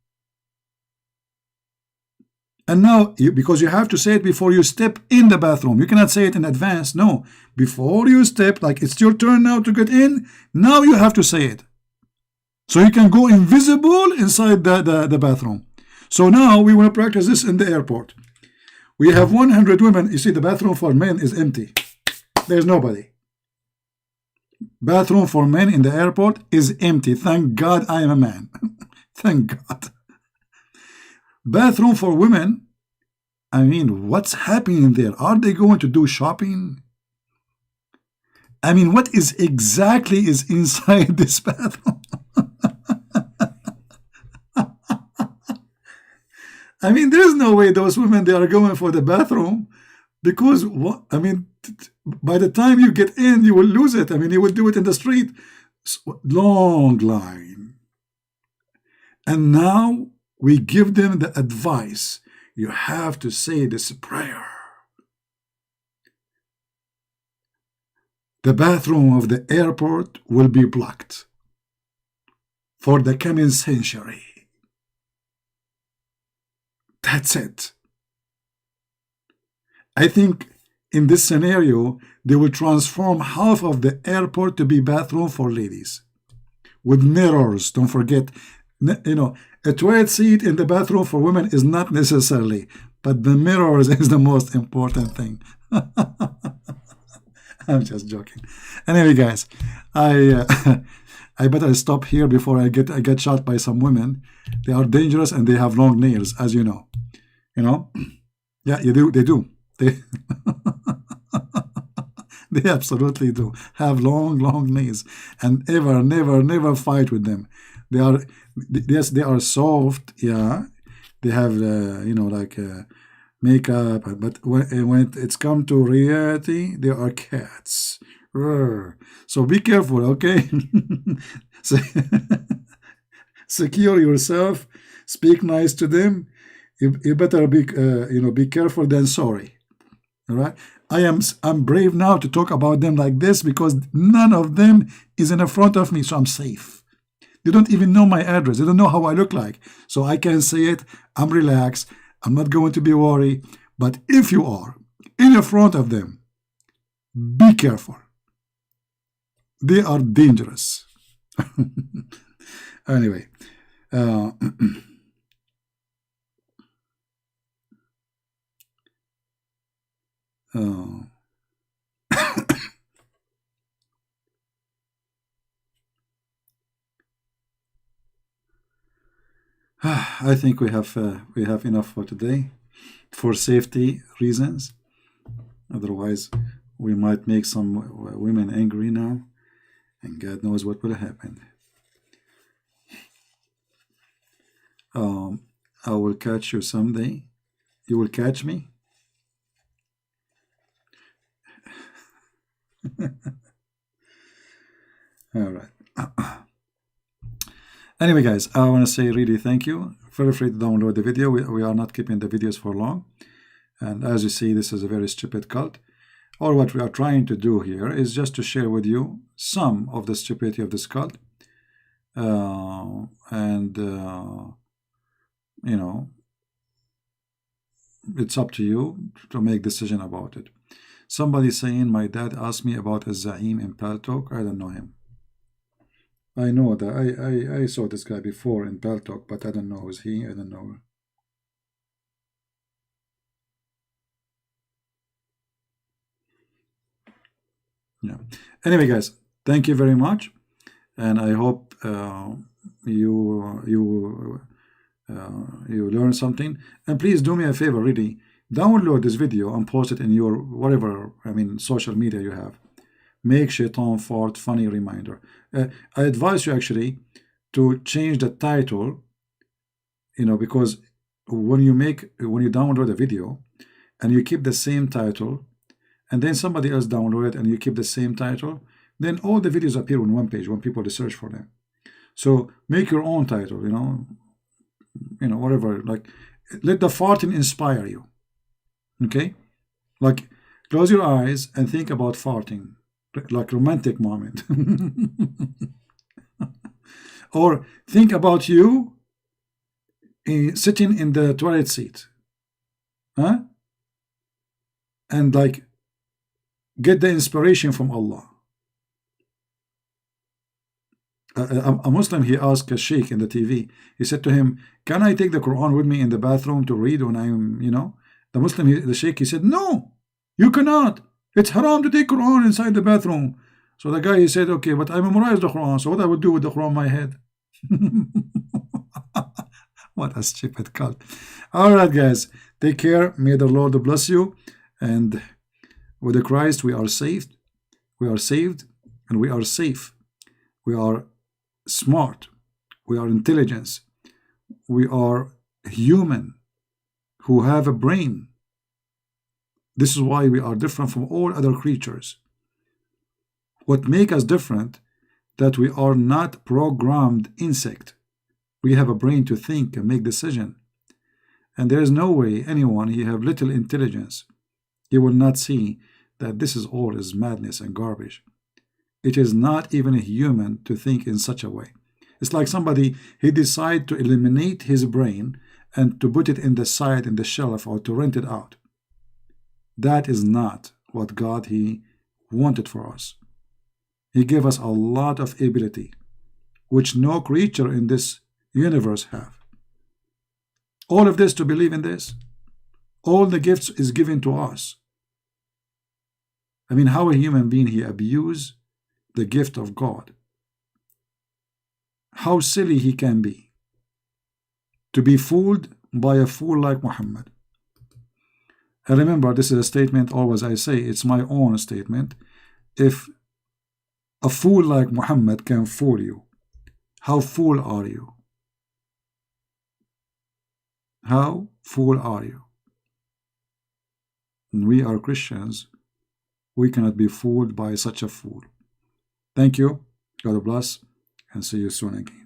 And now, because you have to say it before you step in the bathroom. You cannot say it in advance. No. Before you step, like it's your turn now to get in, now you have to say it. So you can go invisible inside the bathroom. So now we want to practice this in the airport. We have 100 women. You see, the bathroom for men is empty. There's nobody. Bathroom for men in the airport is empty. Thank God I am a man. Thank God. Bathroom for women, I mean, what's happening there? Are they going to do shopping? I mean, what is exactly is inside this bathroom? I mean, there's no way those women, they are going for the bathroom, because what? I mean, by the time you get in, you will lose it. I mean, you will do it in the street. Long line. And now we give them the advice. You have to say this prayer. The bathroom of the airport will be blocked for the coming century. That's it. I think in this scenario, they will transform half of the airport to be bathroom for ladies. With mirrors, don't forget. You know, a toilet seat in the bathroom for women is not necessarily, but the mirrors is the most important thing. I'm just joking. Anyway, guys, I better stop here before I get shot by some women. They are dangerous and they have long nails, as you know. You know? Yeah, you do. They do. They they absolutely do have long nails, and never fight with them. They are, yes, they are soft. Yeah, they have you know, like makeup, but when it's come to reality, they are cats. So be careful, okay? So, secure yourself. Speak nice to them. You better be you know, be careful than sorry. All right. I'm brave now to talk about them like this because none of them is in the front of me, so I'm safe. They don't even know my address. They don't know how I look like, so I can say it. I'm relaxed. I'm not going to be worried. But if you are in the front of them, be careful. They are dangerous. Anyway. I think we have enough for today, for safety reasons. Otherwise, we might make some women angry now, and God knows what will happen. I will catch you someday. You will catch me. All right. Anyway, guys, I want to say really thank you. Feel free to download the video. We are not keeping the videos for long. And as you see, this is a very stupid cult. Or what we are trying to do here is just to share with you some of the stupidity of this cult. and you know, it's up to you to make decision about it. Somebody saying my dad asked me about a Zaim in Paltalk. I don't know him. I know that I saw this guy before in Paltalk, but I don't know who's he. I don't know. Yeah. Anyway, guys, thank you very much, and I hope you learn something. And please do me a favor, really, download this video and post it in your whatever, I mean, social media you have. Make Shaitan Fart funny reminder. I advise you actually to change the title, because when you download a video and you keep the same title, and then somebody else download it and you keep the same title, then all the videos appear on one page when people search for them. So make your own title, whatever. Like, let the farting inspire you. Okay, like close your eyes and think about farting, like romantic moment. Or think about you sitting in the toilet seat, huh? And like get the inspiration from Allah. A Muslim, he asked a sheikh in the TV. He said to him, "Can I take the Quran with me in the bathroom to read when I'm, The Muslim, the sheikh, he said, "No, you cannot. It's haram to take Quran inside the bathroom." So the guy, he said, "Okay, but I memorized the Quran, so what I would do with the Quran in my head?" What a stupid cult. All right, guys, take care. May the Lord bless you. And with the Christ, we are saved. We are saved, and we are safe. We are smart. We are intelligence. We are human who have a brain. This is why we are different from all other creatures. What makes us different, that we are not programmed insect. We have a brain to think and make decision. And there is no way anyone, he have little intelligence, he will not see that this is all is madness and garbage. It is not even a human to think in such a way. It's like somebody, he decide to eliminate his brain and to put it in the side, in the shelf, or to rent it out. That is not what God, he wanted for us. He gave us a lot of ability, which no creature in this universe have. All of this, to believe in this, all the gifts is given to us. I mean, how a human being, he abuse the gift of God. How silly he can be to be fooled by a fool like Muhammad. And remember, this is a statement, always I say, it's my own statement. If a fool like Muhammad can fool you, how fool are you? How fool are you? And we are Christians. We cannot be fooled by such a fool. Thank you. God bless, and see you soon again.